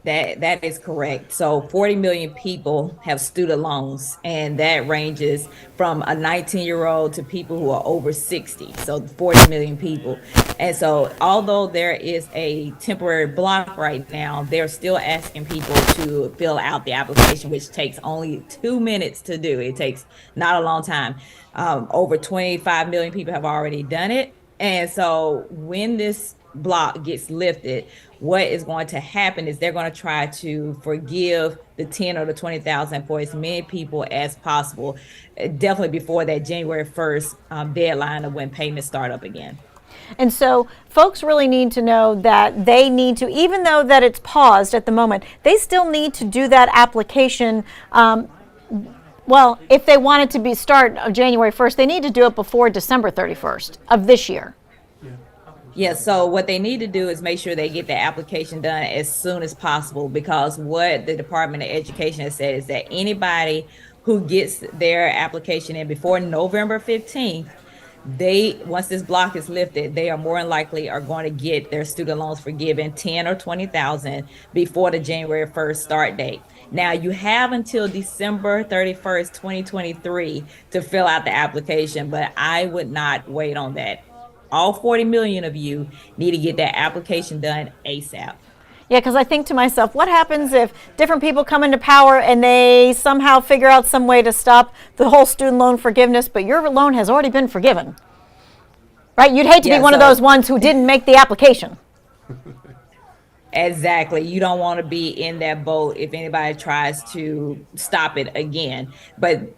That is correct. So 40 million people have student loans, and that ranges from a 19-year-old to people who are over 60. So 40 million people. And so although there is a temporary block right now, they're still asking people to fill out the application, which takes only 2 minutes to do. It takes not a long time. Over 25 million people have already done it. And so when this block gets lifted, what is going to happen is they're going to try to forgive the 10 or the 20,000 for as many people as possible, definitely before that January 1st deadline of when payments start up again. And so folks really need to know that they need to, even though that it's paused at the moment, they still need to do that application. Well, if they want it to be start of January 1st, they need to do it before December 31st of this year. Yeah, so what they need to do is make sure they get the application done as soon as possible, because what the Department of Education has said is that anybody who gets their application in before November 15th, once this block is lifted, they are more than likely are going to get their student loans forgiven 10 or 20,000 before the January 1st start date. Now you have until December 31st, 2023 to fill out the application, but I would not wait on that. All 40 million of you need to get that application done ASAP. Yeah, because I think to myself, what happens if different people come into power and they somehow figure out some way to stop the whole student loan forgiveness, but your loan has already been forgiven? Right? You'd hate to be one of those ones who didn't make the application. Exactly. You don't want to be in that boat if anybody tries to stop it again. But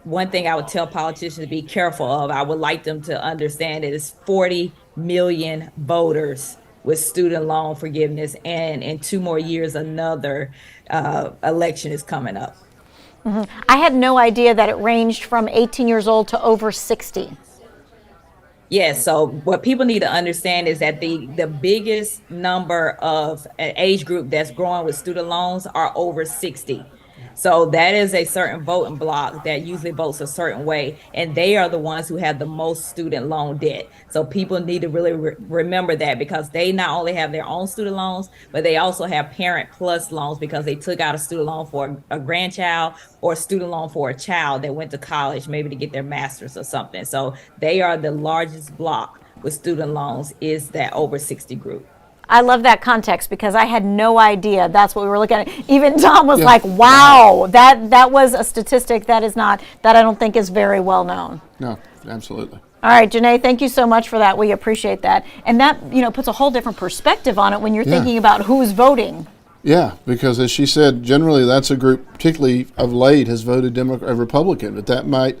one thing I would tell politicians to be careful of, I would like them to understand it is 40 million voters with student loan forgiveness, and in 2 more years, another election is coming up. I had no idea that it ranged from 18 years old to over 60. Yes, so what people need to understand is that the biggest number of an age group that's growing with student loans are over 60. So that is a certain voting block that usually votes a certain way, and they are the ones who have the most student loan debt. So people need to really remember that, because they not only have their own student loans, but they also have Parent Plus loans because they took out a student loan for a grandchild or a student loan for a child that went to college, maybe to get their master's or something. So they are the largest block with student loans, is that over 60 group. I love that context because I had no idea that's what we were looking at. Even Tom was like, wow, that was a statistic that I don't think is very well known. No, absolutely. All right, Janae, thank you so much for that. We appreciate that. And that, puts a whole different perspective on it when you're thinking about who's voting. Yeah, because as she said, generally that's a group, particularly of late, has voted Republican, but that might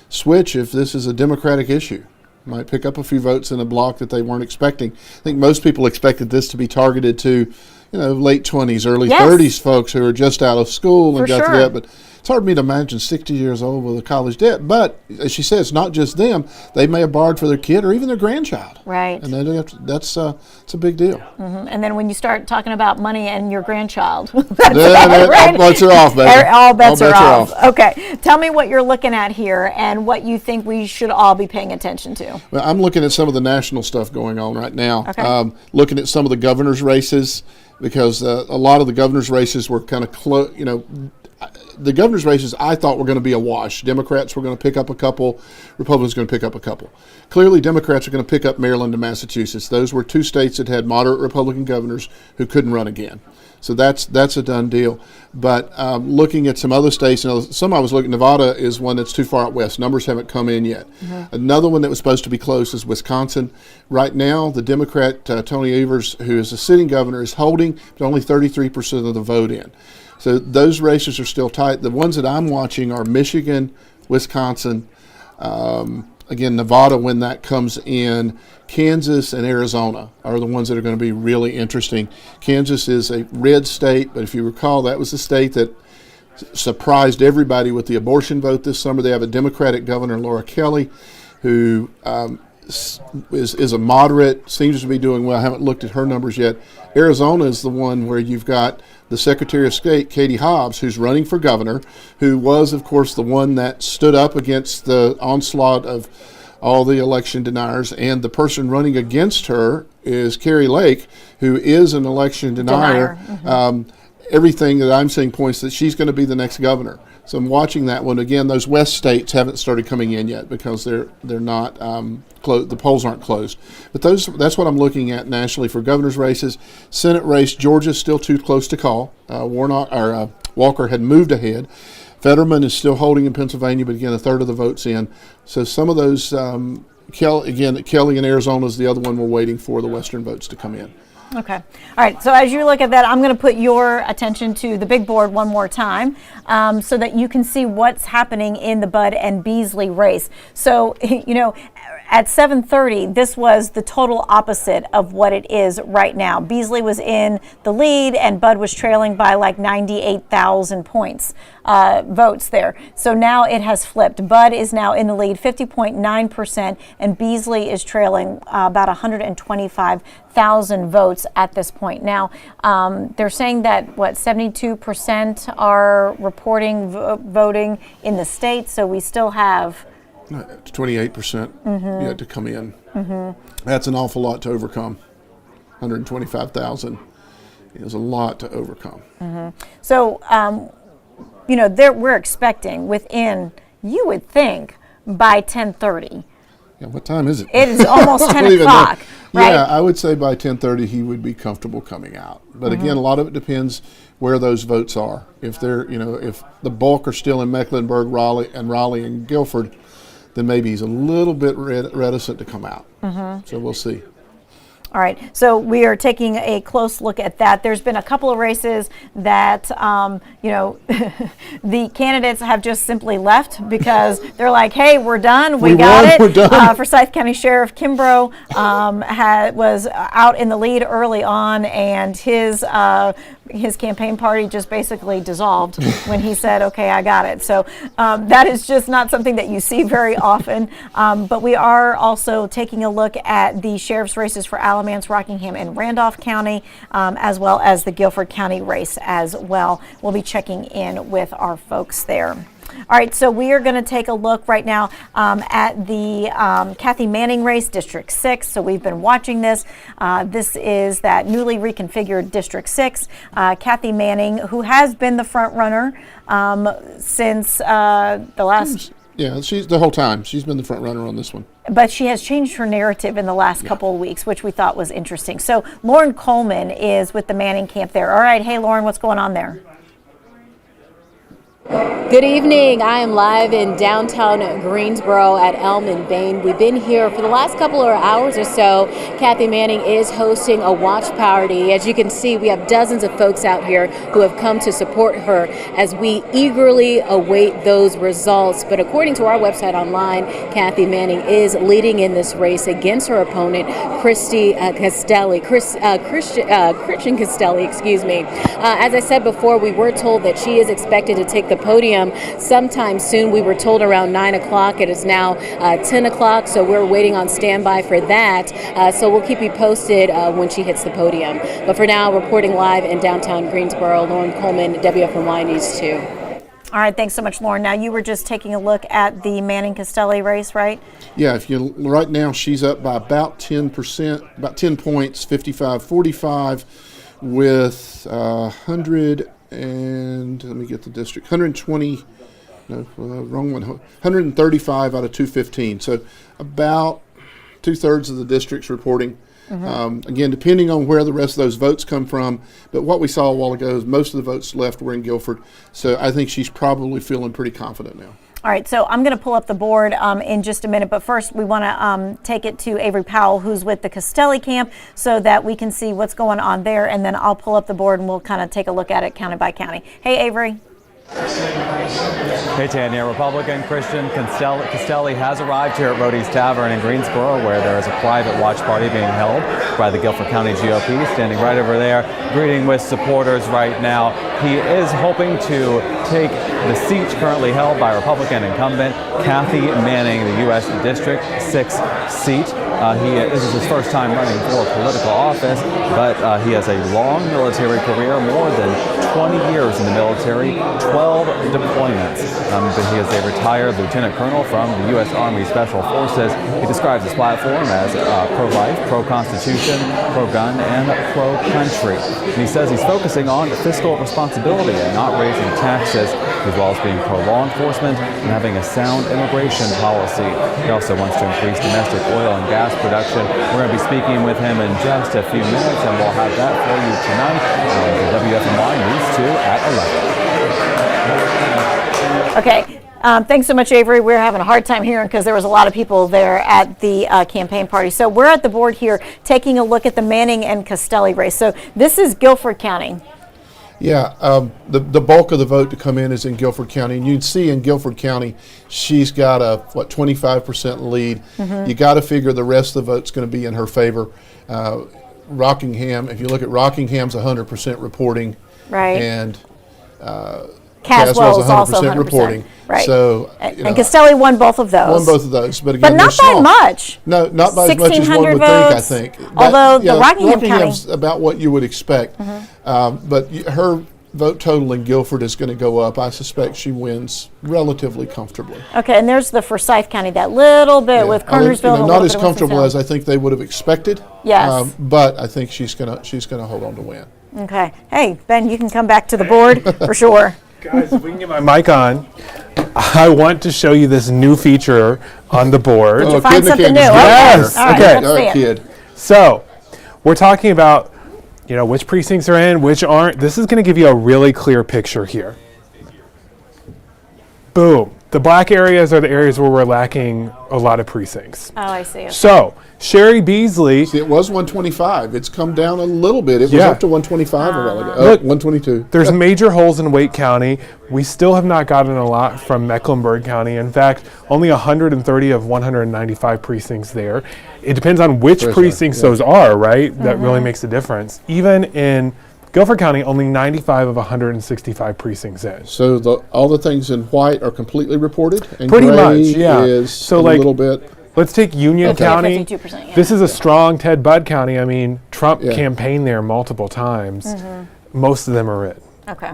switch if this is a Democratic issue. Might pick up a few votes in a block that they weren't expecting. I think most people expected this to be targeted to, late 20s, early 30s folks who are just out of school and got through that. But it's hard for me to imagine 60 years old with a college debt. But as she said, it's not just them. They may have borrowed for their kid or even their grandchild. Right. And that's it's a big deal. And then when you start talking about money and your grandchild, all bets are off, baby. All bets are off. Okay. Tell me what you're looking at here and what you think we should all be paying attention to. Well, I'm looking at some of the national stuff going on right now. Okay. Looking at some of the governor's races, because a lot of the governor's races were kind of close. The governor's races I thought were going to be a wash. Democrats were going to pick up a couple, Republicans were going to pick up a couple. Clearly, Democrats are going to pick up Maryland and Massachusetts. Those were 2 states that had moderate Republican governors who couldn't run again. So that's a done deal. But looking at some other states, some I was looking, Nevada is one that's too far out west. Numbers haven't come in yet. Another one that was supposed to be close is Wisconsin. Right now, the Democrat, Tony Evers, who is the sitting governor, is holding only 33% of the vote in. So those races are still tight. The ones that I'm watching are Michigan, Wisconsin, again, Nevada when that comes in, Kansas and Arizona are the ones that are going to be really interesting. Kansas is a red state, but if you recall, that was the state that surprised everybody with the abortion vote this summer. They have a Democratic governor, Laura Kelly, who is a moderate, seems to be doing well. I haven't looked at her numbers yet. Arizona is the one where you've got the Secretary of State, Katie Hobbs, who's running for governor, who was, of course, the one that stood up against the onslaught of all the election deniers. And the person running against her is Carrie Lake, who is an election denier. Everything that I'm seeing points that she's going to be the next governor. So I'm watching that one. Again, those West states haven't started coming in yet because they're not closed. The polls aren't closed. But that's what I'm looking at nationally for governor's races. Senate race, Georgia's still too close to call. Walker had moved ahead. Fetterman is still holding in Pennsylvania, but again, 1/3 of the votes in. So some of those, Kelly in Arizona is the other one we're waiting for the Western votes to come in. Okay. All right. So as you look at that, I'm going to put your attention to the big board one more time so that you can see what's happening in the Bud and Beasley race. So, at 7:30, this was the total opposite of what it is right now. Beasley was in the lead and Bud was trailing by like 98,000 points, votes there. So now it has flipped. Bud is now in the lead, 50.9%, and Beasley is trailing about 125,000 votes at this point. Now, they're saying that, 72% are reporting voting in the state, so we still have 28% yet to come in. That's an awful lot to overcome. 125,000 is a lot to overcome. So, we're expecting within, you would think, by 10:30, Yeah, what time is it? It is almost I 10 don't even know. o'clock, right? Yeah, I would say by 10:30 he would be comfortable coming out. But again, a lot of it depends where those votes are. If they're, if the bulk are still in Mecklenburg, Raleigh and Guilford, then maybe he's a little bit reticent to come out. So we'll see. All right, so we are taking a close look at that. There's been a couple of races that, the candidates have just simply left because they're like, hey, we're done, we got won, it. we're done. Forsyth County Sheriff Kimbrough was out in the lead early on, and his campaign party just basically dissolved when he said, okay, I got it. So that is just not something that you see very often. But we are also taking a look at the sheriff's races for Alamance, Rockingham, and Randolph County, as well as the Guilford County race as well. We'll be checking in with our folks there. All right, so we are going to take a look right now at the Kathy Manning race, District 6. So we've been watching this. This is that newly reconfigured District 6. Kathy Manning, who has been the front runner since the last... Yeah, she's the whole time. She's been the front runner on this one. But she has changed her narrative in the last couple of weeks, which we thought was interesting. So Lauren Coleman is with the Manning camp there. All right, hey, Lauren, what's going on there? Good evening. I am live in downtown Greensboro at Elm and Bain. We've been here for the last couple of hours or so. Kathy Manning is hosting a watch party. As you can see, we have dozens of folks out here who have come to support her as we eagerly await those results. But according to our website online, Kathy Manning is leading in this race against her opponent, Christian Castelli, excuse me. As I said before, we were told that she is expected to take the podium sometime soon. We were told around 9 o'clock. It is now 10 o'clock, so we're waiting on standby for that. So we'll keep you posted when she hits the podium. But for now, reporting live in downtown Greensboro, Lauren Coleman, WFMY News 2. All right, thanks so much, Lauren. Now, you were just taking a look at the Manning-Castelli race, right? Yeah, right now she's up by about 10%, about 10 points, 55-45, with 100 and let me get the district 120. No, wrong one. 135 out of 215. So about 2/3 of the district's reporting. Again, depending on where the rest of those votes come from, but what we saw a while ago is most of the votes left were in Guilford. So I think she's probably feeling pretty confident now. All right, so I'm going to pull up the board in just a minute, but first we want to take it to Avery Powell, who's with the Castelli camp, so that we can see what's going on there, and then I'll pull up the board and we'll kind of take a look at it county by county. Hey, Avery. Hey Tanya, Republican Christian Castelli has arrived here at Rhodey's Tavern in Greensboro, where there is a private watch party being held by the Guilford County GOP, standing right over there, greeting with supporters right now. He is hoping to take the seat currently held by Republican incumbent Kathy Manning, the U.S. District 6 seat. This is his first time running for political office, but he has a long military career, more than 20 years in the military, 12 deployments. But he is a retired lieutenant colonel from the U.S. Army Special Forces. He describes his platform as pro-life, pro-constitution, pro-gun, and pro-country. And he says he's focusing on fiscal responsibility and not raising taxes, as well as being pro-law enforcement and having a sound immigration policy. He also wants to increase domestic oil and gas production. We're going to be speaking with him in just a few minutes, and we'll have that for you tonight on WFMY News 2 at 11. Okay. Thanks so much, Avery. We're having a hard time hearing because there was a lot of people there at the campaign party. So we're at the board here taking a look at the Manning and Castelli race. So this is Guilford County. Yeah, the bulk of the vote to come in is in Guilford County, and you'd see in Guilford County she's got a 25% lead. You got to figure the rest of the vote's going to be in her favor. Rockingham, if you look at Rockingham's 100% reporting, right, and Caswell's 100% also 100%, reporting. Right. So and Castelli won both of those. But again, not by much. No, not by as much as one would votes, think, I think. Although the Rockingham's about what you would expect. But her vote total in Guilford is going to go up. I suspect she wins relatively comfortably. Okay, and there's the Forsyth County, that little bit with Kernersville. Not as comfortable as I think they would have expected. Yes. But I think she's gonna hold on to win. Okay. Hey, Ben, you can come back to the board for sure. Guys, if we can get my mic on. I want to show you this new feature on the board. Did you find something new? Yes. All right, Okay. let's see it. So, we're talking about, which precincts are in, which aren't. This is going to give you a really clear picture here. Boom. The black areas are the areas where we're lacking a lot of precincts. Oh, I see. Okay. So, Sherry Beasley. See, it was 125. It's come down a little bit. It was up to 125 a while ago. Look, 122. There's major holes in Wake County. We still have not gotten a lot from Mecklenburg County. In fact, only 130 of 195 precincts there. It depends on which precincts those are, right? That really makes a difference. Even in Guilford County, only 95 of 165 precincts in. So all the things in white are completely reported? And Pretty gray much, yeah. Is so a like, little bit. Let's take Union County. 52%, yeah. This is a strong Ted Budd County. I mean, Trump campaigned there multiple times. Most of them are in. Okay.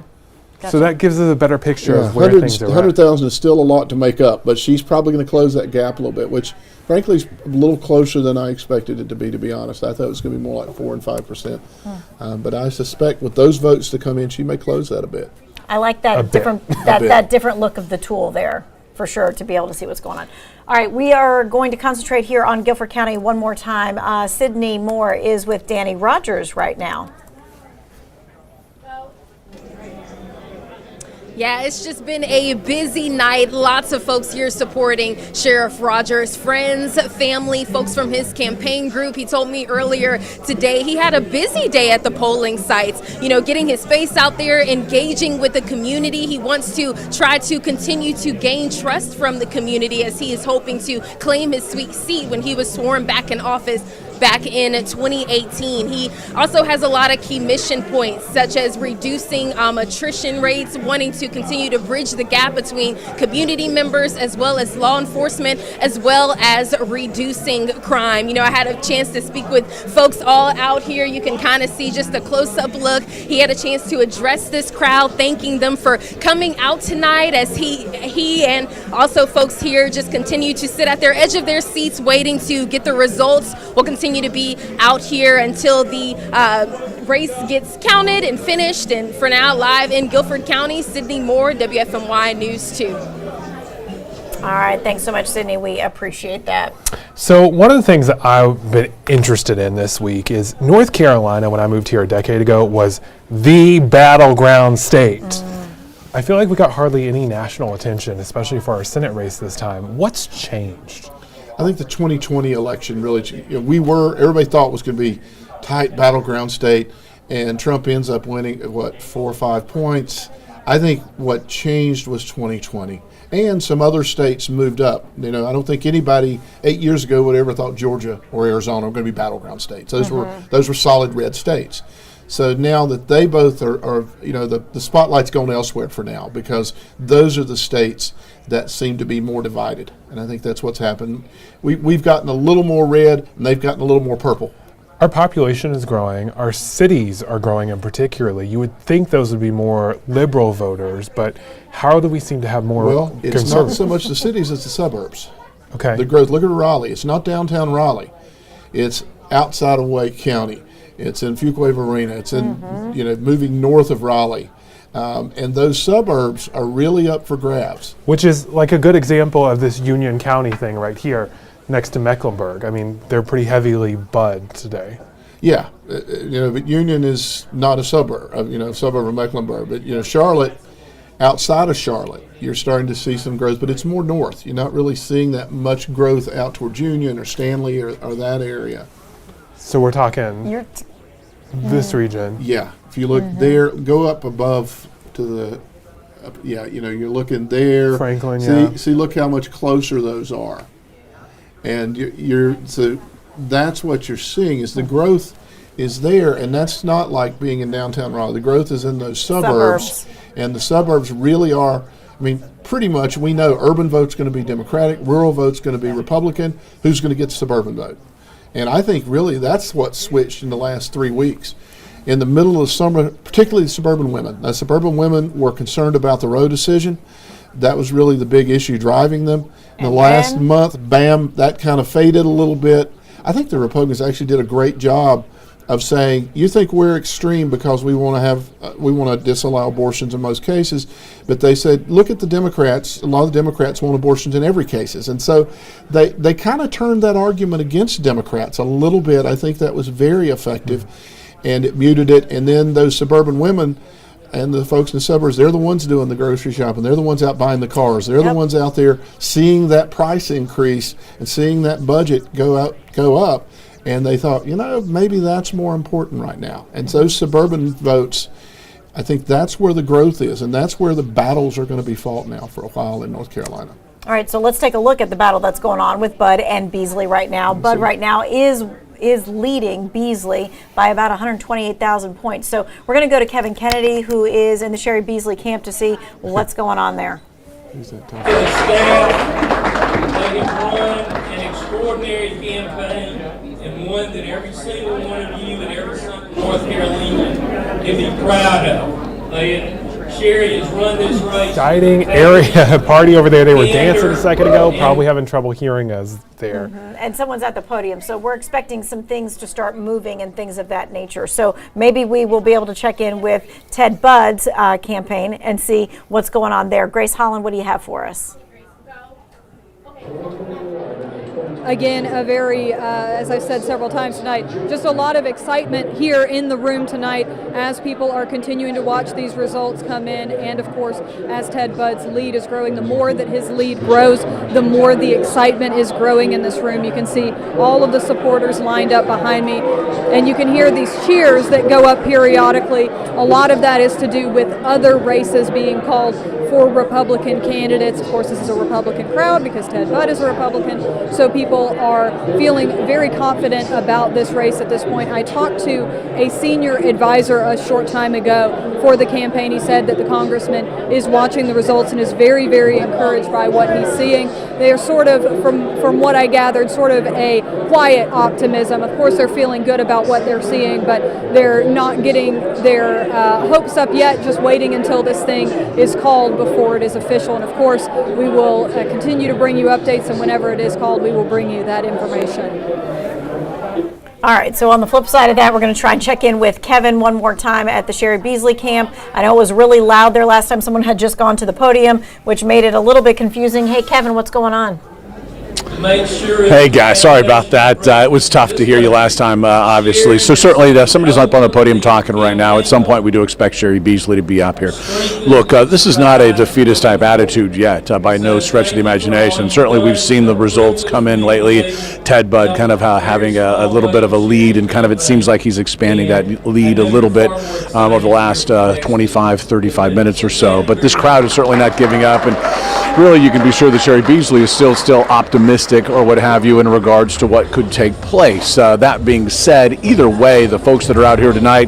So that gives us a better picture of where things are at. 100,000 is still a lot to make up, but she's probably going to close that gap a little bit, which frankly is a little closer than I expected it to be honest. I thought it was going to be more like 4 and 5%. But I suspect with those votes to come in, she may close that a bit. I like that that different look of the tool there, for sure, to be able to see what's going on. All right, we are going to concentrate here on Guilford County one more time. Sydney Moore is with Danny Rogers right now. Yeah, it's just been a busy night. Lots of folks here supporting Sheriff Rogers, friends, family, folks from his campaign group. He told me earlier today he had a busy day at the polling sites, getting his face out there, engaging with the community. He wants to try to continue to gain trust from the community as he is hoping to claim his sweet seat when he was sworn back in office back in 2018. He also has a lot of key mission points, such as reducing attrition rates, wanting to continue to bridge the gap between community members as well as law enforcement, as well as reducing crime. I had a chance to speak with folks all out here. You can kind of see just a close-up look. He had a chance to address this crowd, thanking them for coming out tonight as he and also folks here just continue to sit at their edge of their seats waiting to get the results. We'll continue to be out here until the race gets counted and finished. And for now, live in Guilford County, Sydney Moore, WFMY News 2. All right, thanks so much, Sydney. We appreciate that. So one of the things that I've been interested in this week is North Carolina, when I moved here a decade ago, was the battleground state. I feel like we got hardly any national attention, especially for our Senate race this time. What's changed? I think the 2020 election really, everybody thought it was going to be tight battleground state, and Trump ends up winning, 4 or 5 points. I think what changed was 2020, and some other states moved up. I don't think anybody 8 years ago would ever thought Georgia or Arizona were going to be battleground states. Those were solid red states. So now that they both are the spotlight's going elsewhere for now, because those are the states that seem to be more divided. And I think that's what's happened. We've gotten a little more red, and they've gotten a little more purple. Our population is growing. Our cities are growing in particularly. You would think those would be more liberal voters, but how do we seem to have more Well, it's conservative? not so much the cities as the suburbs. Okay. The growth, look at Raleigh. It's not downtown Raleigh. It's outside of Wake County. It's in Fuquay Arena. It's in, moving north of Raleigh. And those suburbs are really up for grabs. Which is like a good example of this Union County thing right here next to Mecklenburg. I mean, they're pretty heavily Bud today. Yeah, but Union is not a suburb, suburb of Mecklenburg. But, Charlotte, outside of Charlotte, you're starting to see some growth, but it's more north. You're not really seeing that much growth out towards Union or Stanley or that area. So we're talking this region. Yeah, if you look there, go up above to the, you're looking there. Franklin, See, look how much closer those are. And so that's what you're seeing is the growth is there, and that's not like being in downtown Raleigh. The growth is in those suburbs. And the suburbs really are, pretty much we know urban vote's going to be Democratic, rural vote's going to be Republican. Who's going to get the suburban vote? And I think really that's what switched in the last 3 weeks. In the middle of the summer, particularly the suburban women. Now, suburban women were concerned about the Roe decision. That was really the big issue driving them. In the last month, bam, that kind of faded a little bit. I think the Republicans actually did a great job of saying, you think we're extreme because we want to disallow abortions in most cases, but they said, look at the Democrats. A lot of the Democrats want abortions in every cases, and so they kind of turned that argument against Democrats a little bit. I think that was very effective, and it muted it. And then those suburban women and the folks in the suburbs, they're the ones doing the grocery shopping. They're the ones out buying the cars. They're the ones out there seeing that price increase and seeing that budget go up. And they thought, maybe that's more important right now. And those suburban votes, I think that's where the growth is, and that's where the battles are going to be fought now for a while in North Carolina. All right, so let's take a look at the battle that's going on with Bud and Beasley right now. Bud right now is leading Beasley by about 128,000 points. So we're going to go to Kevin Kennedy, who is in the Sherry Beasley camp, to see what's going on there. To the staff, they have run an extraordinary campaign, and one that every single one of you and every single North Carolinian can be proud of. Sherry has run this race. Exciting area party over there. They were dancing a second ago, probably having trouble hearing us there. And someone's at the podium, so we're expecting some things to start moving and things of that nature. So maybe we will be able to check in with Ted Budd's campaign and see what's going on there. Grace Holland, what do you have for us? Again, a very, as I've said several times tonight, just a lot of excitement here in the room tonight as people are continuing to watch these results come in. And of course, as Ted Budd's lead is growing, the more that his lead grows, the more the excitement is growing in this room. You can see all of the supporters lined up behind me, and you can hear these cheers that go up periodically. A lot of that is to do with other races being called for Republican candidates. Of course, this is a Republican crowd because Ted Budd is a Republican, so people are feeling very confident about this race at this point. I talked to a senior advisor a short time ago for the campaign. He said that the congressman is watching the results and is very, very encouraged by what he's seeing. They are sort of, from what I gathered, sort of a quiet optimism. Of course, they're feeling good about what they're seeing, but they're not getting their hopes up yet, just waiting until this thing is called before it is official. And of course, we will continue to bring you updates, and whenever it is called, we will bring you that information. All right, so on the flip side of that, we're going to try and check in with Kevin one more time at the Sherry Beasley camp. I know it was really loud there last time. Someone had just gone to the podium, which made it a little bit confusing. Hey, Kevin, what's going on? Hey guys, sorry about that. It was tough to hear you last time, obviously. So certainly, somebody's up on the podium talking right now. At some point, we do expect Sherry Beasley to be up here. Look, this is not a defeatist type attitude yet, by no stretch of the imagination. Certainly, we've seen the results come in lately. Ted Budd kind of having a little bit of a lead, and kind of it seems like he's expanding that lead a little bit over the last 25, 35 minutes or so. But this crowd is certainly not giving up, and really, you can be sure that Sherry Beasley is still optimistic or what have you in regards to what could take place. That being said, either way, the folks that are out here tonight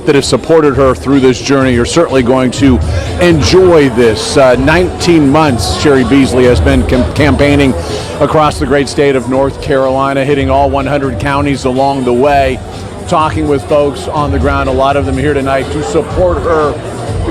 that have supported her through this journey are certainly going to enjoy this. 19 months Sherry Beasley has been campaigning across the great state of North Carolina, hitting all 100 counties along the way, talking with folks on the ground. A lot of them here tonight to support her,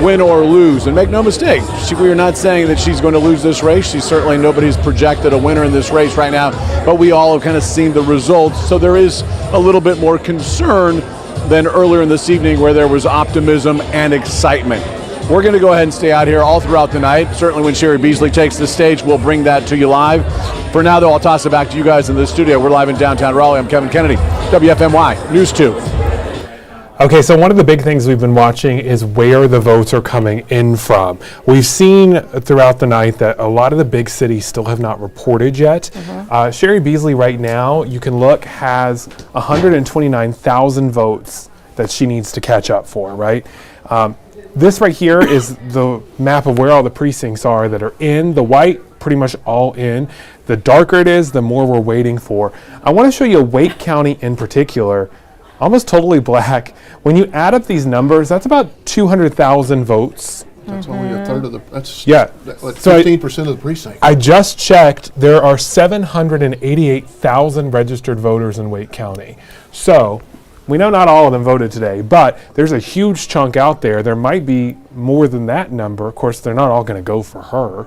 win or lose. And make no mistake, we are not saying that she's going to lose this race. Nobody's projected a winner in this race right now, but we all have kind of seen the results. So there is a little bit more concern than earlier in this evening where there was optimism and excitement. We're going to go ahead and stay out here all throughout the night. Certainly when Sherry Beasley takes the stage, we'll bring that to you live. For now, though, I'll toss it back to you guys in the studio. We're live in downtown Raleigh. I'm Kevin Kennedy, WFMY News 2. Okay, so one of the big things we've been watching is where the votes are coming in from. We've seen throughout the night that a lot of the big cities still have not reported yet. Sherry Beasley right now, you can look, has 129,000 votes that she needs to catch up for, right? This right here is the map of where all the precincts are that are in. The white, pretty much all in. The darker it is, the more we're waiting for. I want to show you Wake County in particular. Almost totally black. When you add up these numbers, that's about 200,000 votes. That's only a third of the, that's like 15% of the precinct. I just checked, there are 788,000 registered voters in Wake County. So we know not all of them voted today, but there's a huge chunk out there. There might be more than that number. Of course, they're not all going to go for her.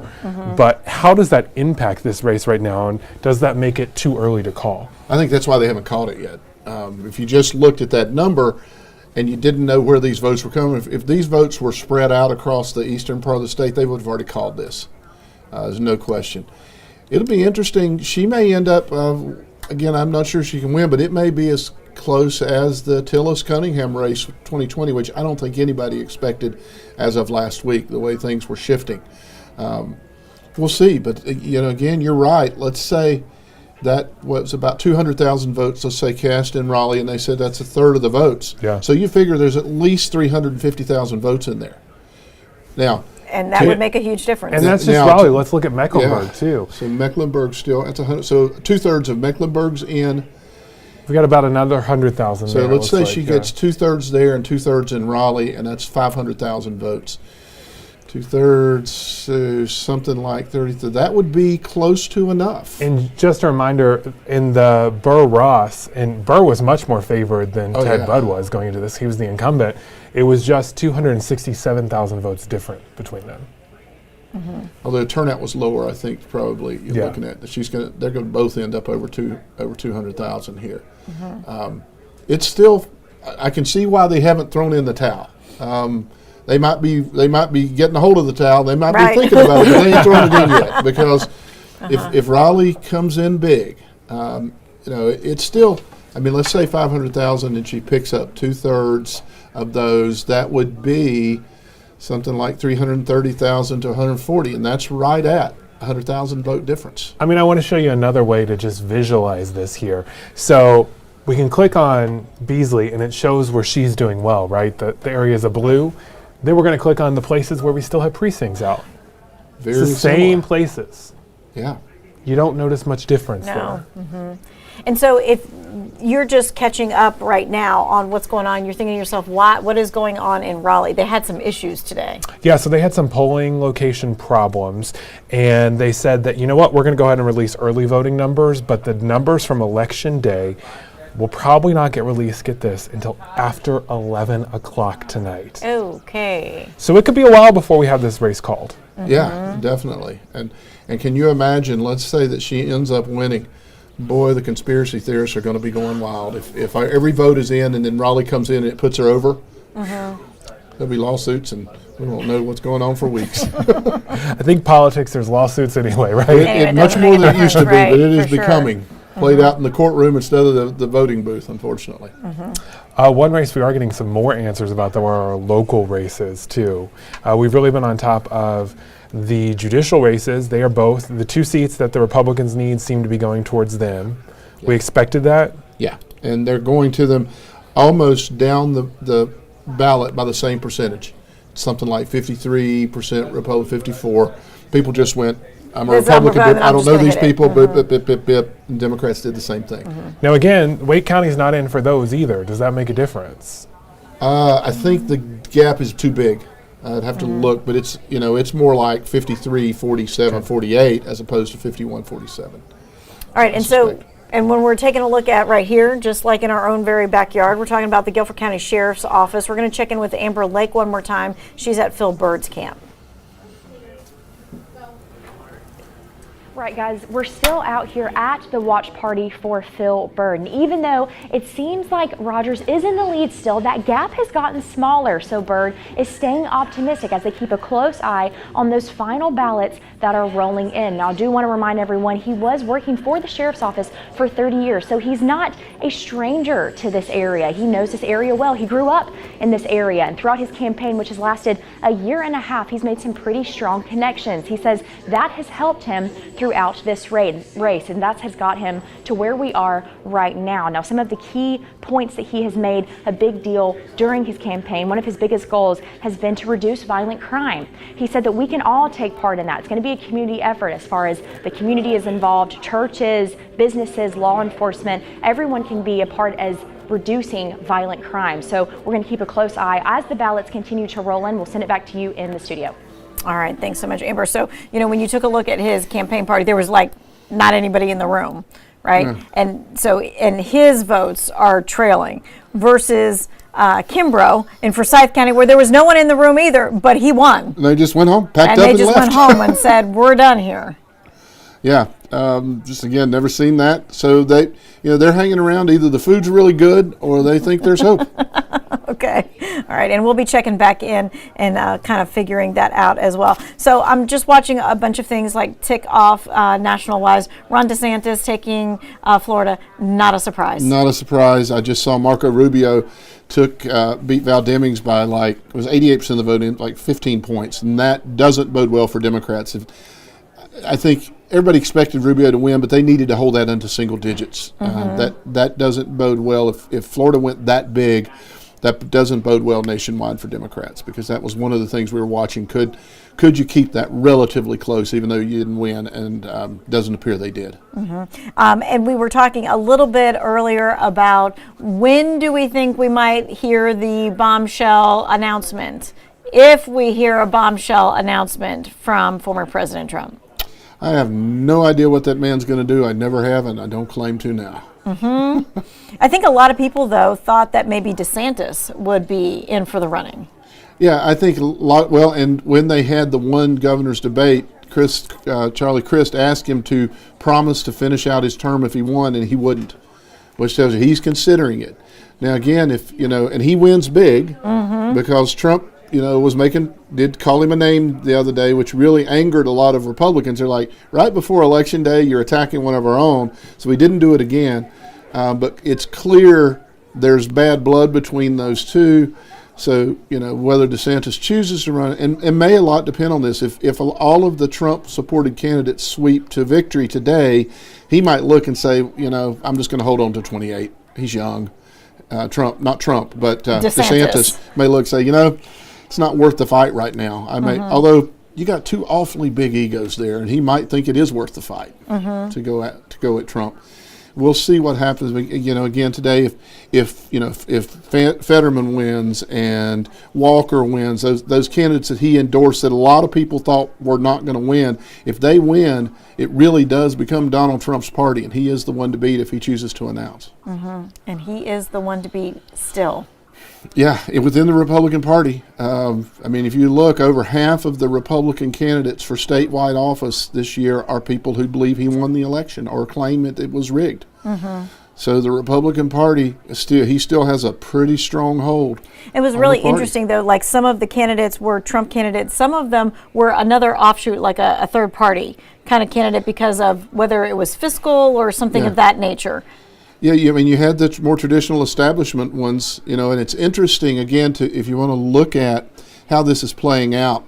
But how does that impact this race right now, and does that make it too early to call? I think that's why they haven't called it yet. If you just looked at that number and you didn't know where these votes were coming, if these votes were spread out across the eastern part of the state, they would have already called this. There's no question. It'll be interesting. She may end up, again, I'm not sure she can win, but it may be as close as the Tillis-Cunningham race 2020, which I don't think anybody expected as of last week, the way things were shifting. We'll see, but again, you're right. Let's say that was about 200,000 votes, let's say, cast in Raleigh, and they said that's a third of the votes. Yeah. So you figure there's at least 350,000 votes in there. Now, and that would make a huge difference. And that's just Raleigh. Let's look at Mecklenburg, too. So Mecklenburg still, that's 100. So 2/3 of Mecklenburg's in. We've got about another 100,000 So there. let's say she gets 2/3 there and 2/3 in Raleigh, and that's 500,000 votes. 2/3, so something like 30. That would be close to enough. And just a reminder, in the Burr-Ross, and Burr was much more favored than Ted Budd was going into this. He was the incumbent. It was just 267,000 votes different between them. Although the turnout was lower, I think probably you're looking at they're going to both end up over 200,000 here. It's still, I can see why they haven't thrown in the towel. They might be getting a hold of the towel. They might be thinking about it, but they ain't throwing it in yet, because if Raleigh comes in big, it's still. I mean, let's say 500,000, and she picks up 2/3 of those. That would be something like 330,000 to 140, and that's right at 100,000 vote difference. I mean, I want to show you another way to just visualize this here. So we can click on Beasley, and it shows where she's doing well, right? The areas of blue. Then we're going to click on the places where we still have precincts out. Very it's the same similar. places. Yeah. You don't notice much difference No. there. And so if you're just catching up right now on what's going on, you're thinking to yourself, what is going on in Raleigh? They had some issues today. Yeah, so they had some polling location problems, and they said that, you know what, we're going to go ahead and release early voting numbers, but the numbers from Election Day will probably not get released, get this, until after 11 o'clock tonight. Okay. So it could be a while before we have this race called. Yeah, definitely. And can you imagine, let's say that she ends up winning. Boy, the conspiracy theorists are going to be going wild. If every vote is in and then Raleigh comes in and it puts her over, there'll be lawsuits and we won't know what's going on for weeks. I think politics, there's lawsuits anyway, right? It much more than it used to be, but it is becoming played out in the courtroom instead of the voting booth, unfortunately. One race we are getting some more answers about, though, are our local races, too. We've really been on top of the judicial races. They are both, the two seats that the Republicans need seem to be going towards them. Yeah. We expected that? Yeah, and they're going to them almost down the ballot by the same percentage. Something like 53% Republican, 54. People just went, I'm a Republican, I don't know these people, and Democrats did the same thing. Now again, Wake County's not in for those either. Does that make a difference? I think the gap is too big. I'd have to look, but it's more like 53, 47, 48 as opposed to 51, 47. All right, and when we're taking a look at right here, just like in our own very backyard, we're talking about the Guilford County Sheriff's Office. We're going to check in with Amber Lake one more time. She's at Phil Byrd's camp. Right, guys, we're still out here at the watch party for Phil Byrd. And even though it seems like Rogers is in the lead still, that gap has gotten smaller. So Byrd is staying optimistic as they keep a close eye on those final ballots that are rolling in. Now, I do want to remind everyone he was working for the sheriff's office for 30 years, so he's not a stranger to this area. He knows this area well. He grew up in this area, and throughout his campaign, which has lasted a year and a half, he's made some pretty strong connections. He says that has helped him throughout this race, and that has got him to where we are right now. Now, some of the key points that he has made a big deal during his campaign, one of his biggest goals has been to reduce violent crime. He said that we can all take part in that. It's going to be a community effort as far as the community is involved, churches, businesses, law enforcement, everyone can be a part as reducing violent crime. So we're going to keep a close eye as the ballots continue to roll in. We'll send it back to you in the studio. All right, thanks so much, Amber. So, when you took a look at his campaign party, there was not anybody in the room, right? And his votes are trailing versus Kimbrough in Forsyth County, where there was no one in the room either, but he won. And they just went home, packed and up they and just left. went home and said, "We're done here." Yeah, Just again, never seen that. So they're hanging around. Either the food's really good or they think there's hope. Okay. All right. And we'll be checking back in and kind of figuring that out as well. So I'm just watching a bunch of things like tick off national wise. Ron DeSantis taking Florida. Not a surprise. Not a surprise. I just saw Marco Rubio beat Val Demings by it was 88% of the vote in 15 points. And that doesn't bode well for Democrats. I think everybody expected Rubio to win, but they needed to hold that into single digits. That doesn't bode well. If Florida went that big, that doesn't bode well nationwide for Democrats, because that was one of the things we were watching. Could you keep that relatively close, even though you didn't win? And doesn't appear they did. And we were talking a little bit earlier about when do we think we might hear the bombshell announcement, if we hear a bombshell announcement from former President Trump. I have no idea what that man's going to do. I never have, and I don't claim to now. I think a lot of people, though, thought that maybe DeSantis would be in for the running. Yeah, I think a lot. Well, and when they had the one governor's debate, Charlie Crist asked him to promise to finish out his term if he won, and he wouldn't, which tells you he's considering it. Now, again, and he wins big because Trump, did call him a name the other day, which really angered a lot of Republicans. They're like, right before Election Day, you're attacking one of our own. So we didn't do it again. But it's clear there's bad blood between those two. So, whether DeSantis chooses to run, and may a lot depend on this. If all of the Trump-supported candidates sweep to victory today, he might look and say, I'm just going to hold on to 28. He's young. Not Trump, but DeSantis may look and say, it's not worth the fight right now. Although you got two awfully big egos there, and he might think it is worth the fight to go at Trump. We'll see what happens. Again today, if Fetterman wins and Walker wins, those candidates that he endorsed that a lot of people thought were not going to win, if they win, it really does become Donald Trump's party, and he is the one to beat if he chooses to announce. And he is the one to beat still. Yeah, within the Republican Party. If you look, over half of the Republican candidates for statewide office this year are people who believe he won the election or claim it was rigged. So the Republican Party, he still has a pretty strong hold. It was really interesting, though, like some of the candidates were Trump candidates. Some of them were another offshoot, like a third party kind of candidate because of whether it was fiscal or something of that nature. Yeah, you had the more traditional establishment ones, and it's interesting, again, if you want to look at how this is playing out.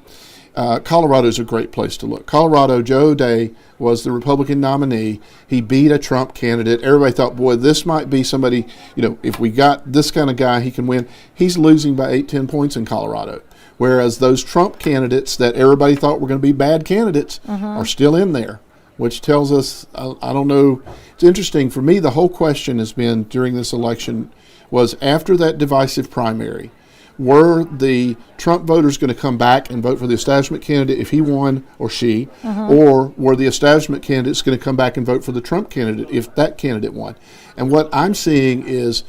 Colorado is a great place to look. Colorado, Joe O'Dea was the Republican nominee. He beat a Trump candidate. Everybody thought, boy, this might be somebody, if we got this kind of guy, he can win. He's losing by 8-10 points in Colorado. Whereas those Trump candidates that everybody thought were going to be bad candidates are still in there, which tells us, I don't know. It's interesting. For me, the whole question has been during this election was, after that divisive primary, were the Trump voters going to come back and vote for the establishment candidate if he won or she, or were the establishment candidates going to come back and vote for the Trump candidate if that candidate won? And what I'm seeing is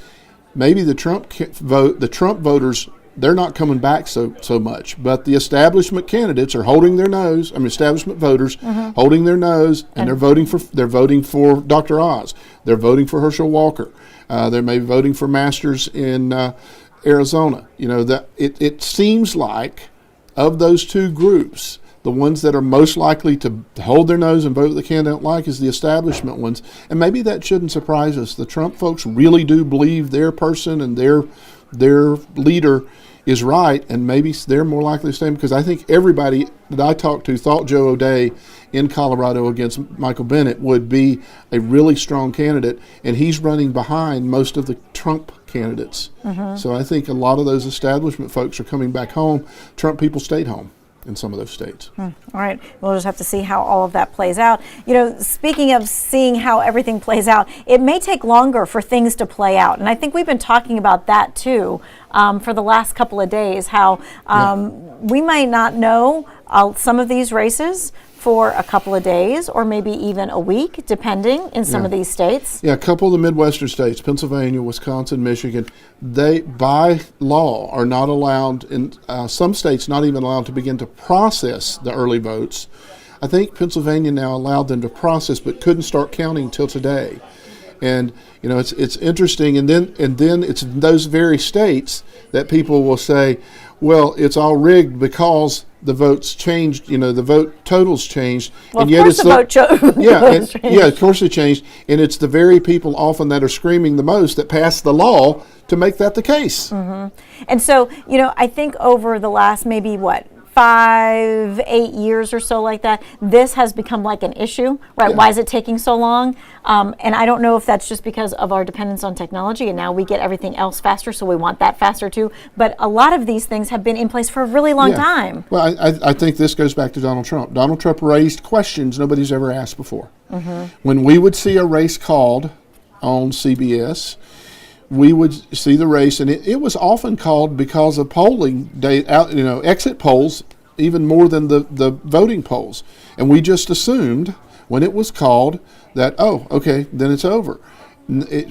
maybe the Trump voters, they're not coming back so much, but the establishment candidates are holding their nose. Establishment voters holding their nose, and they're voting for Dr. Oz. They're voting for Herschel Walker. They may be voting for Masters in Arizona. That it seems like of those two groups, the ones that are most likely to hold their nose and vote the candidate they don't like is the establishment ones, and maybe that shouldn't surprise us. The Trump folks really do believe their person and their leader is right, and maybe they're more likely to stay, because I think everybody that I talked to thought Joe O'Dea in Colorado against Michael Bennet would be a really strong candidate, and he's running behind most of the Trump candidates. So I think a lot of those establishment folks are coming back home. Trump people stayed home in some of those states. All right, we'll just have to see how all of that plays out. Speaking of seeing how everything plays out, it may take longer for things to play out, and I think we've been talking about that too for the last couple of days, how we might not know some of these races for a couple of days or maybe even a week, depending in some of these states. Yeah, a couple of the Midwestern states, Pennsylvania, Wisconsin, Michigan, they, by law, are not allowed, in some states, not even allowed to begin to process the early votes I think Pennsylvania now allowed them to process, but couldn't start counting until today. And you know, it's interesting. And then it's in those very states that people will say, well, it's all rigged because the votes changed. You know, the vote totals changed. Well, and of yet course it's the vote yeah, of course it changed. And it's the very people often that are screaming the most that pass the law to make that the case. Mm-hmm. And so, you know, I think over the last maybe 5-8 years or so like that, this has become like an issue, right? Yeah. Why is it taking so long? And I don't know if that's just because of our dependence on technology and now we get everything else faster, so we want that faster too. But a lot of these things have been in place for a really long time. Well, I think this goes back to Donald Trump. Donald Trump raised questions nobody's ever asked before. Mm-hmm. When we would see a race called on CBS, we would see the race, and it was often called because of polling day out, you know, exit polls, even more than the voting polls. And we just assumed when it was called that, oh, okay, then it's over.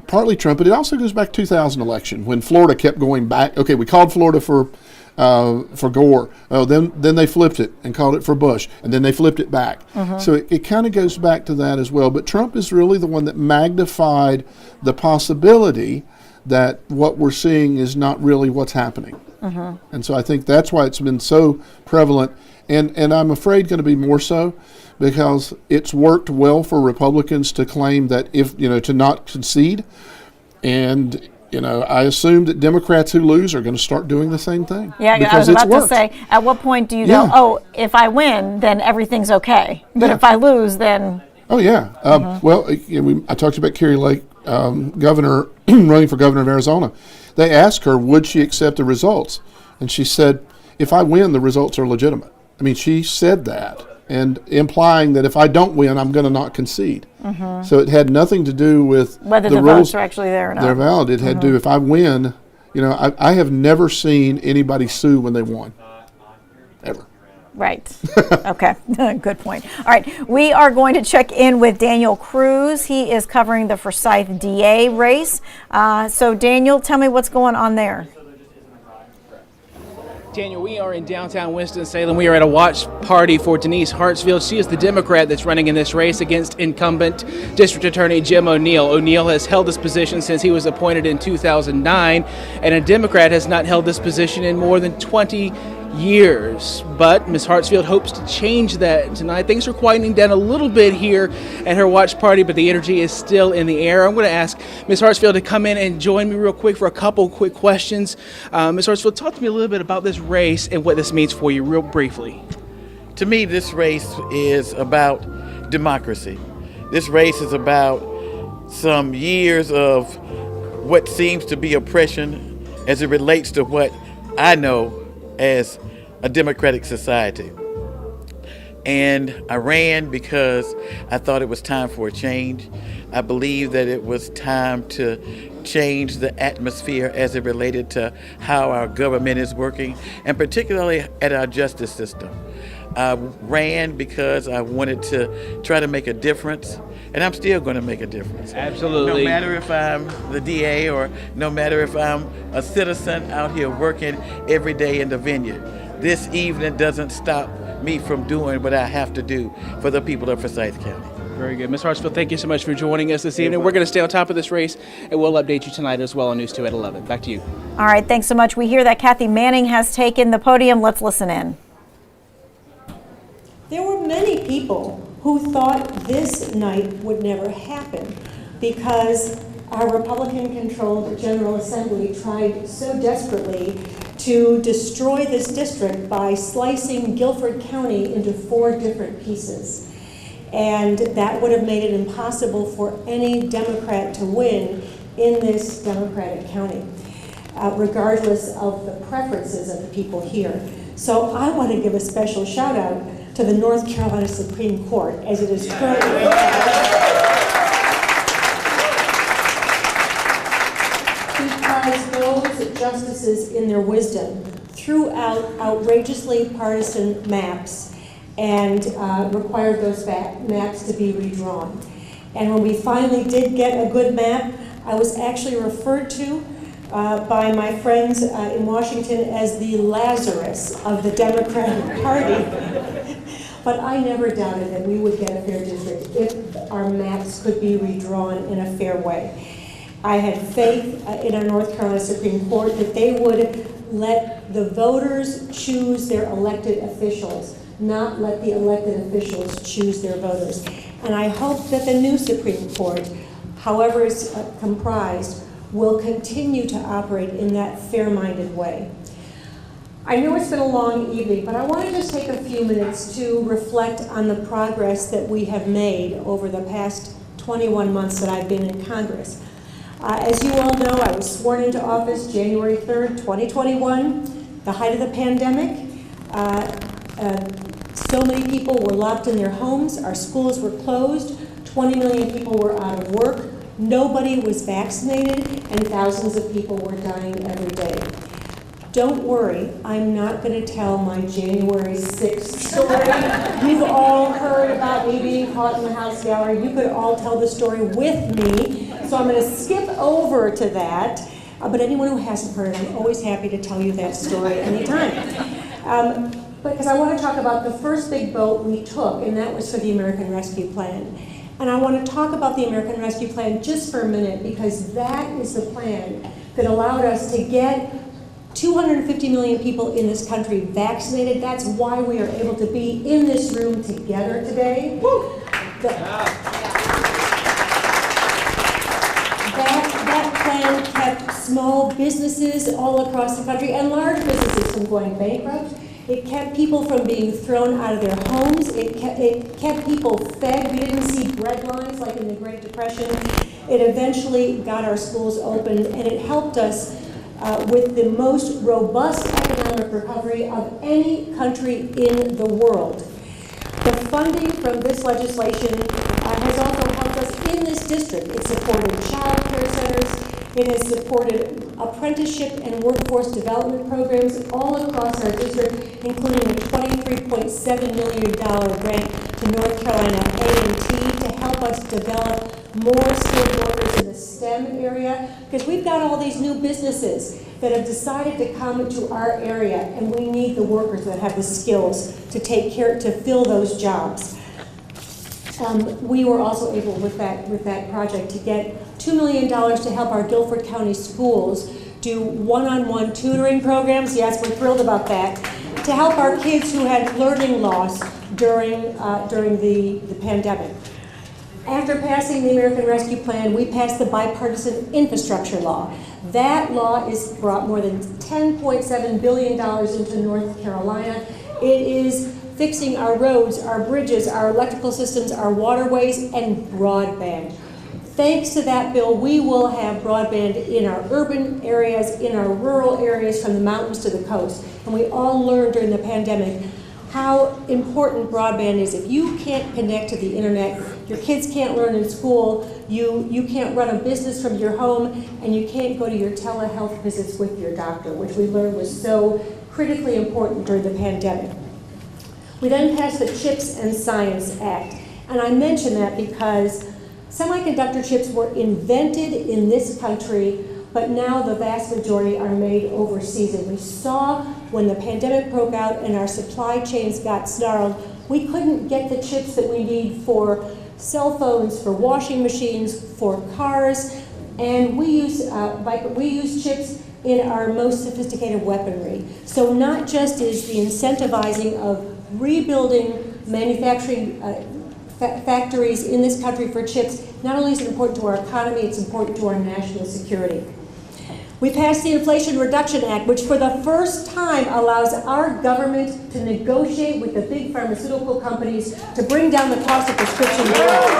Partly Trump, but it also goes back to 2000 election when Florida kept going back. Okay, we called Florida for Gore. Oh, then they flipped it and called it for Bush, and then they flipped it back. Mm-hmm. So it kind of goes back to that as well. But Trump is really the one that magnified the possibility that what we're seeing is not really what's happening. Mm-hmm. And so I think that's why it's been so prevalent, and I'm afraid going to be more so because it's worked well for Republicans to claim that to not concede. And, I assume that Democrats who lose are going to start doing the same thing. Yeah, because I was about it's to say, at what point do you Yeah. go, oh, if I win, then everything's okay. But if I lose, then... Oh, yeah. Well, I talked about Carrie Lake, governor, running for governor of Arizona. They asked her, would she accept the results? And she said, if I win, the results are legitimate. I mean, she said that, and implying that if I don't win, I'm going to not concede. Mhm. So it had nothing to do with Whether the the rules. votes are actually there or not. They're valid. It had to do, if I win, I have never seen anybody sue when they won, ever. Right. Okay. Good point. All right. We are going to check in with Daniel Cruz. He is covering the Forsyth DA race. So, Daniel, tell me what's going on there. Daniel, we are in downtown Winston-Salem. We are at a watch party for Denise Hartsfield. She is the Democrat that's running in this race against incumbent District Attorney Jim O'Neill. O'Neill has held this position since he was appointed in 2009, and a Democrat has not held this position in more than 20 years. But Ms. Hartsfield hopes to change that tonight. Things are quieting down a little bit here at her watch party, but the energy is still in the air. I'm going to ask Ms. Hartsfield to come in and join me real quick for a couple quick questions. Ms. Hartsfield, talk to me a little bit about this race and what this means for you real briefly. To me, this race is about democracy. This race is about some years of what seems to be oppression as it relates to what I know as a democratic society. And I ran because I thought it was time for a change. I believe that it was time to change the atmosphere as it related to how our government is working, and particularly at our justice system. I ran because I wanted to try to make a difference, and I'm still going to make a difference. Absolutely. No matter if I'm the DA or no matter if I'm a citizen out here working every day in the vineyard. This evening doesn't stop me from doing what I have to do for the people of Forsyth County. Very good. Ms. Hartsfield, thank you so much for joining us this evening. We're going to stay on top of this race, and we'll update you tonight as well on News 2 at 11. Back to you. All right. Thanks so much. We hear that Kathy Manning has taken the podium. Let's listen in. There were many people who thought this night would never happen because our Republican-controlled General Assembly tried so desperately to destroy this district by slicing Guilford County into 4 different pieces. And that would have made it impossible for any Democrat to win in this Democratic county, regardless of the preferences of the people here. So I want to give a special shout out to the North Carolina Supreme Court as it is currently because those justices in their wisdom threw out outrageously partisan maps and required those maps to be redrawn. And when we finally did get a good map, I was actually referred to by my friends in Washington as the Lazarus of the Democratic Party But I never doubted that we would get a fair district if our maps could be redrawn in a fair way. I had faith in our North Carolina Supreme Court that they would let the voters choose their elected officials, not let the elected officials choose their voters. And I hope that the new Supreme Court, however it's comprised, will continue to operate in that fair-minded way. I know it's been a long evening, but I want to just take a few minutes to reflect on the progress that we have made over the past 21 months that I've been in Congress. As you all know, I was sworn into office January 3rd, 2021, the height of the pandemic. So many people were locked in their homes, our schools were closed, 20 million people were out of work, nobody was vaccinated, and thousands of people were dying every day. Don't worry, I'm not going to tell my January 6th story. You've all heard about me being caught in the House gallery. You could all tell the story with me, so I'm going to skip over to that. But anyone who hasn't heard it, I'm always happy to tell you that story anytime. Because I want to talk about the first big vote we took, and that was for the American Rescue Plan. And I want to talk about the American Rescue Plan just for a minute, because that is the plan that allowed us to get 250 million people in this country vaccinated. That's why we are able to be in this room together today. That plan kept small businesses all across the country and large businesses from going bankrupt. It kept people from being thrown out of their homes. It kept people fed. We didn't see bread lines like in the Great Depression. It eventually got our schools opened, and it helped us with the most robust economic recovery of any country in the world. The funding from this legislation has also helped us in this district. It supported child care centers. It has supported apprenticeship and workforce development programs all across our district, including a $23.7 million grant to North Carolina A&T to help us develop more skilled workers in the STEM area, because we've got all these new businesses that have decided to come to our area, and we need the workers that have the skills to fill those jobs. We were also able with that project to get $2 million to help our Guilford County schools do one-on-one tutoring programs. Yes, we're thrilled about that, to help our kids who had learning loss during the pandemic. After passing the American Rescue Plan, we passed the bipartisan infrastructure law. That law has brought more than $10.7 billion into North Carolina. It is fixing our roads, our bridges, our electrical systems, our waterways, and broadband. Thanks to that bill, we will have broadband in our urban areas, in our rural areas, from the mountains to the coast. And we all learned during the pandemic how important broadband is. If you can't connect to the internet, your kids can't learn in school, you can't run a business from your home, and you can't go to your telehealth visits with your doctor, which we learned was so critically important during the pandemic. We then passed the CHIPS and Science Act, and I mention that because semiconductor chips were invented in this country, but now the vast majority are made overseas. And we saw when the pandemic broke out and our supply chains got snarled, we couldn't get the chips that we need for cell phones, for washing machines, for cars, and we use chips in our most sophisticated weaponry. So not just is the incentivizing of rebuilding manufacturing factories in this country for chips, not only is it important to our economy, it's important to our national security. We passed the Inflation Reduction Act, which for the first time allows our government to negotiate with the big pharmaceutical companies to bring down the cost of prescription drugs.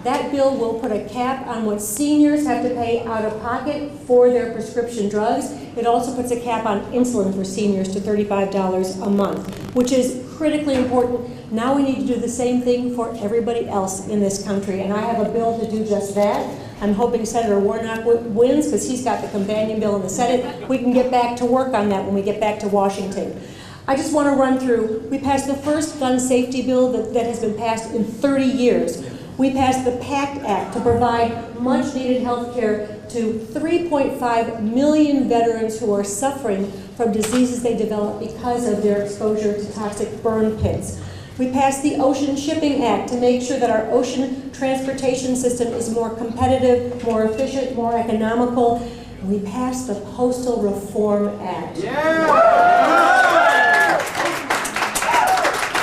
That bill will put a cap on what seniors have to pay out of pocket for their prescription drugs. It also puts a cap on insulin for seniors to $35 a month, which is critically important. Now we need to do the same thing for everybody else in this country, and I have a bill to do just that. I'm hoping Senator Warnock wins because he's got the companion bill in the Senate. We can get back to work on that when we get back to Washington. I just want to run through, we passed the first gun safety bill that has been passed in 30 years. We passed the PACT Act to provide much needed health care to 3.5 million veterans who are suffering from diseases they develop because of their exposure to toxic burn pits. We passed the Ocean Shipping Act to make sure that our ocean transportation system is more competitive, more efficient, more economical. We passed the Postal Reform Act.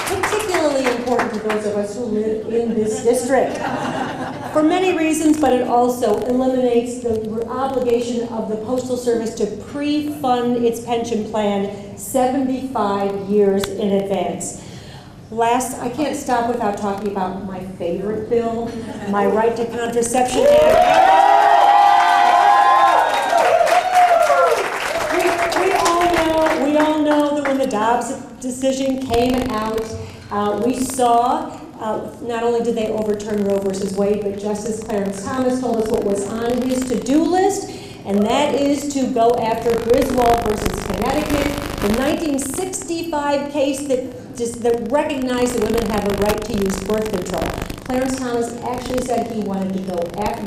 Particularly important to those of us who live in this district. For many reasons, but it also eliminates the obligation of the Postal Service to pre-fund its pension plan 75 years in advance. Last, I can't stop without talking about my favorite bill, my Right to Contraception Act. We all know that when the Dobbs decision came out, we saw not only did they overturn Roe versus Wade, but Justice Clarence Thomas told us what was on his to-do list, and that is to go after Griswold versus Connecticut, the 1965 case that recognized that women have a right to use birth control. Clarence Thomas actually said he wanted to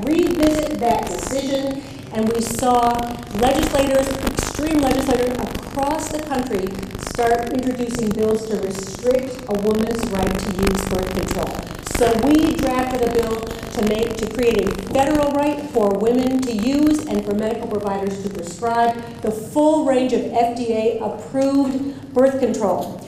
revisit that decision, and we saw extreme legislators across the country start introducing bills to restrict a woman's right to use birth control. So we drafted a bill to create a federal right for women to use and for medical providers to prescribe the full range of FDA-approved birth control.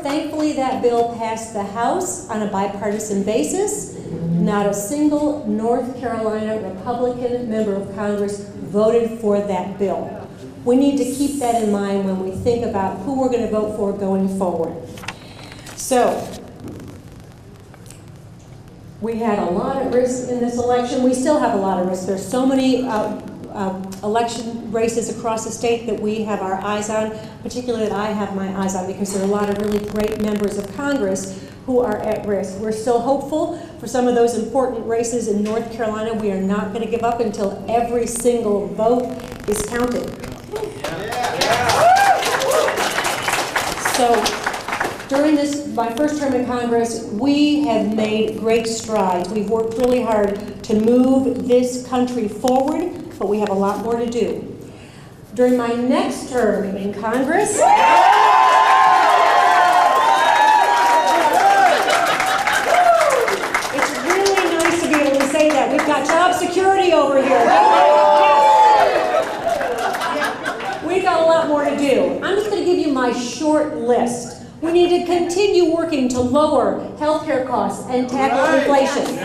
Thankfully, that bill passed the House on a bipartisan basis. Not a single North Carolina Republican member of Congress voted for that bill. We need to keep that in mind when we think about who we're going to vote for going forward. So, we had a lot of risk in this election. We still have a lot of risk. There's so many election races across the state that we have our eyes on, particularly that I have my eyes on, because there are a lot of really great members of Congress who are at risk. We're still hopeful for some of those important races in North Carolina. We are not going to give up until every single vote is counted. So during my first term in Congress, we have made great strides. We've worked really hard to move this country forward, but we have a lot more to do. During my next term in Congress, it's really nice to be able to say that. We've got job security over here. We've got a lot more to do. I'm just going to give you my short list. We need to continue working to lower healthcare costs and tackle inflation.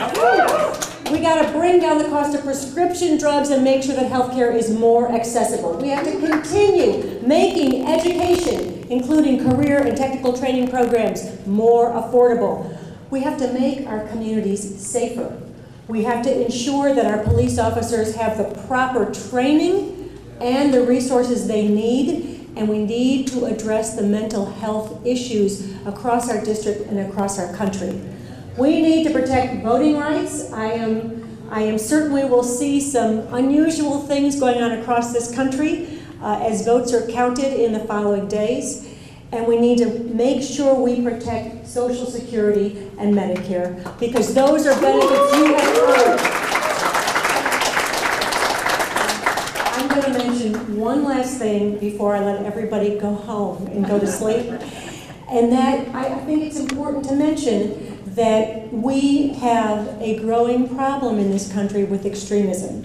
We got to bring down the cost of prescription drugs and make sure that healthcare is more accessible. We have to continue making education, including career and technical training programs, more affordable. We have to make our communities safer. We have to ensure that our police officers have the proper training and the resources they need. And we need to address the mental health issues across our district and across our country. We need to protect voting rights. I am certain we will see some unusual things going on across this country as votes are counted in the following days. And we need to make sure we protect Social Security and Medicare, because those are benefits you have earned. I'm going to mention one last thing before I let everybody go home and go to sleep. And that I think it's important to mention that we have a growing problem in this country with extremism.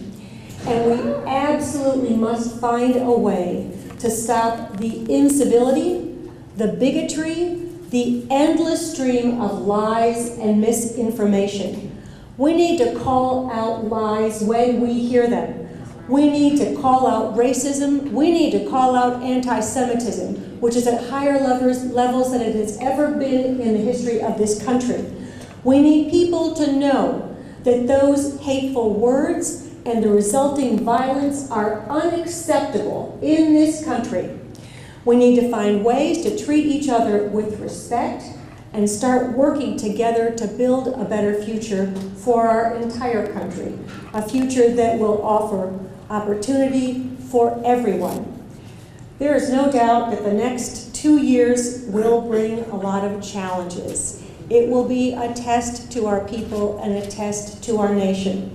And we absolutely must find a way to stop the incivility, the bigotry, the endless stream of lies and misinformation. We need to call out lies when we hear them. We need to call out racism. We need to call out anti-Semitism, which is at higher levels than it has ever been in the history of this country. We need people to know that those hateful words and the resulting violence are unacceptable in this country. We need to find ways to treat each other with respect and start working together to build a better future for our entire country, a future that will offer opportunity for everyone. There is no doubt that the next 2 years will bring a lot of challenges. It will be a test to our people and a test to our nation.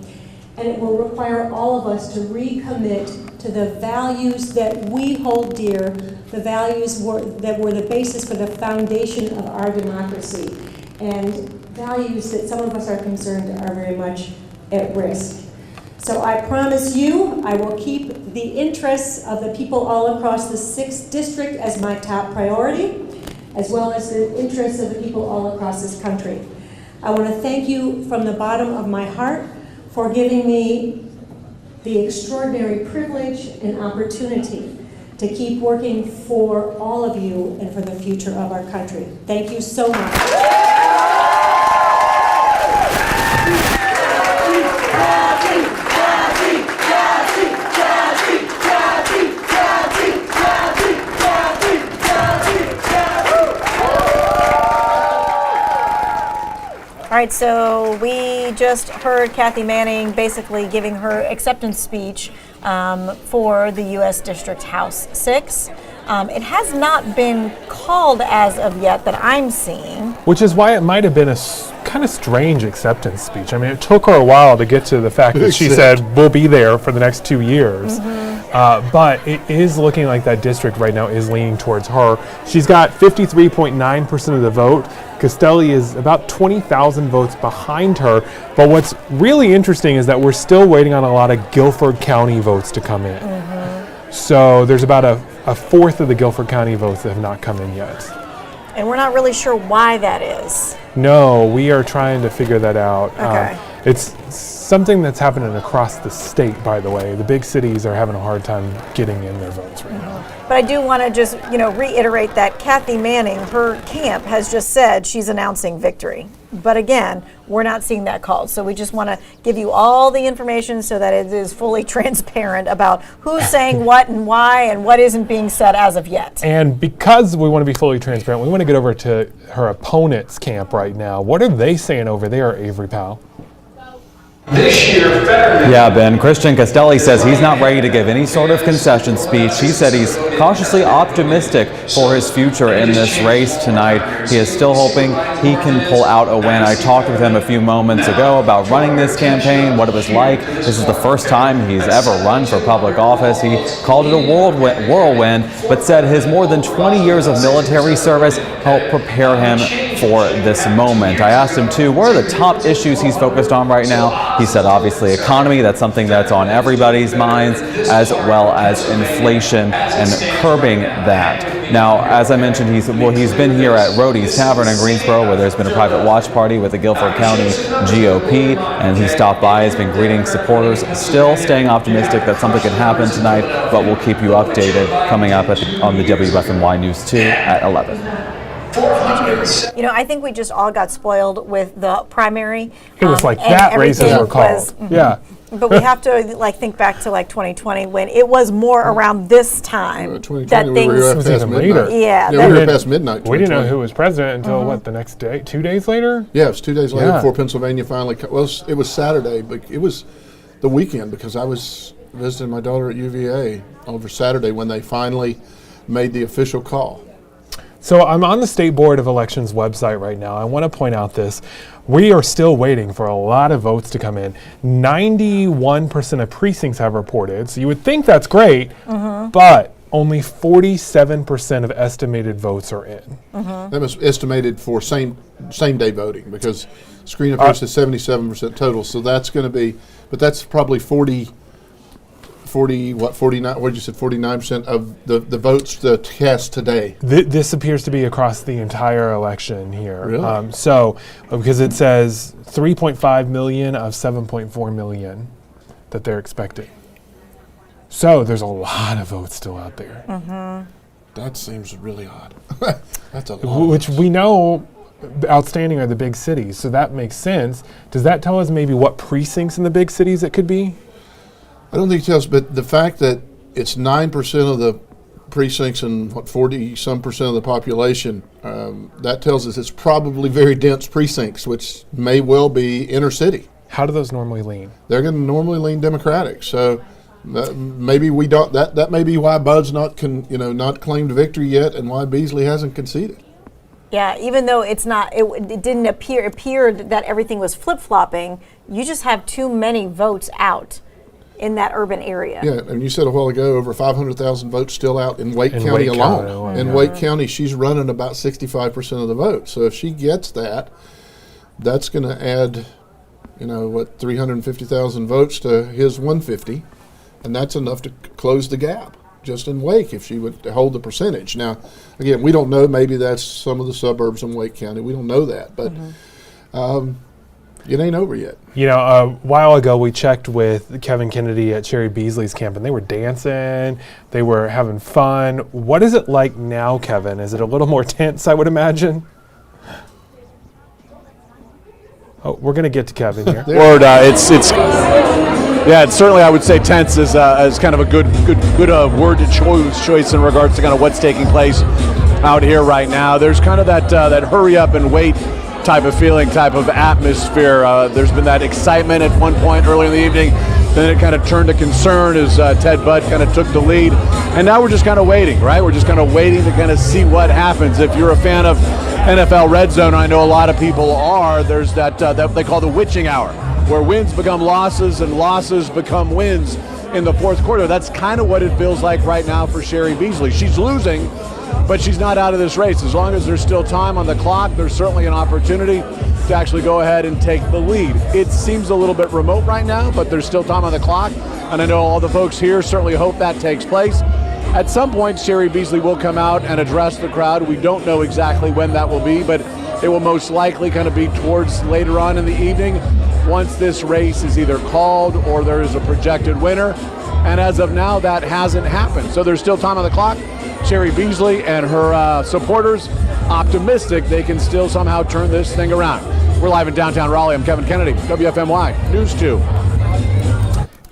And it will require all of us to recommit to the values that we hold dear, the values that were the basis for the foundation of our democracy, and values that some of us are concerned are very much at risk. So I promise you, I will keep the interests of the people all across the 6th district as my top priority, as well as the interests of the people all across this country. I want to thank you from the bottom of my heart for giving me the extraordinary privilege and opportunity to keep working for all of you and for the future of our country. Thank you so much. All right, so we just heard Kathy Manning basically giving her acceptance speech for the U.S. District House 6. It has not been called as of yet that I'm seeing. Which is why it might have been a kind of strange acceptance speech. I mean, it took her a while to get to the fact that she said, we'll be there for the next 2 years. But it is looking like that district right now is leaning towards her. She's got 53.9% of the vote. Castelli is about 20,000 votes behind her. But what's really interesting is that we're still waiting on a lot of Guilford County votes to come in. So there's about a fourth of the Guilford County votes that have not come in yet. And we're not really sure why that is. No, we are trying to figure that out. Okay. It's something that's happening across the state, by the way. The big cities are having a hard time getting in their votes right now. But I do want to just, reiterate that Kathy Manning, her camp, has just said she's announcing victory. But again, we're not seeing that called. So we just want to give you all the information so that it is fully transparent about who's saying what and why and what isn't being said as of yet. And because we want to be fully transparent, we want to get over to her opponent's camp right now. What are they saying over there, Avery Powell? This year, yeah, Ben. Christian Castelli says he's not ready to give any sort of concession speech. He said he's cautiously optimistic for his future in this race tonight. He is still hoping he can pull out a win. I talked with him a few moments ago about running this campaign, what it was like. This is the first time he's ever run for public office. He called it a whirlwind, but said his more than 20 years of military service helped prepare him for this moment. I asked him, too, what are the top issues he's focused on right now? He said, obviously, economy. That's something that's on everybody's minds, as well as inflation and curbing that. Now, as I mentioned, he's been here at Rhodey's Tavern in Greensboro, where there's been a private watch party with the Guilford County GOP, and he stopped by, has been greeting supporters, still staying optimistic that something could happen tonight, but we'll keep you updated coming up on the WFNY News 2 at 11. I think we just all got spoiled with the primary. It was like that races were called. Yeah. But we have to think back to 2020 when it was more around this time that things. We were past midnight. Yeah, we were past midnight. We didn't know who was president until what, the next day, 2 days later? Yeah, it was 2 days later before Pennsylvania finally. Well, it was Saturday, but it was the weekend because I was visiting my daughter at UVA over Saturday when they finally made the official call. So I'm on the State Board of Elections website right now. I want to point out this. We are still waiting for a lot of votes to come in. 91% of precincts have reported. So you would think that's great, but only 47% of estimated votes are in. That was estimated for same day voting because screen up here says 77% total. So that's going to be, but that's probably 49, what did you say, 49% of the votes to cast today. This appears to be across the entire election here. Really? Because it says 3.5 million of 7.4 million that they're expecting. So there's a lot of votes still out there. That seems really odd. That's a lot. Which we know outstanding are the big cities, so that makes sense. Does that tell us maybe what precincts in the big cities it could be? I don't think it tells, but the fact that it's 9% of the precincts and 40-some% of the population, that tells us it's probably very dense precincts, which may well be inner city. How do those normally lean? They're going to normally lean Democratic. So Maybe we don't. That may be why Bud's not claimed victory yet, and why Beasley hasn't conceded. Yeah, even though it didn't appeared that everything was flip-flopping, you just have too many votes out in that urban area. Yeah, and you said a while ago, over 500,000 votes still out in Wake County alone. In Wake County, she's running about 65% of the vote. So if she gets that, that's going to add, 350,000 votes to his 150, and that's enough to close the gap just in Wake if she would hold the percentage. Now, again, we don't know. Maybe that's some of the suburbs in Wake County. We don't know that, but it ain't over yet. A while ago we checked with Kevin Kennedy at Sherry Beasley's camp, and they were dancing, they were having fun. What is it like now, Kevin? Is it a little more tense, I would imagine? Oh, we're going to get to Kevin here. Word, it's certainly, I would say tense is kind of a good word to choice in regards to kind of what's taking place out here right now. There's kind of that hurry up and wait type of feeling, type of atmosphere. There's been that excitement at one point early in the evening. Then it kind of turned to concern as Ted Budd kind of took the lead. And now we're just kind of waiting, right? We're just kind of waiting to kind of see what happens. If you're a fan of NFL Red Zone, I know a lot of people are, there's that they call the witching hour, where wins become losses and losses become wins in the fourth quarter. That's kind of what it feels like right now for Sherry Beasley. She's losing, but she's not out of this race. As long as there's still time on the clock, there's certainly an opportunity to actually go ahead and take the lead. It seems a little bit remote right now, but there's still time on the clock, and I know all the folks here certainly hope that takes place. At some point, Sherry Beasley will come out and address the crowd. We don't know exactly when that will be, but it will most likely kind of be towards later on in the evening once this race is either called or there is a projected winner. And as of now, that hasn't happened. So there's still time on the clock. Sherry Beasley and her supporters optimistic they can still somehow turn this thing around. We're live in downtown Raleigh. I'm Kevin Kennedy, WFMY News 2.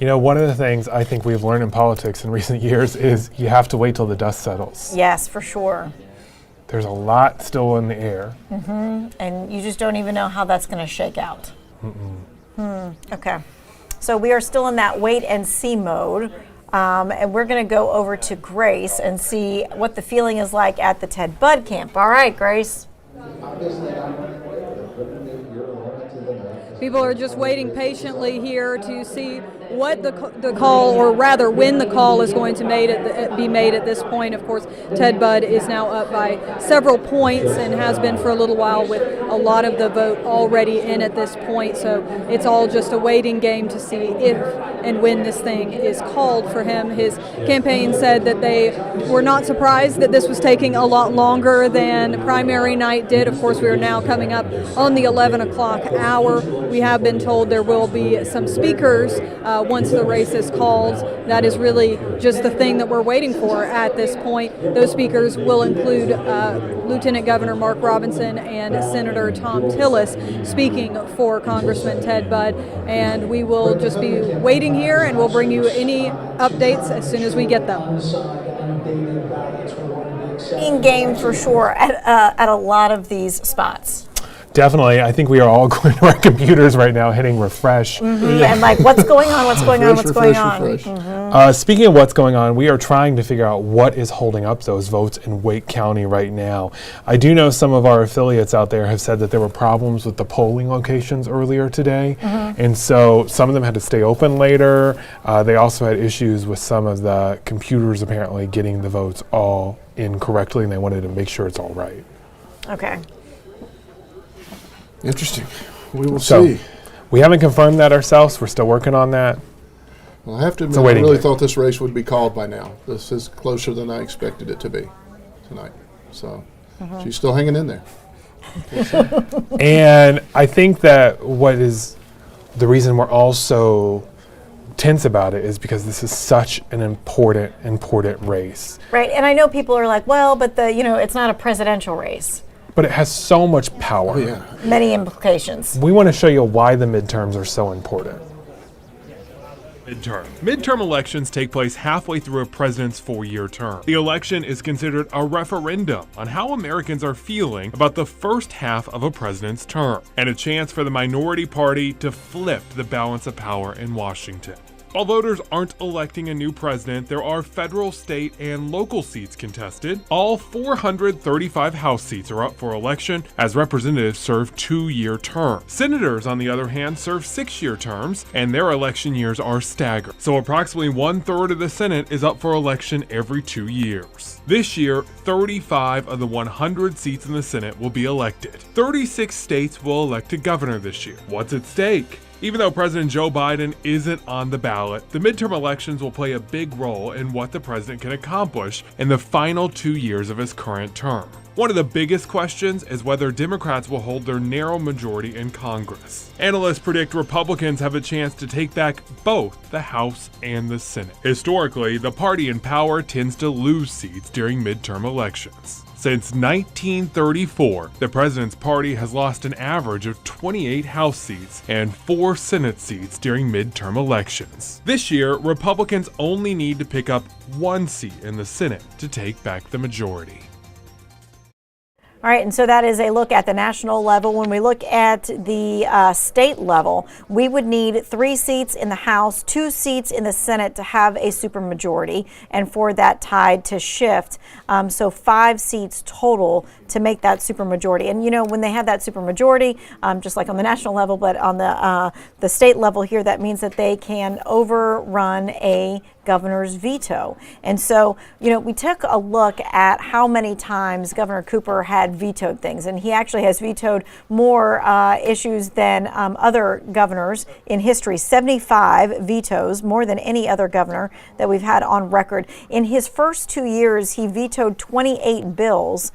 One of the things I think we've learned in politics in recent years is you have to wait till the dust settles. Yes, for sure. There's a lot still in the air. And you just don't even know how that's going to shake out. Okay. So we are still in that wait and see mode. And we're going to go over to Grace and see what the feeling is like at the Ted Budd camp. All right, Grace. People are just waiting patiently here to see what the call, or rather when the call is going to be made at this point. Of course, Ted Budd is now up by several points and has been for a little while, with a lot of the vote already in at this point. So it's all just a waiting game to see if and when this thing is called for him. His campaign said that they were not surprised that this was taking a lot longer than primary night did. Of course, we are now coming up on the 11 o'clock hour. We have been told there will be some speakers once the race is called. That is really just the thing that we're waiting for at this point. Those speakers will include Lieutenant Governor Mark Robinson and Senator Tom Tillis speaking for Congressman Ted Budd. And we will just be waiting here, and we'll bring you any updates as soon as we get them. In game for sure at a lot of these spots. Definitely. I think we are all going to our computers right now, hitting refresh. And like, what's going on? What's going on? What's going on? Speaking of what's going on, we are trying to figure out what is holding up those votes in Wake County right now. I do know some of our affiliates out there have said that there were problems with the polling locations earlier today. And so some of them had to stay open later. They also had issues with some of the computers apparently getting the votes all in correctly, and they wanted to make sure it's all right. Okay. Interesting. We will see. We haven't confirmed that ourselves. We're still working on that. Well, I have to admit, I really thought this race would be called by now. This is closer than I expected it to be tonight. So she's still hanging in there. And I think that what is the reason we're all so tense about it is because this is such an important race. Right. And I know people are like, well, but it's not a presidential race. But it has so much power. Many implications. We want to show you why the midterms are so important. Midterm elections take place halfway through a president's 4-year term. The election is considered a referendum on how Americans are feeling about the first half of a president's term, and a chance for the minority party to flip the balance of power in Washington. While voters aren't electing a new president, there are federal, state, and local seats contested. All 435 House seats are up for election as representatives serve 2-year terms. Senators, on the other hand, serve 6-year terms, and their election years are staggered. So approximately 1/3 of the Senate is up for election every 2 years. This year, 35 of the 100 seats in the Senate will be elected. 36 states will elect a governor this year. What's at stake? Even though President Joe Biden isn't on the ballot, the midterm elections will play a big role in what the president can accomplish in the final 2 years of his current term. One of the biggest questions is whether Democrats will hold their narrow majority in Congress. Analysts predict Republicans have a chance to take back both the House and the Senate. Historically, the party in power tends to lose seats during midterm elections. Since 1934, the president's party has lost an average of 28 House seats and 4 Senate seats during midterm elections. This year, Republicans only need to pick up 1 seat in the Senate to take back the majority. All right, and so that is a look at the national level. When we look at the state level, we would need 3 seats in the House, 2 seats in the Senate to have a supermajority, and for that tide to shift. So 5 seats total to make that supermajority. And you know, when they have that supermajority, just like on the national level, but on the state level here, that means that they can overrun a governor's veto. And so, you know, we took a look at how many times Governor Cooper had vetoed things, and he actually has vetoed more issues than other governors in history. 75 vetoes, more than any other governor that we've had on record. In his first 2 years, he vetoed 28 bills.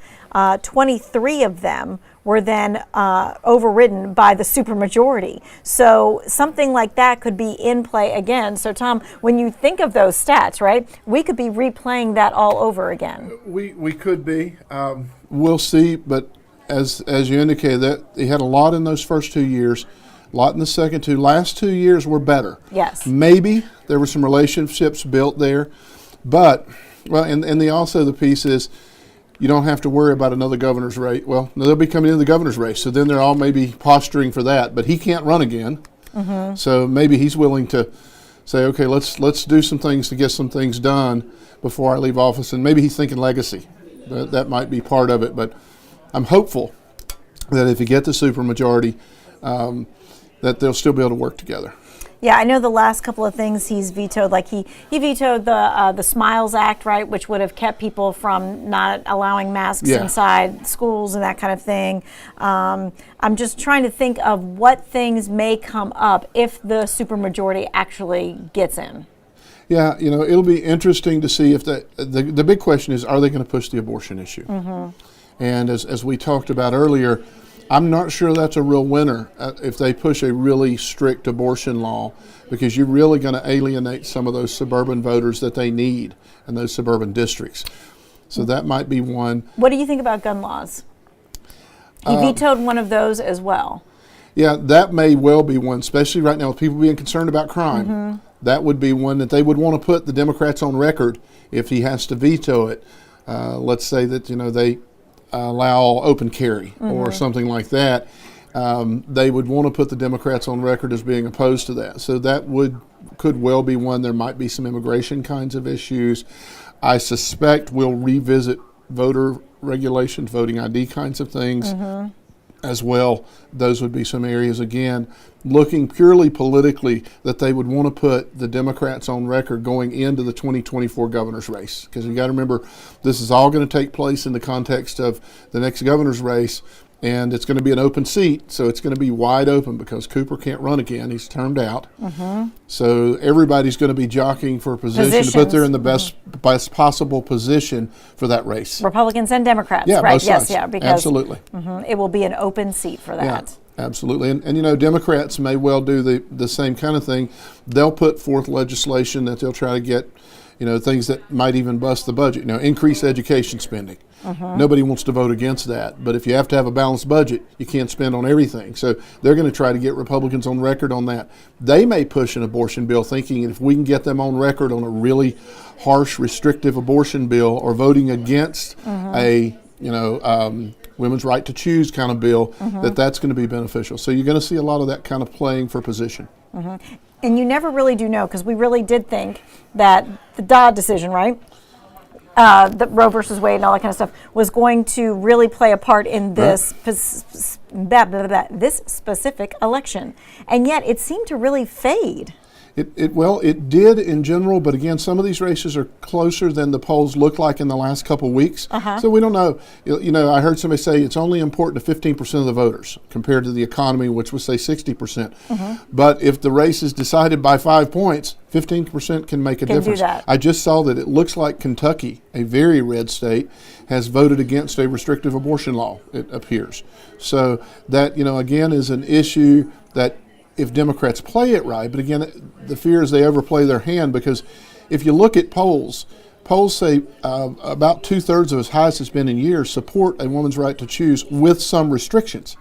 23 of them were then overridden by the supermajority. So something like that could be in play again. So Tom, when you think of those stats, right, we could be replaying that all over again. We could be. We'll see, but as you indicated, that he had a lot in those first 2 years, a lot in the second 2. Last 2 years were better. Yes. Maybe there were some relationships built there, but, well, and the piece is, you don't have to worry about another governor's race. Well, they'll be coming into the governor's race, so then they're all maybe posturing for that. But he can't run again, so maybe he's willing to say, okay, let's do some things to get some things done before I leave office. And maybe he's thinking legacy. That might be part of it. But I'm hopeful that if you get the supermajority, that they'll still be able to work together. Yeah, I know the last couple of things he's vetoed, like he vetoed the Smiles Act, right, which would have kept people from not allowing masks inside schools and that kind of thing. I'm just trying to think of what things may come up if the supermajority actually gets in. Yeah, you know, it'll be interesting to see if the big question is, are they going to push the abortion issue? And as we talked about earlier, I'm not sure that's a real winner if they push a really strict abortion law, because you're really going to alienate some of those suburban voters that they need in those suburban districts. So that might be one. What do you think about gun laws? He vetoed one of those as well. Yeah, that may well be one, especially right now with people being concerned about crime. That would be one that they would want to put the Democrats on record if he has to veto it. Let's say that, you know, they allow open carry or something like that. They would want to put the Democrats on record as being opposed to that. So that could well be one. There might be some immigration kinds of issues. I suspect we'll revisit voter regulations, voting ID kinds of things as well. Those would be some areas, again, looking purely politically, that they would want to put the Democrats on record going into the 2024 governor's race. Because you got to remember, this is all going to take place in the context of the next governor's race, and it's going to be an open seat, so it's going to be wide open because Cooper can't run again. He's termed out. So everybody's going to be jockeying for a position to put there in the best possible position for that race. Republicans and Democrats, yeah, right? Both sides. Yes, yeah, because absolutely. It will be an open seat for that. Yeah, absolutely. And you know, Democrats may well do the same kind of thing. They'll put forth legislation that they'll try to get, you know, things that might even bust the budget. You know, increase education spending. Nobody wants to vote against that. But if you have to have a balanced budget, you can't spend on everything. So they're going to try to get Republicans on record on that. They may push an abortion bill thinking if we can get them on record on a really harsh, restrictive abortion bill or voting against a, you know, women's right to choose kind of bill, that's going to be beneficial. So you're going to see a lot of that kind of playing for position. And you never really do know, because we really did think that the Dodd decision, right? The Roe versus Wade and all that kind of stuff was going to really play a part in this this specific election, and yet it seemed to really fade. It did in general, but again, some of these races are closer than the polls look like in the last couple of weeks. So we don't know. I heard somebody say it's only important to 15% of the voters compared to the economy, which would say 60%. But if the race is decided by 5 points, 15% can make a difference. Do that. I just saw that it looks like Kentucky, a very red state, has voted against a restrictive abortion law, it appears. So that, again, is an issue that if Democrats play it right, but again, the fear is they overplay their hand, because if you look at polls say about 2/3 of as high as it's been in years support a woman's right to choose with some restrictions.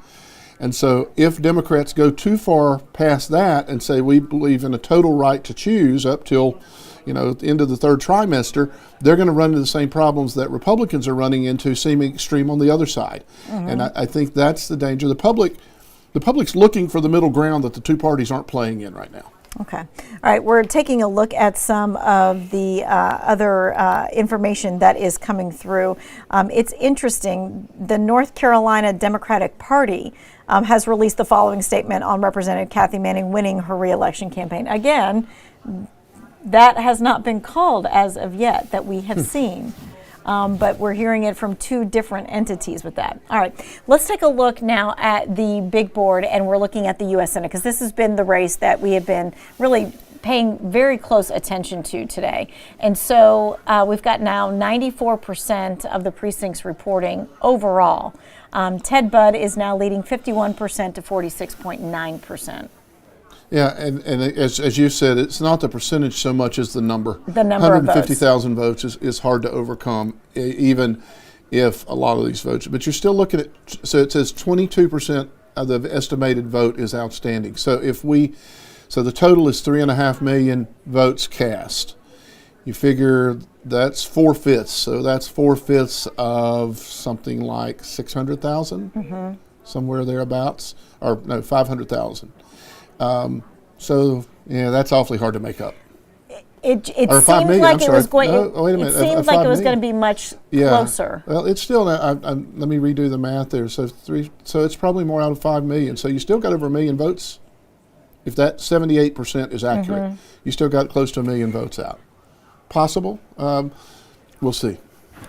And so if Democrats go too far past that and say we believe in a total right to choose up till the end of the third trimester, they're going to run into the same problems that Republicans are running into, seeming extreme on the other side. And I think that's the danger. The public's looking for the middle ground that the two parties aren't playing in right now. Okay. All right. We're taking a look at some of the other information that is coming through. It's interesting. The North Carolina Democratic Party has released the following statement on Representative Kathy Manning winning her re-election campaign. Again, that has not been called as of yet that we have seen. But we're hearing it from two different entities with that. All right, let's take a look now at the big board, and we're looking at the U.S. Senate, because this has been the race that we have been really paying very close attention to today. And so we've got now 94% of the precincts reporting overall. Ted Budd is now leading 51% to 46.9%. Yeah, and as you said, it's not the percentage so much as the number. The number of votes. 150,000 votes is hard to overcome, even if a lot of these votes. But you're still looking at, so it says 22% of the estimated vote is outstanding. So so the total is 3.5 million votes cast. You figure that's 4/5. So that's 4/5 of something like 600,000, somewhere thereabouts, or no, 500,000. So that's awfully hard to make up. It seemed like it was going. It seemed like it was going to be much closer. Well, it's still. Let me redo the math there. So it's probably more out of 5 million. So you still got over 1 million votes. If that 78% is accurate, you still got close to 1 million votes out. Possible. We'll see.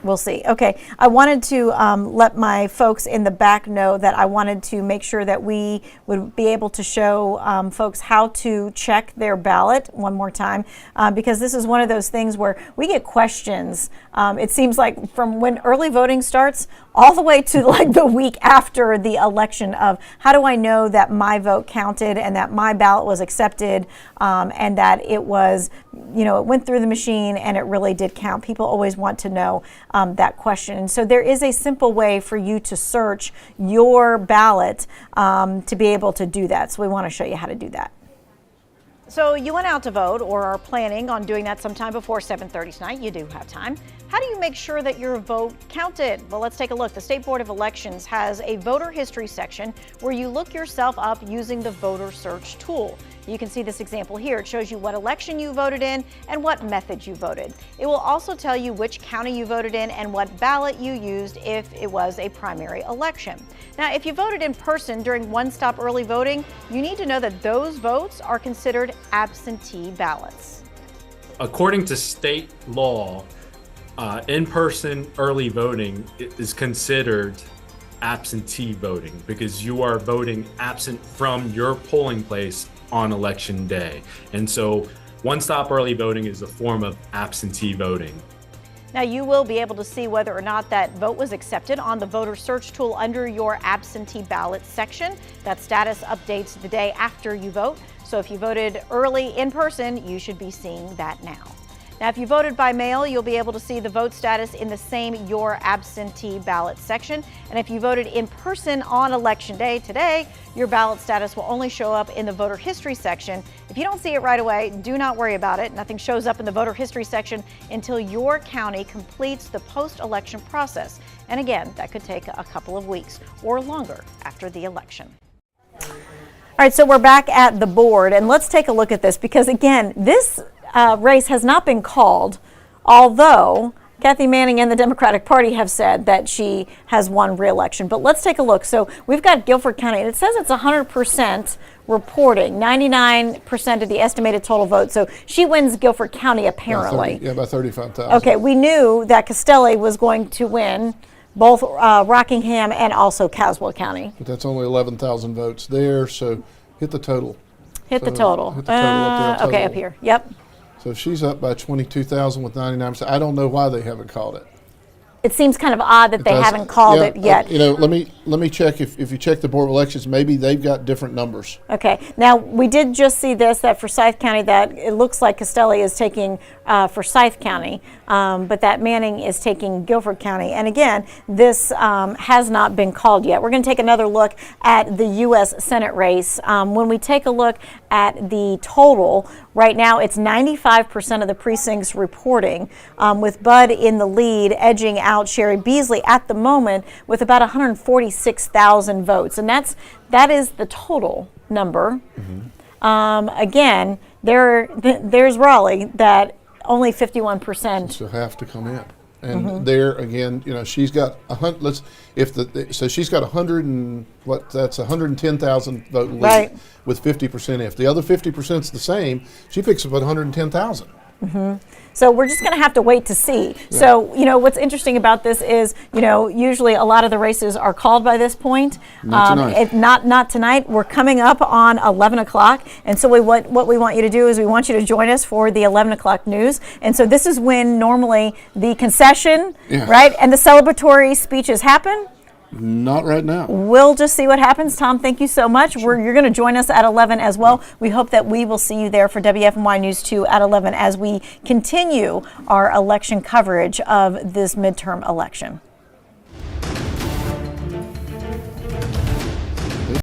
We'll see. Okay. I wanted to let my folks in the back know that I wanted to make sure that we would be able to show folks how to check their ballot one more time, because this is one of those things where we get questions. It seems like from when early voting starts all the way to like the week after the election of how do I know that my vote counted and that my ballot was accepted and that it was, it went through the machine and it really did count. People always want to know that question. And so there is a simple way for you to search your ballot to be able to do that. So we want to show you how to do that. So you went out to vote or are planning on doing that sometime before 7:30 tonight. You do have time. How do you make sure that your vote counted? Well, let's take a look. The State Board of Elections has a voter history section where you look yourself up using the voter search tool. You can see this example here. It shows you what election you voted in and what method you voted. It will also tell you which county you voted in and what ballot you used if it was a primary election. Now, if you voted in person during one-stop early voting, you need to know that those votes are considered absentee ballots. According to state law, in-person early voting is considered absentee voting because you are voting absent from your polling place on election day. And so one-stop early voting is a form of absentee voting. Now you will be able to see whether or not that vote was accepted on the voter search tool under your absentee ballot section. That status updates the day after you vote. So if you voted early in person, you should be seeing that now. Now, if you voted by mail, you'll be able to see the vote status in the same Your Absentee Ballot section. And if you voted in person on Election Day today, your ballot status will only show up in the voter history section. If you don't see it right away, do not worry about it. Nothing shows up in the voter history section until your county completes the post-election process. And again, that could take a couple of weeks or longer after the election. All right, so we're back at the board, and let's take a look at this because, again, this race has not been called, although Kathy Manning and the Democratic Party have said that she has won re-election. But let's take a look. So we've got Guilford County, and it says it's 100% reporting, 99% of the estimated total vote. So she wins Guilford County, apparently. By 35,000. Okay, we knew that Castelli was going to win both Rockingham and also Caswell County. But that's only 11,000 votes there, so hit the total. Hit the total. Hit the total up there. Okay, up here. Yep. So she's up by 22,000 with 99%. I don't know why they haven't called it. It seems kind of odd that they haven't called it yet. Let me check. If you check the Board of Elections, maybe they've got different numbers. Okay. Now, we did just see this, that Forsyth County, that it looks like Castelli is taking Forsyth County, but that Manning is taking Guilford County. And again, this has not been called yet. We're going to take another look at the U.S. Senate race. When we take a look at the total, right now it's 95% of the precincts reporting, with Bud in the lead, edging out Sherry Beasley at the moment with about 146,000 votes. And that is the total number. Again, there's Raleigh that only 51%. So have to come in. And there again, she's got so she's got 110,000 vote lead, right, with 50% if. The other 50% is the same, she picks up at 110,000. So we're just going to have to wait to see. Yeah. So, what's interesting about this is, usually a lot of the races are called by this point. Not tonight. Not tonight. We're coming up on 11 o'clock. And so what we want you to do is we want you to join us for the 11 o'clock news. And so this is when normally the concession, right, and the celebratory speeches happen. Not right now. We'll just see what happens. Tom, thank you so much. You're going to join us at 11 as well. We hope that we will see you there for WFMY News 2 at 11 as we continue our election coverage of this midterm election.